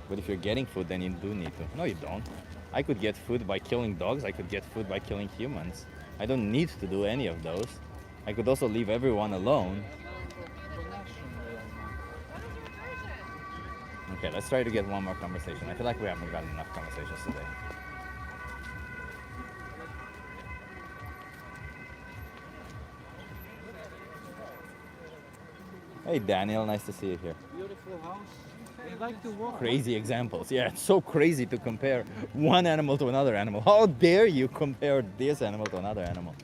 But if you're getting food, then you do need to. No, you don't. I could get food by killing dogs. I could get food by killing humans. I don't need to do any of those. I could also leave everyone alone. Okay, let's try to get one more conversation. I feel like we haven't gotten enough conversations today. Hey Daniel, nice to see you here. Beautiful house. I like to walk. Crazy examples. Yeah, it's so crazy to compare one animal to another animal. How dare you compare this animal to another animal?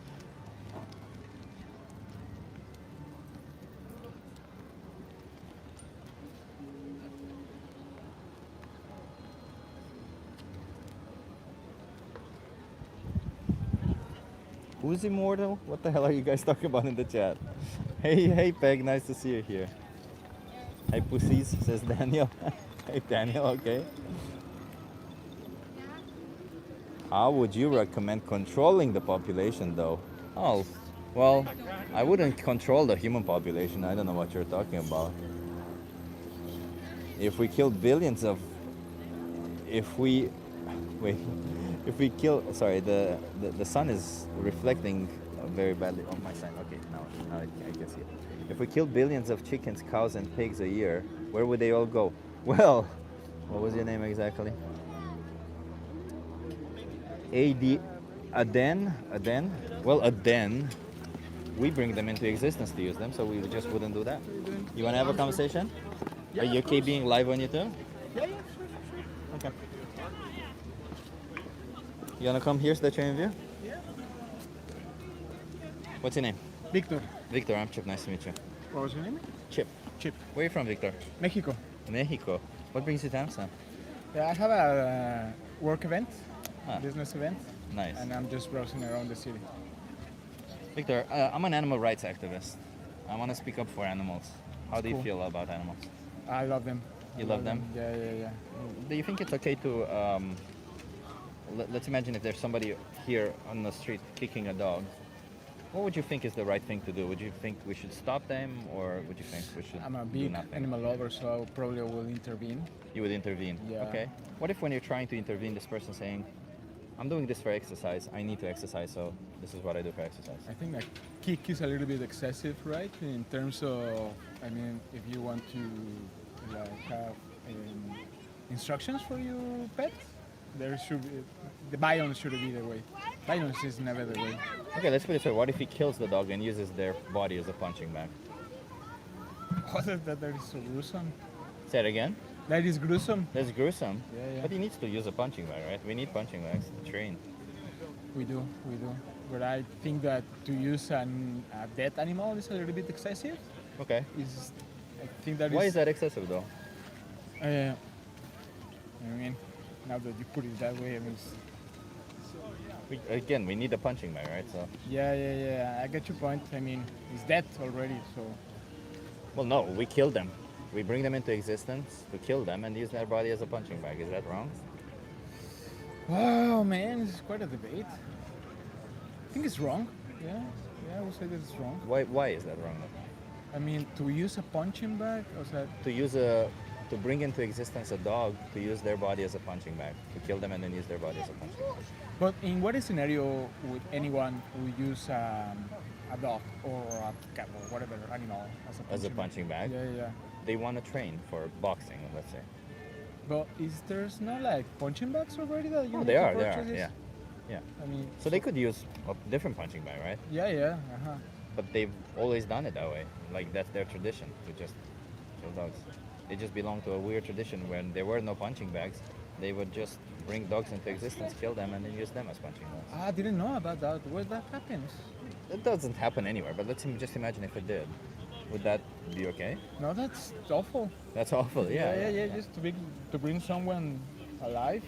Who's immortal? What the hell are you guys talking about in the chat? Hey Peg, nice to see you here. Hey pussies, says Daniel. Hey Daniel, okay. How would you recommend controlling the population though? Oh, well, I wouldn't control the human population. I don't know what you're talking about. If we kill billions of... If we kill... Sorry, the sun is reflecting very badly on my side. Okay, now I can see it. If we kill billions of chickens, cows and pigs a year, where would they all go? Well, what was your name exactly? Aden? Well, Aden, we bring them into existence to use them, so we just wouldn't do that. You want to have a conversation? Are you okay being live on YouTube? Yeah, sure. Okay. You want to come here so that you're in view? Yeah. What's your name? Victor. Victor, I'm Chip. Nice to meet you. What was your name? Chip. Chip. Where are you from, Victor? Mexico. Mexico. What brings you to Amsterdam? Yeah, I have a work event, Ah. business event. Nice. And I'm just browsing around the city. Victor, I'm an animal rights activist. I want to speak up for animals. How do you Cool. feel about animals? I love them. You I love them? Yeah. Do you think it's okay to, let's imagine if there's somebody here on the street kicking a dog. What would you think is the right thing to do? Would you think we should stop them, or would you think we should I'm a do big nothing? animal lover, so I probably will intervene. You would intervene? Yeah. Okay. What if when you're trying to intervene, this person saying, I'm doing this for exercise, I need to exercise, so this is what I do for exercise? I think that kick is a little bit excessive, right? In terms of, I mean, if you want to like have instructions for your pet, there should be, the violence should be the way. Violence is never the way. Okay, let's put it this way. What if he kills the dog and uses their body as a punching bag? That is so gruesome. Say it again? That is gruesome. That's gruesome. Yeah. But he needs to use a punching bag, right? We need punching bags to train. We do. But I think that to use a dead animal is a little bit excessive. Okay. I think that Why is that excessive though? I mean, now that you put it that way, I mean, We need a punching bag, right? So. yeah. I get your point. I mean, it's dead already, so. Well, no, we kill them. We bring them into existence to kill them and use their body as a punching bag. Is that wrong? Wow, man, this is quite a debate. I think it's wrong. Yeah, I would say that it's wrong. Why is that wrong though? I mean, to use a punching bag, or that? To bring into existence a dog, to use their body as a punching bag, to kill them and then use their body as a punching bag. But in what scenario would anyone who use a dog or a cat or whatever animal As a punching bag? Yeah. They want to train for boxing, let's say. But there's no like punching bags already that you Oh, need they to are, purchase? yeah. I mean, So they could use a different punching bag, right? Yeah. but they've always done it that way. Like that's their tradition to just kill dogs. They just belong to a weird tradition when there were no punching bags. They would just bring dogs into existence, kill them, and then use them as punching bags. I didn't know about that. Where that happens? It doesn't happen anywhere, but let's just imagine if it did. Would that be okay? No, that's awful. That's awful. Yeah. Just to bring someone alive,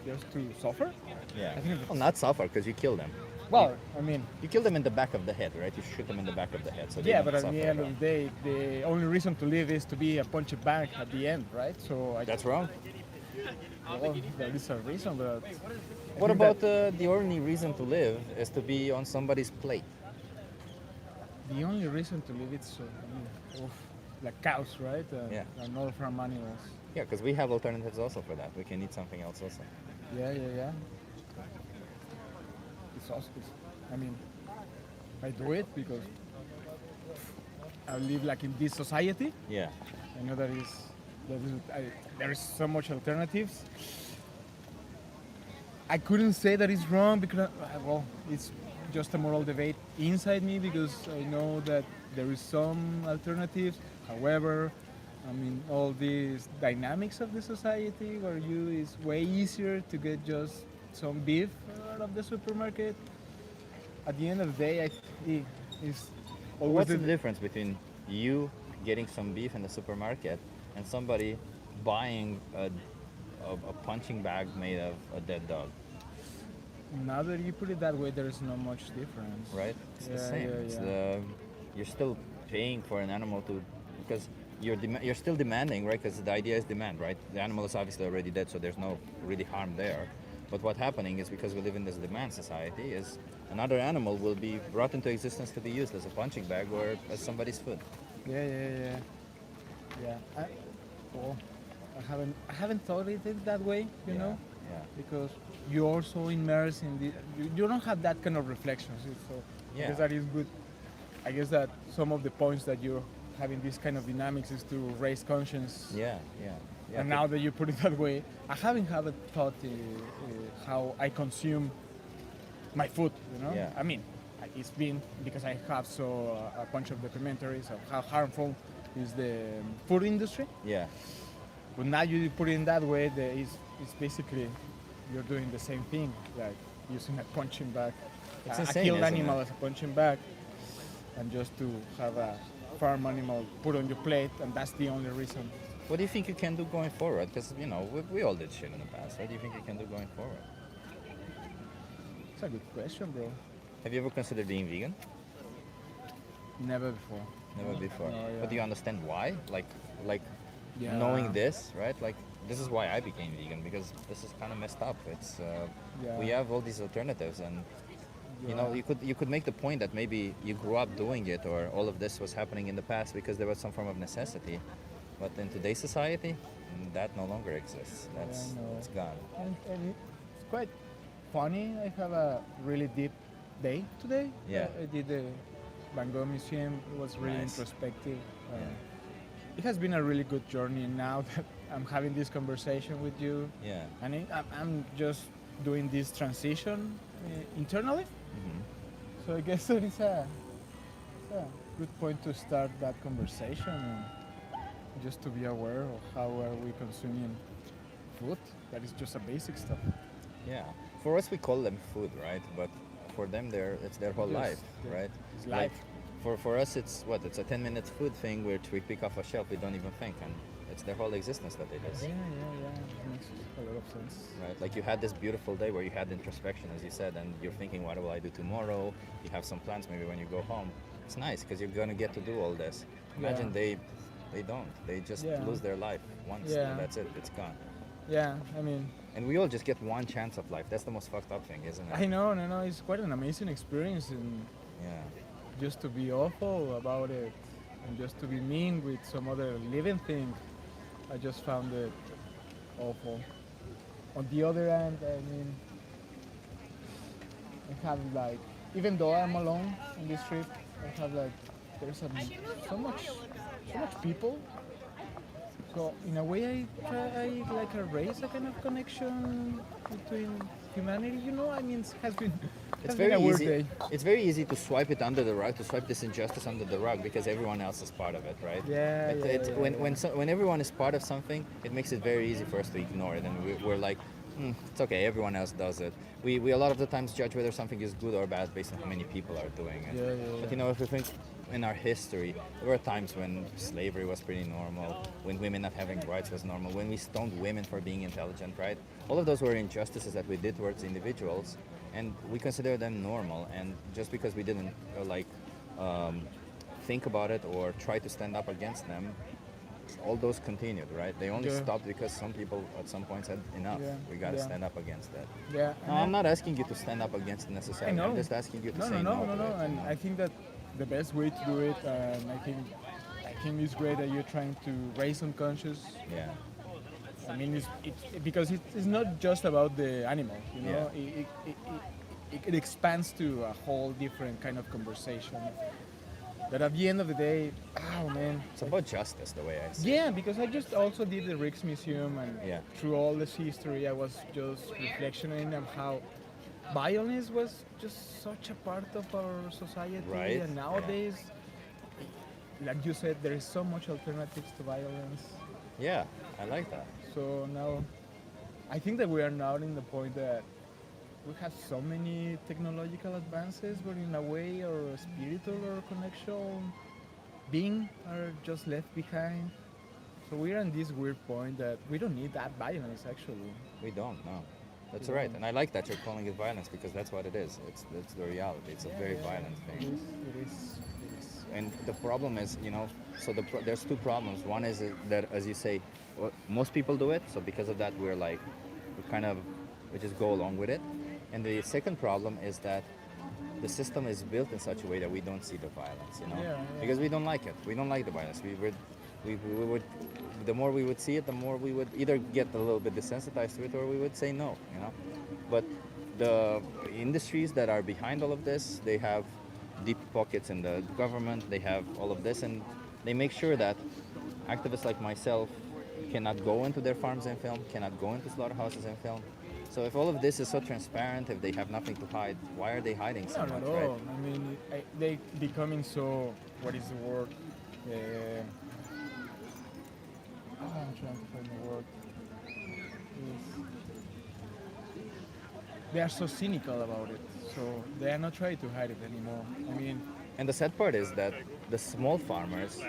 just to suffer. Yeah. I think Well, not suffer because you kill them. Well, I mean, you kill them in the back of the head, right? You shoot them in the back of the head. So they yeah, don't but at suffer the at end all. of the day, the only reason to live is to be a punching bag at the end, right? So That's wrong. Well, there is a reason, but What about the only reason to live is to be on somebody's plate? the only reason to live is like cows, right? Yeah. And other farm animals. Yeah, because we have alternatives also for that. We can eat something else also. Yeah. It's also, I mean, I do it because I live like in this society. Yeah. I know there is so much alternatives. I couldn't say that it's wrong because, well, it's just a moral debate inside me because I know that there is some alternatives. However, I mean, all these dynamics of the society where it's way easier to get just some beef out of the supermarket. At the end of the day, it's always What's the difference between you getting some beef in the supermarket and somebody buying a punching bag made of a dead dog? Now that you put it that way, there is not much difference. Right? It's the same. You're still paying for an animal because you're still demanding, right? Because the idea is demand, right? The animal is obviously already dead, so there's no really harm there. But what's happening is because we live in this demand society, is another animal will be brought into existence to be used as a punching bag or as somebody's food. Yeah. I haven't thought it that way, you know. Yeah. Because you're also immersed in you don't have that kind of reflections. So I guess that is good. I guess that some of the points that you're having this kind of dynamics is to raise conscience. Yeah. And now that you put it that way, I haven't had a thought how I consume my food. You know. Yeah. I mean, it's been because I have a bunch of documentaries of how harmful is the food industry. Yeah. But now you put it in that way, it's basically you're doing the same thing, like using a punching bag, It's a insane, killed isn't animal it? as a punching bag, and just to have a farm animal put on your plate, and that's the only reason. What do you think you can do going forward? Because, you know, we all did shit in the past. What do you think you can do going forward? It's a good question, bro. Have you ever considered being vegan? Never before. Never before. No, yeah. But do you understand why? Like Yeah. knowing this, right? Like this is why I became vegan, because this is kind of messed up. It's we have all these alternatives, and you know, you could make the point that maybe you grew up doing it, or all of this was happening in the past because there was some form of necessity. But in today's society, that no longer exists. It's gone. And it's quite funny. I have a really deep day today. Yeah. I did the Van Gogh Museum. It was really Nice. introspective. It has been a really good journey. Now that I'm having this conversation with you, Yeah. and I'm just doing this transition internally. So I guess that is a good point to start that conversation, and just to be aware of how are we consuming food. That is just a basic stuff. Yeah. For us, we call them food, right? But for them, it's their whole Yes, life, yeah. right? It's Like, life. For us, it's 10-minute food thing which we pick off a shelf. We don't even think, and it's their whole existence that they do. Yeah. It makes a lot of sense. Right? Like you had this beautiful day where you had introspection, as you said, and you're thinking, what will I do tomorrow? You have some plans maybe when you go home. It's nice because you're gonna get to do all this. Imagine Yeah. they don't. They just Yeah. lose their life once. Yeah. And that's it. It's gone. Yeah, I mean, And we all just get one chance of life. That's the most fucked up thing, isn't it? I know, no, it's quite an amazing experience, and Yeah. just to be awful about it, and just to be mean with some other living thing, I just found it awful. On the other hand, I mean, I have like, even though I'm alone on this trip, I have like, there's so much people. So in a way, I like erase a kind of connection between humanity. You know, I mean, it has been It's Has been very a weird easy. day. It's very easy to swipe it under the rug, to swipe this injustice under the rug, because everyone else is part of it, right? Yeah, When everyone is part of something, it makes it very easy for us to ignore it, and we're like, it's okay. Everyone else does it. We a lot of the times judge whether something is good or bad based on how many people are doing it. But you know, if you think in our history, there were times when slavery was pretty normal, when women not having rights was normal, when we stoned women for being intelligent, right? All of those were injustices that we did towards individuals, and we consider them normal. And just because we didn't think about it or try to stand up against them, all those continued, right? They only stopped because some people at some point said enough. We got to stand up against that. Yeah. No, I'm not asking you to stand up against it necessarily. I'm just asking you to say no. No. And I think that the best way to do it, and I think it's great that you're trying to raise unconscious. Yeah. I mean, because it's not just about the animal, you know. It expands to a whole different kind of conversation. That at the end of the day, oh man, it's about justice, the way I see it. Yeah, because I just also did the Rijksmuseum, and through all this history, I was just reflecting on how violence was just such a part of our society, right? And nowadays, like you said, there is so much alternatives to violence. Yeah, I like that. So now, I think that we are now in the point that we have so many technological advances, but in a way our spiritual or connection being are just left behind. So we're in this weird point that we don't need that violence actually. We don't, no. That's right, and I like that you're calling it violence because that's what it is. It's the reality. It's a very violent thing. It is. And the problem is, you know, so there's two problems. One is that, as you say, most people do it, so because of that we just go along with it. And the second problem is that the system is built in such a way that we don't see the violence, you know, because we don't like it. We don't like the violence. We would, the more we would see it, the more we would either get a little bit desensitized to it, or we would say no, you know. But the industries that are behind all of this, they have deep pockets in the government. They have all of this, and they make sure that activists like myself cannot go into their farms and film, cannot go into slaughterhouses and film. So if all of this is so transparent, if they have nothing to hide, why are they hiding so much, Not at all. right? I mean, they becoming so, what is the word? I'm trying to find the word. They are so cynical about it, so they are not trying to hide it anymore. I mean, and the sad part is that the small farmers,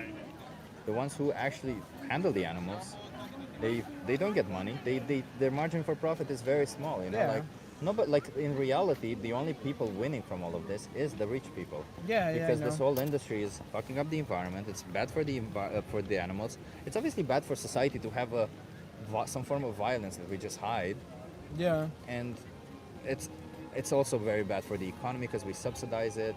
the ones who actually handle the animals, they don't get money. Their margin for profit is very small, you know. Yeah. But in reality, the only people winning from all of this is the rich people. Because I this know. whole industry is fucking up the environment. It's bad for the animals. It's obviously bad for society to have some form of violence that we just hide. Yeah. And it's also very bad for the economy because we subsidize it.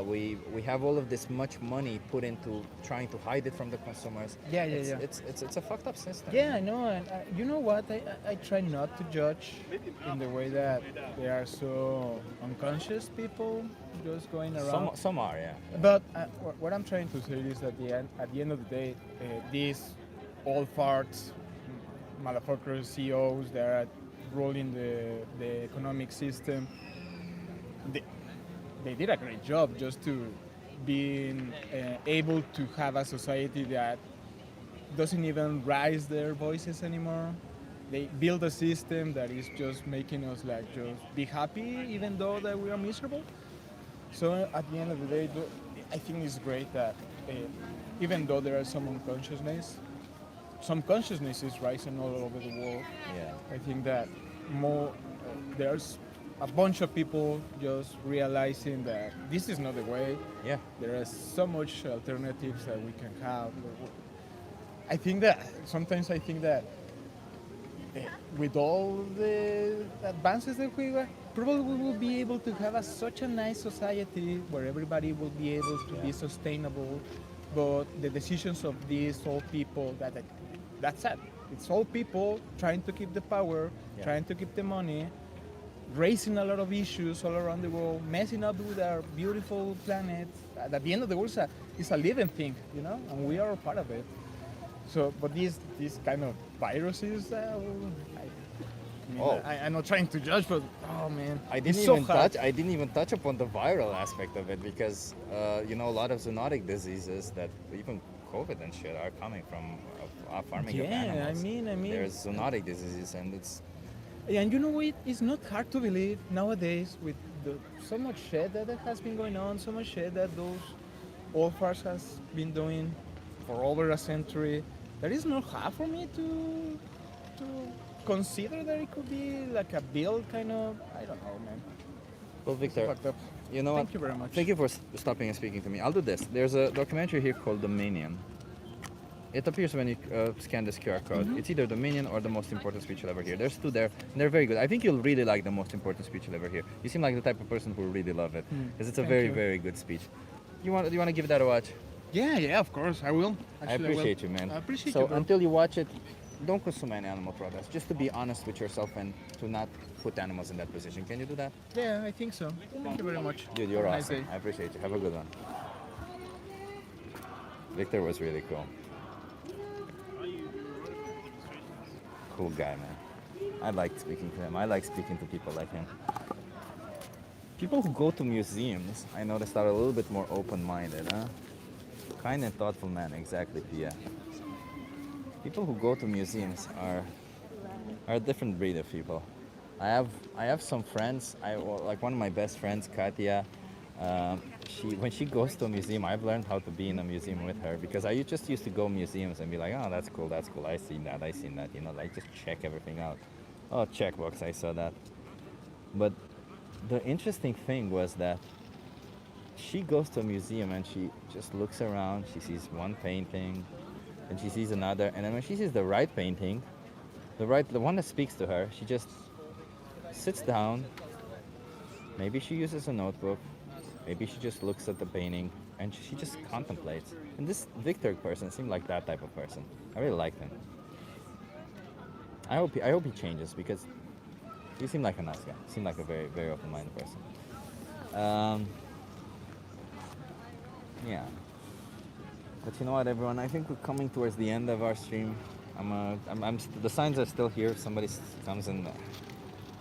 We have all of this much money put into trying to hide it from the consumers. It's a fucked up system. Yeah, I know, and you know what? I try not to judge in the way that they are so unconscious people just going around. Some are, yeah. But what I'm trying to say is that at the end of the day, these old farts, motherfuckers, CEOs that are ruling the economic system, they did a great job just to being able to have a society that doesn't even raise their voices anymore. They build a system that is just making us like just be happy even though that we are miserable. So at the end of the day, I think it's great that even though there are some unconsciousness, some consciousness is rising all over the world. Yeah. I think that there's a bunch of people just realizing that this is not the way. Yeah. There are so much alternatives that we can have. I think that sometimes with all the advances that we were, probably we will be able to have such a nice society where everybody will be able to be sustainable. But the decisions of these old people, that's it. It's all people trying to keep the power, trying to keep the money, raising a lot of issues all around the world, messing up with our beautiful planet. At the end of the world, it's a living thing, you know, and we are a part of it. So, but these kind of viruses, I mean, Oh. I'm not trying to judge, but oh man, I it's didn't so even hard. touch. I didn't even touch upon the viral aspect of it because you know, a lot of zoonotic diseases that even COVID and shit are coming from farming of Yeah, animals. I mean, There's zoonotic diseases, and it's and you know what? It's not hard to believe nowadays with so much shit that has been going on, so much shit that those old farms has been doing for over a century. That is not hard for me to consider that it could be like a build kind of. I don't know, man. well, Victor. Fucked up. You know Thank what? you very much. Thank you for stopping and speaking to me. I'll do this. There's a documentary here called Dominion. It appears when you scan this QR code. Mm-hmm. It's either Dominion or the most important speech you'll ever hear. There's two there, and they're very good. I think you'll really like the most important speech you'll ever hear. You seem like the type of person who will really love it, because it's a Thank very, you. very good speech. Do you want to give that a watch? Yeah, of course, I will. I appreciate you, man. I appreciate so you, bro. until you watch it, don't consume any animal products. Just to be honest with yourself and to not put animals in that position. Can you do that? Yeah, I think so. Thank you very much. Dude, you're Have a nice awesome. day. I appreciate you. Have a good one. Victor was really cool. Cool guy, man. I like speaking to him. I like speaking to people like him. People who go to museums, I noticed, are a little bit more open-minded, huh? Kind and thoughtful man, exactly, Pia. People who go to museums are a different breed of people. I have some friends. Like one of my best friends, Katya. When she goes to a museum, I've learned how to be in a museum with her because I just used to go museums and be like, oh, that's cool. I seen that. You know, like just check everything out. Oh, checkbox, I saw that. But the interesting thing was that she goes to a museum and she just looks around. She sees one painting, and she sees another, and then when she sees the right painting, the one that speaks to her, she just sits down. Maybe she uses a notebook. Maybe she just looks at the painting and she just contemplates. And this Victor person seemed like that type of person. I really liked him. I hope he changes because he seemed like a nice guy. He seemed like a very, very open-minded person. Yeah. But you know what, everyone? I think we're coming towards the end of our stream. The signs are still here. If somebody comes and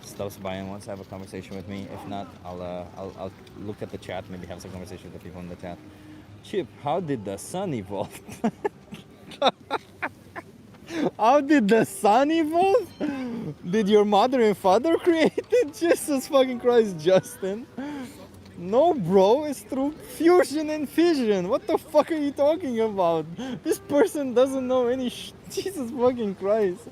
stops by and wants to have a conversation with me. If not, I'll look at the chat. Maybe have some conversation with the people in the chat. Chip, how did the sun evolve? How did the sun evolve? Did your mother and father create it? Jesus fucking Christ, Justin. No, bro, it's through fusion and fission. What the fuck are you talking about? This person doesn't know any Jesus fucking Christ.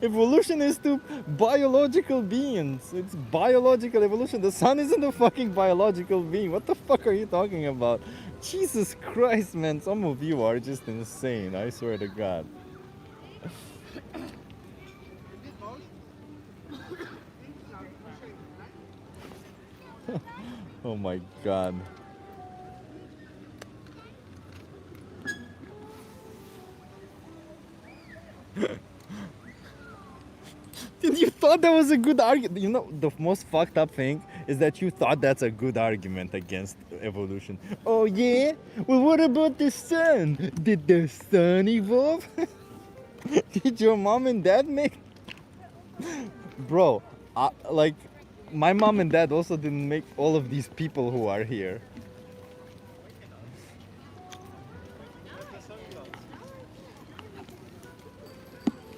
Evolution is to biological beings. It's biological evolution. The sun isn't a fucking biological being. What the fuck are you talking about? Jesus Christ, man. Some of you are just insane. I swear to God. Oh my God. You thought that was a good argument. You know, the most fucked up thing is that you thought that's a good argument against evolution. Oh yeah? Well, what about the sun? Did the sun evolve? Did your mom and dad make... Bro, like, my mom and dad also didn't make all of these people who are here.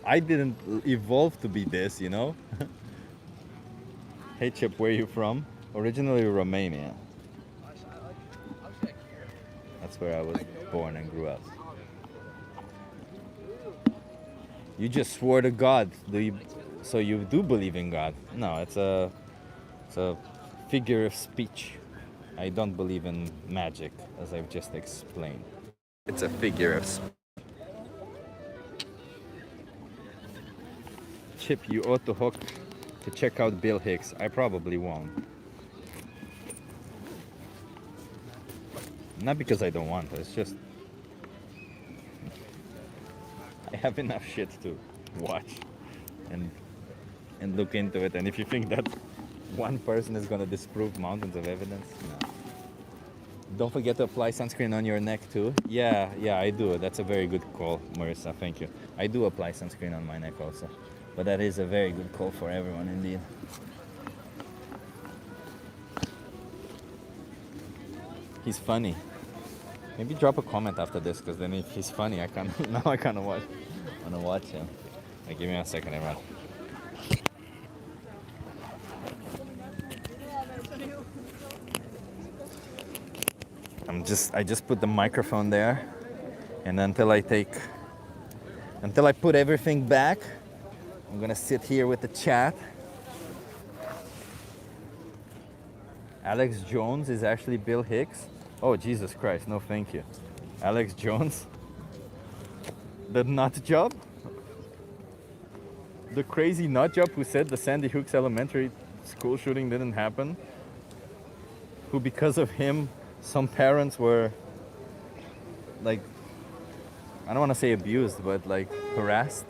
I didn't evolve to be this, you know? Hey Chip, where are you from? Originally Romania. That's where I was born and grew up. You just swore to God. So you do believe in God? No, it's a figure of speech. I don't believe in magic, as I've just explained. It's a figure of speech. Chip, you ought to hook to check out Bill Hicks. I probably won't. Not because I don't want to, it's just I have enough shit to watch and look into it. And if you think that one person is gonna disprove mountains of evidence, no. Don't forget to apply sunscreen on your neck too. Yeah, I do. That's a very good call, Marissa. Thank you. I do apply sunscreen on my neck also. But that is a very good call for everyone indeed. He's funny. Maybe drop a comment after this, because then if he's funny, I can now I kind of want to watch him. Like, give me a second, everyone. I just put the microphone there, and until I put everything back, I'm gonna sit here with the chat. Alex Jones is actually Bill Hicks. Oh, Jesus Christ, no thank you. Alex Jones? The nut job? The crazy nut job who said the Sandy Hooks Elementary School shooting didn't happen? Who, because of him, some parents were, like, I don't want to say abused, but like harassed?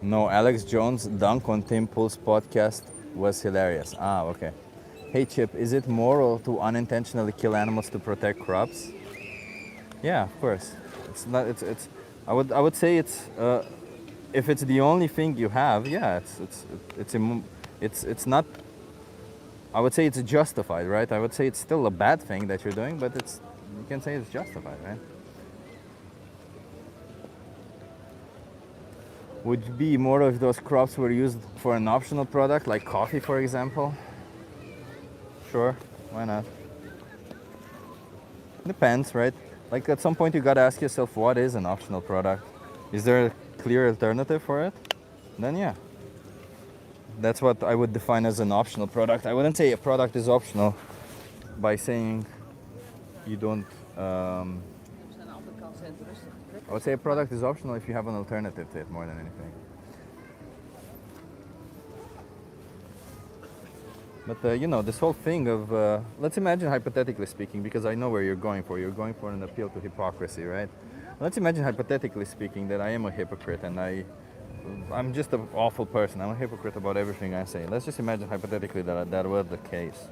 No, Alex Jones' dunk on Tim Pool's podcast was hilarious. Ah, okay. Hey Chip, is it moral to unintentionally kill animals to protect crops? Yeah, of course. It's not. It's. I would say it's. If it's the only thing you have, yeah, it's not. I would say it's justified, right? I would say it's still a bad thing that you're doing, but you can say it's justified, right? Would be more if those crops were used for an optional product, like coffee, for example? Sure, why not? Depends, right? Like, at some point you gotta ask yourself, what is an optional product? Is there a clear alternative for it? Then yeah. That's what I would define as an optional product. I wouldn't say a product is optional by saying you don't... I would say a product is optional if you have an alternative to it more than anything. But you know, this whole thing of, let's imagine hypothetically speaking, because I know where you're going for. You're going for an appeal to hypocrisy, right? Let's imagine hypothetically speaking that I am a hypocrite and I'm just an awful person. I'm a hypocrite about everything I say. Let's just imagine hypothetically that was the case.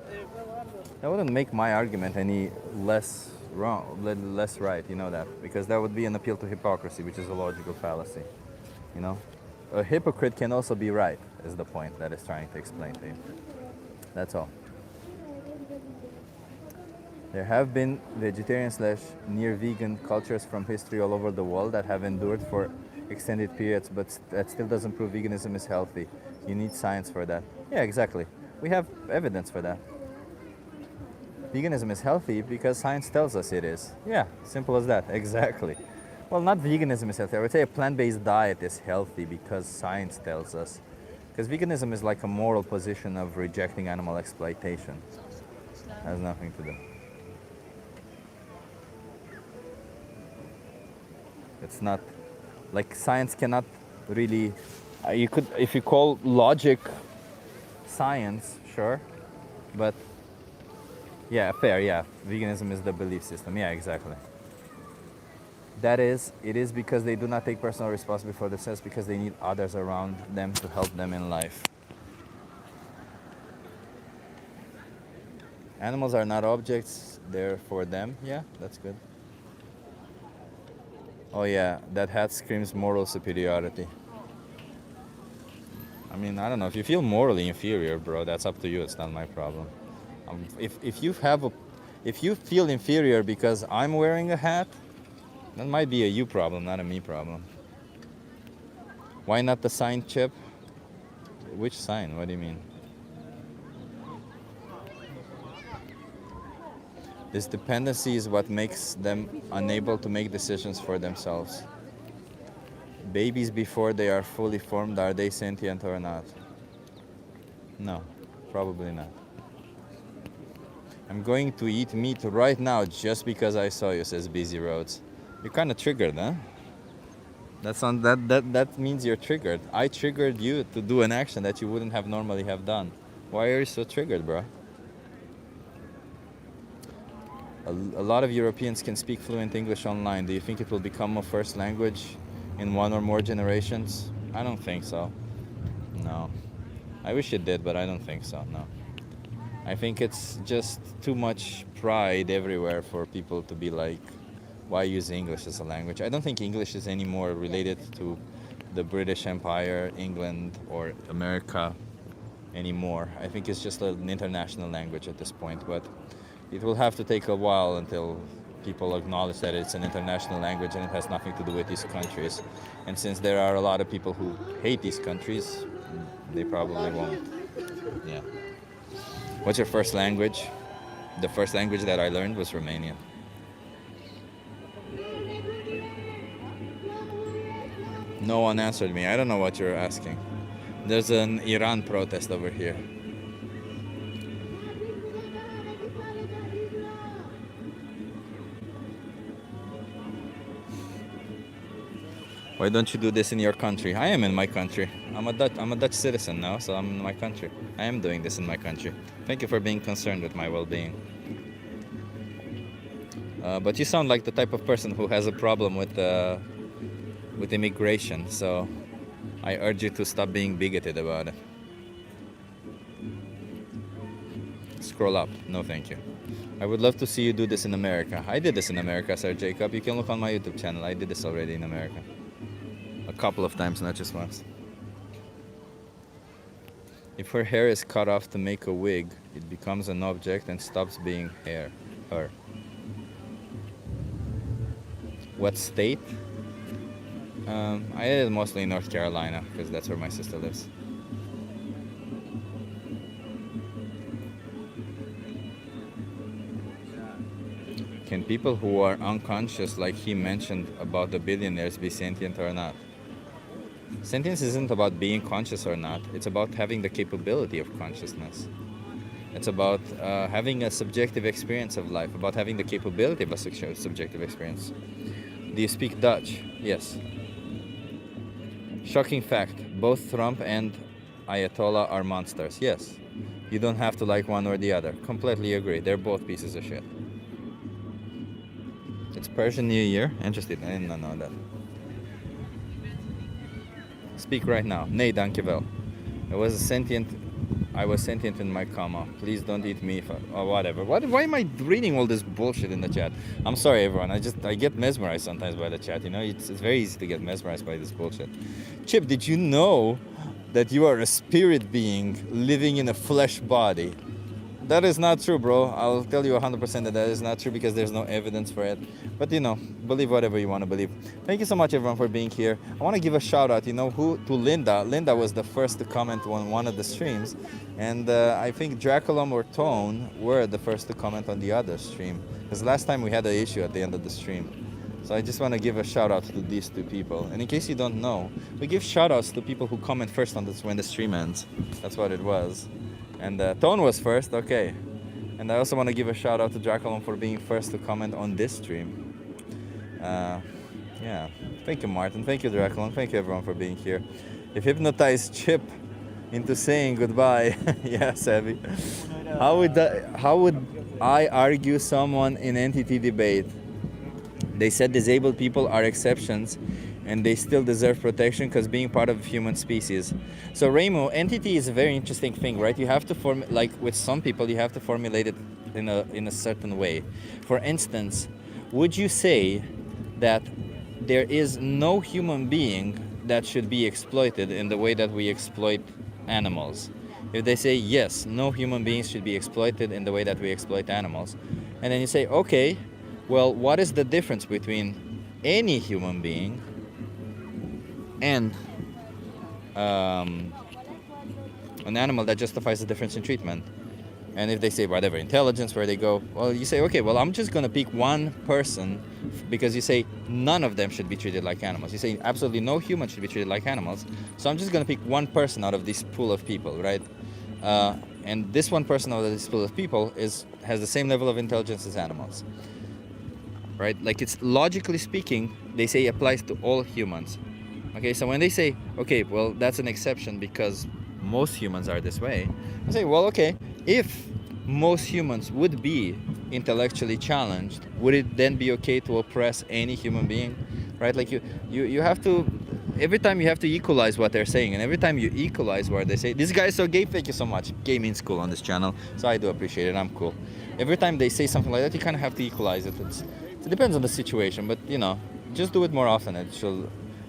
That wouldn't make my argument any less wrong, less right, you know that, because that would be an appeal to hypocrisy, which is a logical fallacy, you know. A hypocrite can also be right, is the point that is trying to explain to you. That's all. There have been vegetarian/near vegan cultures from history all over the world that have endured for extended periods, but that still doesn't prove veganism is healthy. You need science for that. Yeah, exactly. We have evidence for that. Veganism is healthy because science tells us it is. Yeah, simple as that, exactly. Well, not veganism is healthy. I would say a plant-based diet is healthy because science tells us. Because veganism is like a moral position of rejecting animal exploitation. It has nothing to do. It's not, like, science cannot really, you could, if you call logic science, sure, but yeah, fair, yeah. Veganism is the belief system. Yeah, exactly. That is, it is because they do not take personal responsibility for themselves, because they need others around them to help them in life. Animals are not objects, they're for them. Yeah, that's good. Oh yeah, that hat screams moral superiority. I mean, I don't know, if you feel morally inferior, bro, that's up to you, it's not my problem. If you feel inferior because I'm wearing a hat, that might be a you problem, not a me problem. Why not the sign, Chip? Which sign? What do you mean? This dependency is what makes them unable to make decisions for themselves. Babies, before they are fully formed, are they sentient or not? No, probably not. I'm going to eat meat right now just because I saw you, says Busy Roads. You're kind of triggered, huh? That means you're triggered. I triggered you to do an action that you wouldn't have normally have done. Why are you so triggered, bro? A lot of Europeans can speak fluent English online. Do you think it will become a first language in one or more generations? I don't think so. No. I wish it did, but I don't think so, no. I think it's just too much pride everywhere for people to be like, why use English as a language? I don't think English is any more related to the British Empire, England, or America anymore. I think it's just an international language at this point, but it will have to take a while until people acknowledge that it's an international language and it has nothing to do with these countries. And since there are a lot of people who hate these countries, they probably won't. Yeah. What's your first language? The first language that I learned was Romanian. No one answered me. I don't know what you're asking. There's an Iran protest over here. Why don't you do this in your country? I am in my country. I'm a Dutch citizen now, so I'm in my country. I am doing this in my country. Thank you for being concerned with my well-being. But you sound like the type of person who has a problem with immigration, so I urge you to stop being bigoted about it. Scroll up. No, thank you. I would love to see you do this in America. I did this in America, Sir Jacob. You can look on my YouTube channel. I did this already in America. A couple of times, not just once. If her hair is cut off to make a wig, it becomes an object and stops being her. What state? I did it mostly in North Carolina, because that's where my sister lives. Can people who are unconscious, like he mentioned about the billionaires, be sentient or not? Sentience isn't about being conscious or not. It's about having the capability of consciousness. It's about having a subjective experience of life, about having the capability of a subjective experience. Do you speak Dutch? Yes. Shocking fact, both Trump and Ayatollah are monsters. Yes. You don't have to like one or the other. Completely agree. They're both pieces of shit. It's Persian New Year. Interesting. I didn't know that. Speak right now. Nee, dankjewel. I was sentient in my coma. Please don't eat me or whatever. Why am I reading all this bullshit in the chat? I'm sorry, everyone. I get mesmerized sometimes by the chat. You know, it's very easy to get mesmerized by this bullshit. Chip, did you know that you are a spirit being living in a flesh body? That is not true, bro. I'll tell you 100% that is not true because there's no evidence for it. But, you know, believe whatever you want to believe. Thank you so much, everyone, for being here. I want to give a shout out, you know, to Linda. Linda was the first to comment on one of the streams. And I think Draculum or Tone were the first to comment on the other stream. Because last time we had an issue at the end of the stream. So I just want to give a shout out to these two people. And in case you don't know, we give shout outs to people who comment first on this when the stream ends. That's what it was. And Tone was first, okay. And I also want to give a shout out to Draculum for being first to comment on this stream. Yeah, thank you, Martin. Thank you, Draculum. Thank you, everyone, for being here. You've hypnotized Chip into saying goodbye. Yeah, Savvy. How would I argue someone in entity debate? They said disabled people are exceptions and they still deserve protection because being part of the human species. So Remo, entity is a very interesting thing, right? You have to like with some people, you have to formulate it in a certain way. For instance, would you say that there is no human being that should be exploited in the way that we exploit animals? If they say yes, no human beings should be exploited in the way that we exploit animals, and then you say, okay, well, what is the difference between any human being and an animal that justifies the difference in treatment? And if they say whatever, intelligence, where they go, well, you say, okay, well, I'm just going to pick one person because you say none of them should be treated like animals. You say absolutely no human should be treated like animals. So I'm just going to pick one person out of this pool of people, right? And this one person out of this pool of people has the same level of intelligence as animals, right? Like, it's logically speaking, they say applies to all humans. Okay, so when they say, okay, well, that's an exception because most humans are this way, I say, well, okay, if most humans would be intellectually challenged, would it then be okay to oppress any human being? right? Like you have to, every time you have to equalize what they're saying, and every time you equalize what they say, this guy is so gay, thank you so much. Gay means cool on this channel, so I do appreciate it, I'm cool. Every time they say something like that, you kind of have to equalize it. It depends on the situation, but you know, just do it more often.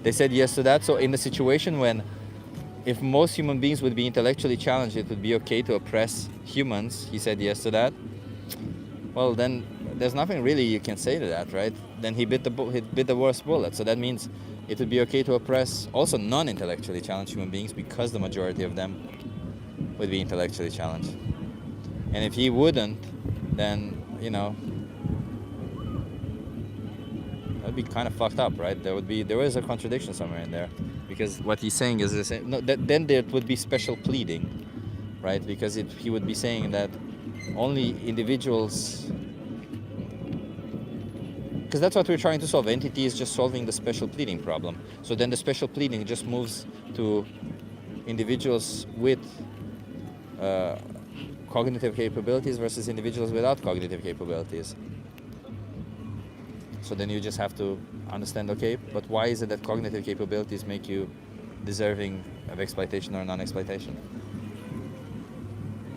They said yes to that, so in the situation when, if most human beings would be intellectually challenged, it would be okay to oppress humans, he said yes to that. Well, then there's nothing really you can say to that, right? Then he bit the worst bullet. So that means it would be okay to oppress also non-intellectually challenged human beings because the majority of them would be intellectually challenged. And if he wouldn't, then, you know, that would be kind of fucked up, right? There is a contradiction somewhere in there, because what he's saying is then there would be special pleading, right? Because he would be saying that only individuals, because that's what we're trying to solve. Entity is just solving the special pleading problem. So then the special pleading just moves to individuals with cognitive capabilities versus individuals without cognitive capabilities. So then you just have to understand, okay, but why is it that cognitive capabilities make you deserving of exploitation or non-exploitation?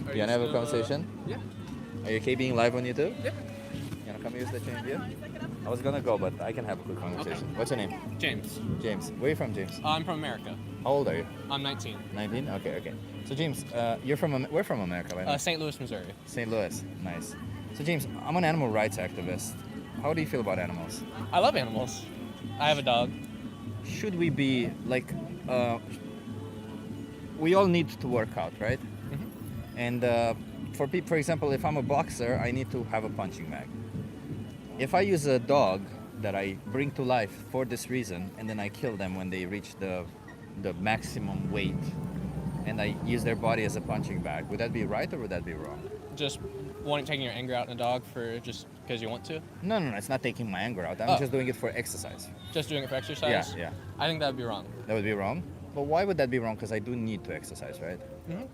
Do you want to have a conversation? Yeah. Are you okay being live on YouTube? Yeah. You want to come use the chain view? I was gonna go, but I can have a quick conversation. Okay. What's your name? James. James. Where are you from, James? I'm from America. How old are you? I'm 19. 19? Okay. So James, we're from America, right? St. Louis, Missouri. St. Louis. Nice. So James, I'm an animal rights activist. How do you feel about animals? I love animals. I have a dog. Should we be like, we all need to work out, right? Mm-hmm. And for example, if I'm a boxer, I need to have a punching bag. If I use a dog that I bring to life for this reason, and then I kill them when they reach the maximum weight, and I use their body as a punching bag, would that be right or would that be wrong? Just taking your anger out on a dog for just because you want to? No, it's not taking my anger out. I'm just doing it for exercise. Just doing it for exercise? Yeah. I think that would be wrong. That would be wrong? But why would that be wrong? Because I do need to exercise, right? Mm-hmm.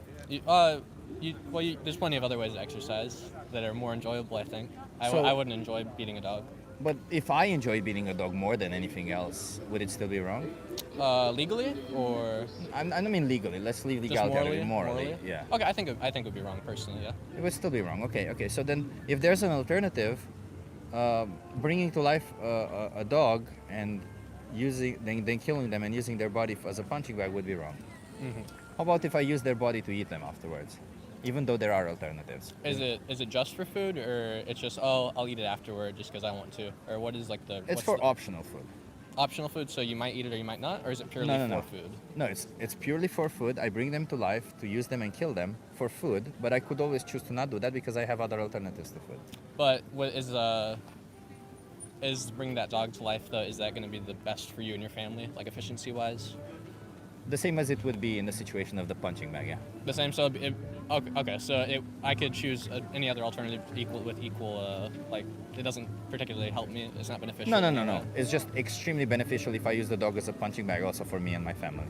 There's plenty of other ways to exercise that are more enjoyable, I think. I wouldn't enjoy beating a dog. But if I enjoy beating a dog more than anything else, would it still be wrong? Legally, or? I don't mean legally. Let's leave legality out of it. Morally, yeah. Okay, I think it would be wrong personally. Yeah. It would still be wrong. Okay. So then, if there's an alternative, bringing to life a dog and then killing them and using their body as a punching bag would be wrong. Mm-hmm. How about if I use their body to eat them afterwards? Even though there are alternatives. Is it just for food, or it's just I'll eat it afterward just because I want to, or what is like the? It's for optional food. Optional food, so you might eat it or you might not, or is it purely for food? No, it's purely for food. I bring them to life to use them and kill them for food, but I could always choose to not do that because I have other alternatives to food. But what is bringing that dog to life though? Is that going to be the best for you and your family, like efficiency wise? The same as it would be in the situation of the punching bag, yeah. The same. So I could choose any other alternative equal. Like it doesn't particularly help me. It's not beneficial. No. It's just extremely beneficial if I use the dog as a punching bag, also for me and my family.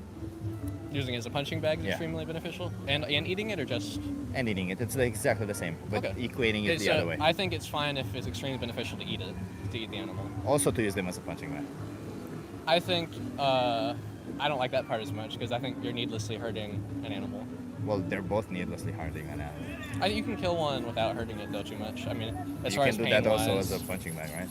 Using it as a punching bag is extremely beneficial, and eating it, or just. And eating it, it's exactly the same, but equating it the other way. I think it's fine if it's extremely beneficial to eat the animal. Also to use them as a punching bag. I think. I don't like that part as much because I think you're needlessly hurting an animal. Well, they're both needlessly hurting an animal. You can kill one without hurting it though too much. I mean, as you far as can do that also as a punching bag, right?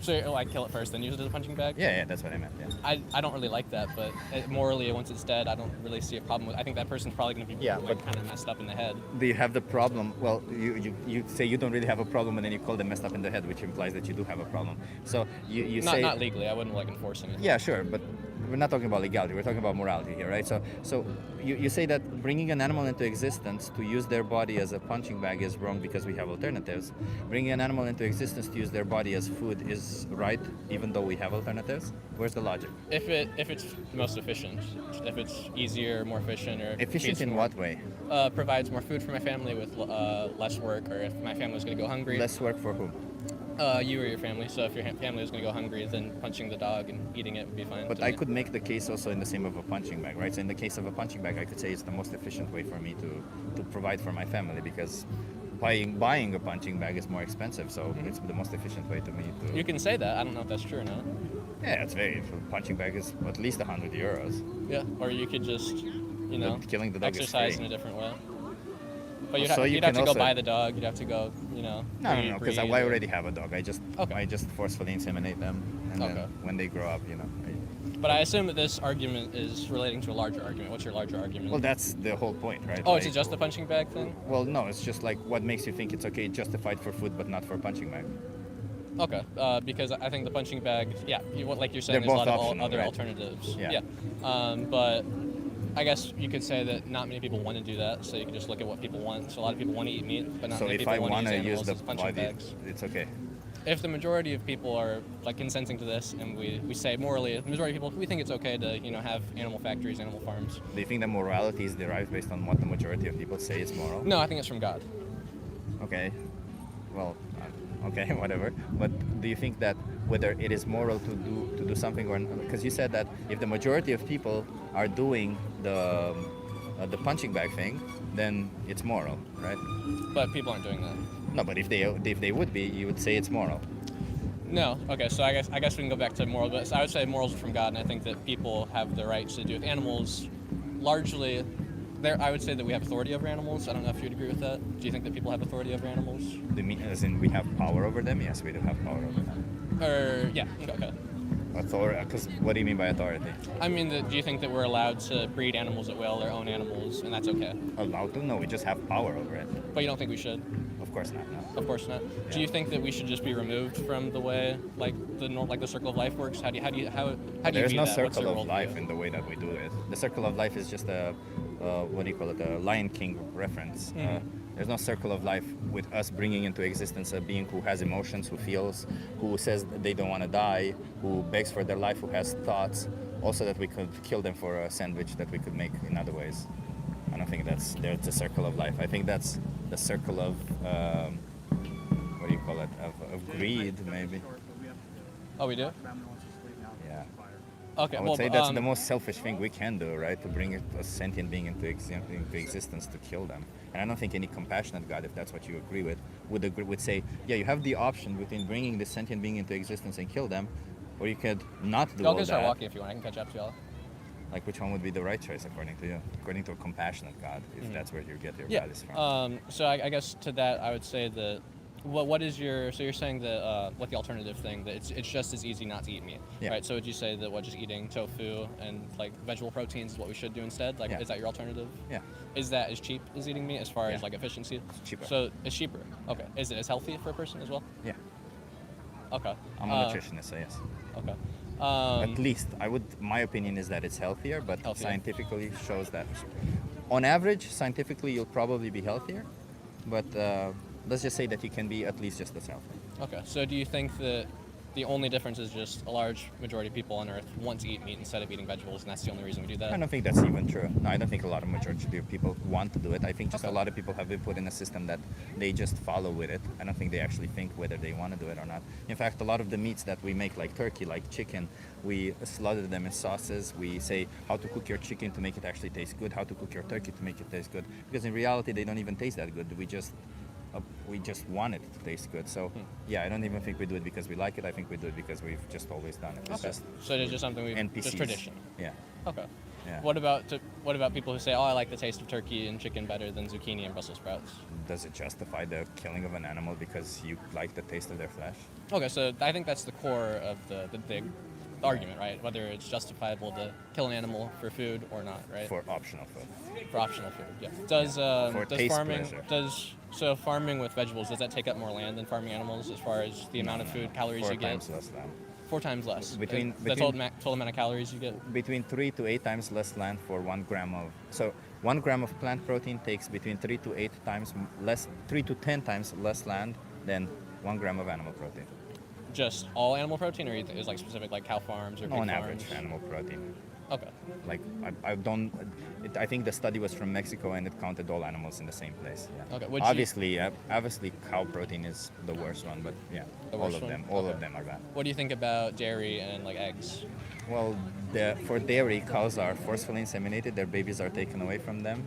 So kill it first, then use it as a punching bag? Yeah, that's what I meant, yeah. I don't really like that, but morally, once it's dead, I don't really see a problem with it. I think that person's probably going to be kind of messed up in the head. Do you have the problem? Well, you say you don't really have a problem, and then you call them messed up in the head, which implies that you do have a problem. So you say... Not legally, I wouldn't like enforcing it. Yeah, sure, but we're not talking about legality, we're talking about morality here, right? So you say that bringing an animal into existence to use their body as a punching bag is wrong because we have alternatives. Bringing an animal into existence to use their body as food is right, even though we have alternatives. Where's the logic? If it's most efficient, if it's easier, more efficient, or efficient in what way? Provides more food for my family with less work, or if my family was going to go hungry. Less work for whom? You or your family. So if your family was going to go hungry, then punching the dog and eating it would be fine. But I could make the case also in the same of a punching bag, right? So in the case of a punching bag, I could say it's the most efficient way for me to provide for my family because buying a punching bag is more expensive. So it's the most efficient way to me to... You can say that. I don't know if that's true or not. Yeah, it's very. A punching bag is at least 100 euros. Yeah, or you could just, you know, killing the dog is exercise free. in a different way. But So you'd you have can to go also- buy the dog. You'd have to go, you know. No, because I breed or- already have a dog. I just forcefully inseminate them, and Okay. then when they grow up, you know. But I assume that this argument is relating to a larger argument. What's your larger argument? Well, that's the whole point, right? Oh, Like- is it just the punching bag thing? Well, no, it's just like what makes you think it's okay justified for food, but not for punching bag. Okay, because I think the punching bag, yeah, like you're saying, They're there's a lot both of optional, other right? alternatives. Yeah. But I guess you could say that not many people want to do that, so you can just look at what people want. So a lot of people want to eat meat, but not So many if people I want want to to use use animals the as punching body, bags. it's okay. If the majority of people are like consenting to this, and we say morally, the majority of people, we think it's okay to, you know, have animal factories, animal farms. Do you think that morality is derived based on what the majority of people say is moral? No, I think it's from God. Okay. Well, okay, whatever. But do you think that whether it is moral to do something or not? Because you said that if the majority of people are doing the punching bag thing, then it's moral, right? But people aren't doing that. No, but if they would be, you would say it's moral. No. Okay. So I guess we can go back to moral. But I would say morals are from God, and I think that people have the right to do with animals. Largely, I would say that we have authority over animals. I don't know if you'd agree with that. Do you think that people have authority over animals? Do you mean as in we have power over them? Yes, we do have power over them. Or yeah. Okay. Authority? Because what do you mean by authority? I mean, do you think that we're allowed to breed animals at will, or own animals, and that's okay? Allowed to? No, we just have power over it. But you don't think we should? Of course not. No. Of course not. Do you think that we should just be removed from the way, like the circle of life works? How do you There's view no that? What's circle your of worldview? life in the way that we do it. The circle of life is just a what do you call it? A Lion King reference. Mhm. There's no circle of life with us bringing into existence a being who has emotions, who feels, who says that they don't want to die, who begs for their life, who has thoughts. Also, that we could kill them for a sandwich that we could make in other ways. I don't think there's a circle of life. I think that's the circle of what do you call it? Of greed, maybe. Oh, we do? Yeah. Okay. I would say that's the most selfish thing we can do, right? To bring a sentient being into existence, to kill them. And I don't think any compassionate God, if that's what you agree with, would say, yeah, you have the option between bringing this sentient being into existence and kill them, or you could not do Y'all all can start that. walking if you want. I can catch up to y'all. Like, which one would be the right choice according to you? According to a compassionate God, if that's where you get your Yeah. values from. So I guess to that I would say that what is your, so you're saying that what the alternative thing, that it's just as easy not to eat meat, Yeah. right? So would you say that just eating tofu and like vegetable proteins is what we should do instead? Like, Yeah. is that your alternative? Yeah. Is that as cheap as eating meat as far as Yeah. like efficiency? It's cheaper. So it's cheaper. Okay. Is it as healthy for a person as well? Yeah. Okay. I'm a nutritionist, so yes. Okay. At least, my opinion is that it's healthier, but scientifically shows that. On average, scientifically, you'll probably be healthier, but let's just say that you can be at least just as healthy. Okay. So do you think that the only difference is just a large majority of people on Earth want to eat meat instead of eating vegetables, and that's the only reason we do that? I don't think that's even true. No, I don't think a lot of majority of people want to do it. I think just a lot of people have been put in a system that they just follow with it. I don't think they actually think whether they want to do it or not. In fact, a lot of the meats that we make, like turkey, like chicken, we slaughter them in sauces. We say how to cook your chicken to make it actually taste good, how to cook your turkey to make it taste good. Because in reality, they don't even taste that good. We just want it to taste good. So yeah, I don't even think we do it because we like it. I think we do it because we've just always done it. It's just so it's just something we've NPCs. just tradition. Yeah. Okay. Yeah. What about people who say, "Oh, I like the taste of turkey and chicken better than zucchini and Brussels sprouts"? Does it justify the killing of an animal because you like the taste of their flesh? Okay, so I think that's the core of the argument, right? Whether it's justifiable to kill an animal for food or not, right? For optional food. For optional food, yeah. Does taste farming pleasure. farming with vegetables, does that take up more land than farming animals as far as the amount of food calories you get? 4 times less land. 4 times less. Between the total amount of calories you get. Between 3 to 8 times less land for 1 gram of. So 1 gram of plant protein takes between 3 to 8 times less, 3 to 10 times less land than 1 gram of animal protein. Just all animal protein, or is like specific like cow farms or pig On farms? average, animal protein. Okay. Like I think the study was from Mexico and it counted all animals in the same place. Yeah. Okay. Obviously, cow protein is the worst one, but yeah, The all worst of one? them, all of them are bad. What do you think about dairy and like eggs? Well, for dairy, cows are forcefully inseminated. Their babies are taken away from them.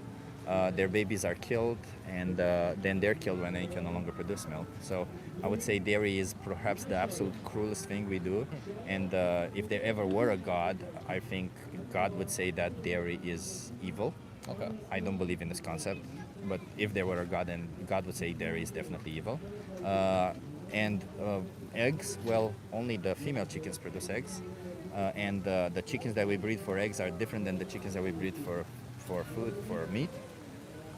their babies are killed, and then they're killed when they can no longer produce milk. So I would say dairy is perhaps the absolute cruelest thing we do. And if there ever were a God, I think God would say that dairy is evil. Okay. I don't believe in this concept, but if there were a God, then God would say dairy is definitely evil. And eggs, well, only the female chickens produce eggs. And the chickens that we breed for eggs are different than the chickens that we breed for food, for meat.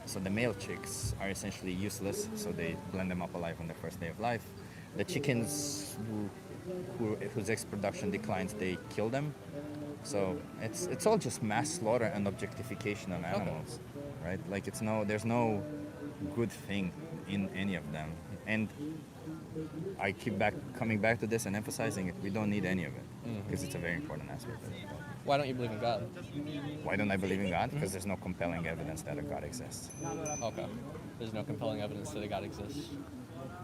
So the male chicks are essentially useless, so they blend them up alive on their first day of life. The chickens whose eggs production declines, they kill them. So it's all just mass slaughter and objectification of animals, right? Like there's no good thing in any of them. And I keep coming back to this and emphasizing it. We don't need any of it because it's a very important aspect of it. Why don't you believe in God? Why don't I believe in God? Because there's no compelling evidence that a God exists. Okay. There's no compelling evidence that a God exists.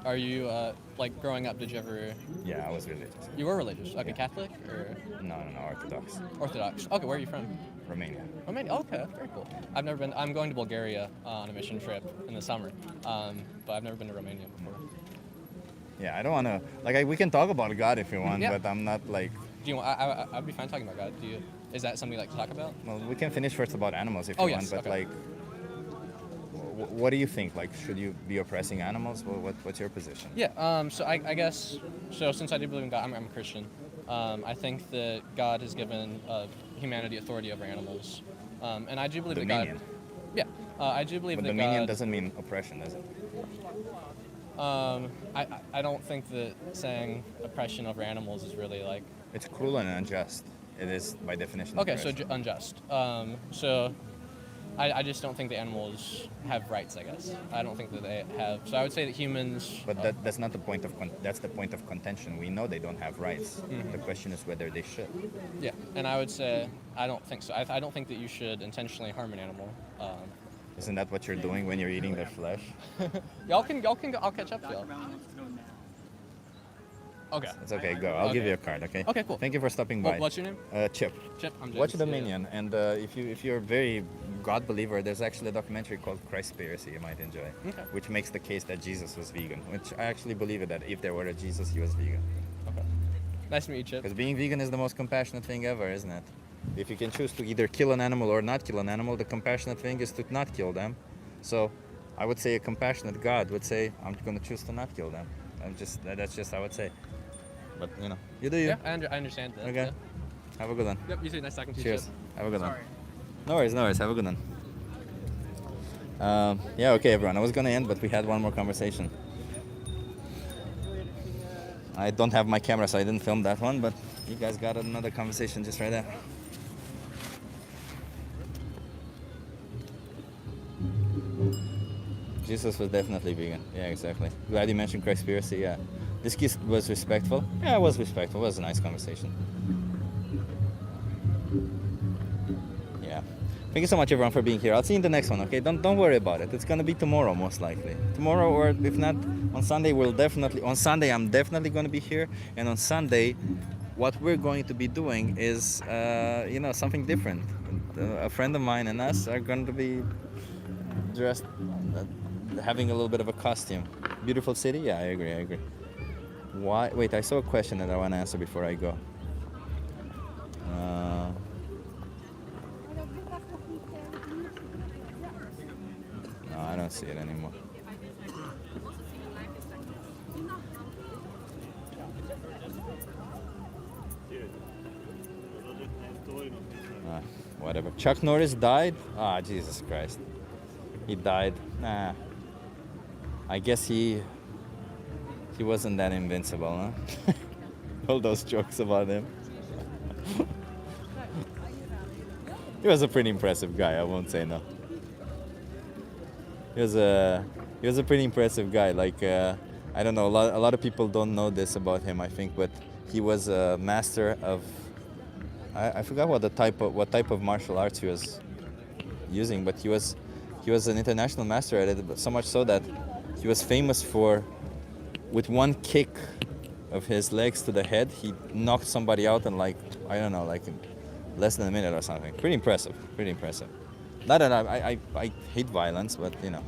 Are you, like, growing up, did you ever... Yeah, I was religious. You were religious? Okay, Yeah. Catholic? Or... No, Orthodox. Orthodox. Okay, where are you from? Romania. Romania, okay, very cool. I've never been... I'm going to Bulgaria on a mission trip in the summer, but I've never been to Romania before. Yeah, I don't want to... Like, we can talk about God if you want, Yeah. but I'm not, like... Do you want... I'd be fine talking about God. Do you... Is that something you like to talk about? Well, we can finish first about animals if Oh, you yes, want, but, okay. like... What do you think? Like, should you be oppressing animals? What's your position? Yeah, so I guess, so since I do believe in God, I'm a Christian. I think that God has given humanity authority over animals. And I do believe Dominion. that God... Yeah, I do believe But that dominion God... doesn't mean oppression, does it? I don't think that saying oppression over animals is really like... It's cruel and unjust. It is, by definition, Okay, so oppression. unjust. So I just don't think the animals have rights, I guess. I don't think that they have... So I would say that humans... But that's not the point of that's the point of contention. We know they don't have rights. The question is whether they should. Yeah, and I would say I don't think so. I don't think that you should intentionally harm an animal. Isn't that what you're doing when you're eating their flesh? Y'all can I'll catch up to y'all. Okay. It's okay, go. I'll give you a card, okay? Okay, cool. Thank you for stopping by. What's your name? Chip. Chip, I'm Watch James. Dominion, and if you're a very God believer, there's actually a documentary called Christspiracy you might enjoy, Okay. which makes the case that Jesus was vegan, which I actually believe that if there were a Jesus, he was vegan. Okay. Nice to meet you, Chip. Because being vegan is the most compassionate thing ever, isn't it? If you can choose to either kill an animal or not kill an animal, the compassionate thing is to not kill them. So I would say a compassionate God would say, I'm going to choose to not kill them. That's just how I would say. But, you know, you do you. Yeah, I understand that. Okay. Yeah. Have a good one. Yep, you too. Nice talking to you. Cheers. Chip. Have a good Sorry. one. No worries. Have a good one. Yeah, okay, everyone. I was going to end, but we had one more conversation. I don't have my camera, so I didn't film that one, but you guys got another conversation just right there. Jesus was definitely vegan. Yeah, exactly. Glad you mentioned Christspiracy. Yeah. This kid was respectful. Yeah, it was respectful. It was a nice conversation. Yeah. Thank you so much, everyone, for being here. I'll see you in the next one, okay? Don't worry about it. It's going to be tomorrow, most likely. Tomorrow, or if not, on Sunday, on Sunday, I'm definitely going to be here. And on Sunday, what we're going to be doing is, something different. A friend of mine and us are going to be dressed, having a little bit of a costume. Beautiful city? Yeah, I agree. Why? Wait, I saw a question that I want to answer before I go. No, I don't see it anymore. Whatever. Chuck Norris died? Ah, Jesus Christ. He died. Nah. I guess he wasn't that invincible, huh? All those jokes about him. He was a pretty impressive guy, I won't say no. He was a pretty impressive guy. Like, I don't know, a lot of people don't know this about him, I think, but he was a master of, I forgot what type of martial arts he was using, but he was an international master at it, so much so that he was famous for, with one kick of his legs to the head, he knocked somebody out in, like, I don't know, like in less than a minute or something. Pretty impressive. Not that I hate violence, but you know,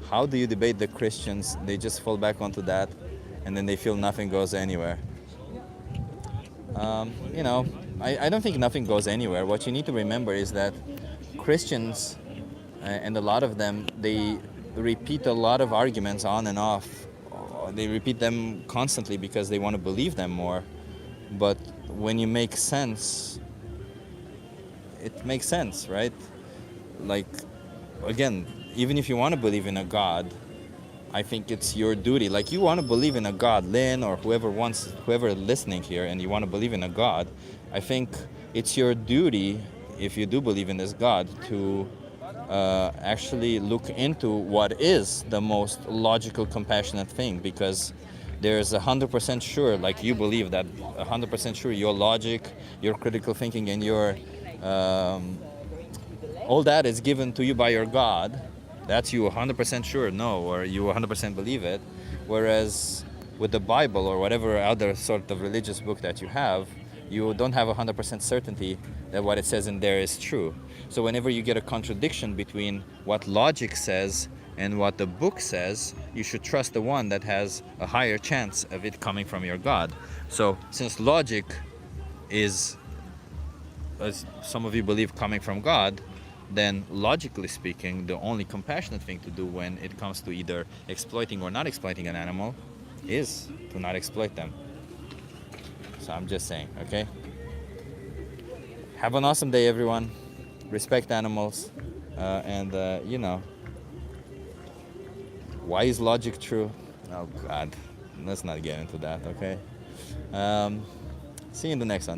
how do you debate the Christians? They just fall back onto that, and then they feel nothing goes anywhere. You know, I don't think nothing goes anywhere. What you need to remember is that Christians, and a lot of them, they repeat a lot of arguments on and off. They repeat them constantly because they want to believe them more. But when you make sense, it makes sense, right? Like, again, even if you want to believe in a God, I think it's your duty. Like, you want to believe in a God, Lynn, or whoever listening here, and you want to believe in a God, I think it's your duty, if you do believe in this God, to actually look into what is the most logical, compassionate thing, because there's 100% sure, like you believe that 100% sure your logic, your critical thinking, and your all that is given to you by your God. That's you 100% sure know, or you 100% believe it. Whereas with the Bible or whatever other sort of religious book that you have, you don't have 100% certainty that what it says in there is true. So whenever you get a contradiction between what logic says and what the book says, you should trust the one that has a higher chance of it coming from your God. So since logic is, as some of you believe, coming from God, then logically speaking, the only compassionate thing to do when it comes to either exploiting or not exploiting an animal is to not exploit them. So I'm just saying, okay? Have an awesome day, everyone. Respect animals. And you know, why is logic true? Oh, God. Let's not get into that, okay? See you in the next one.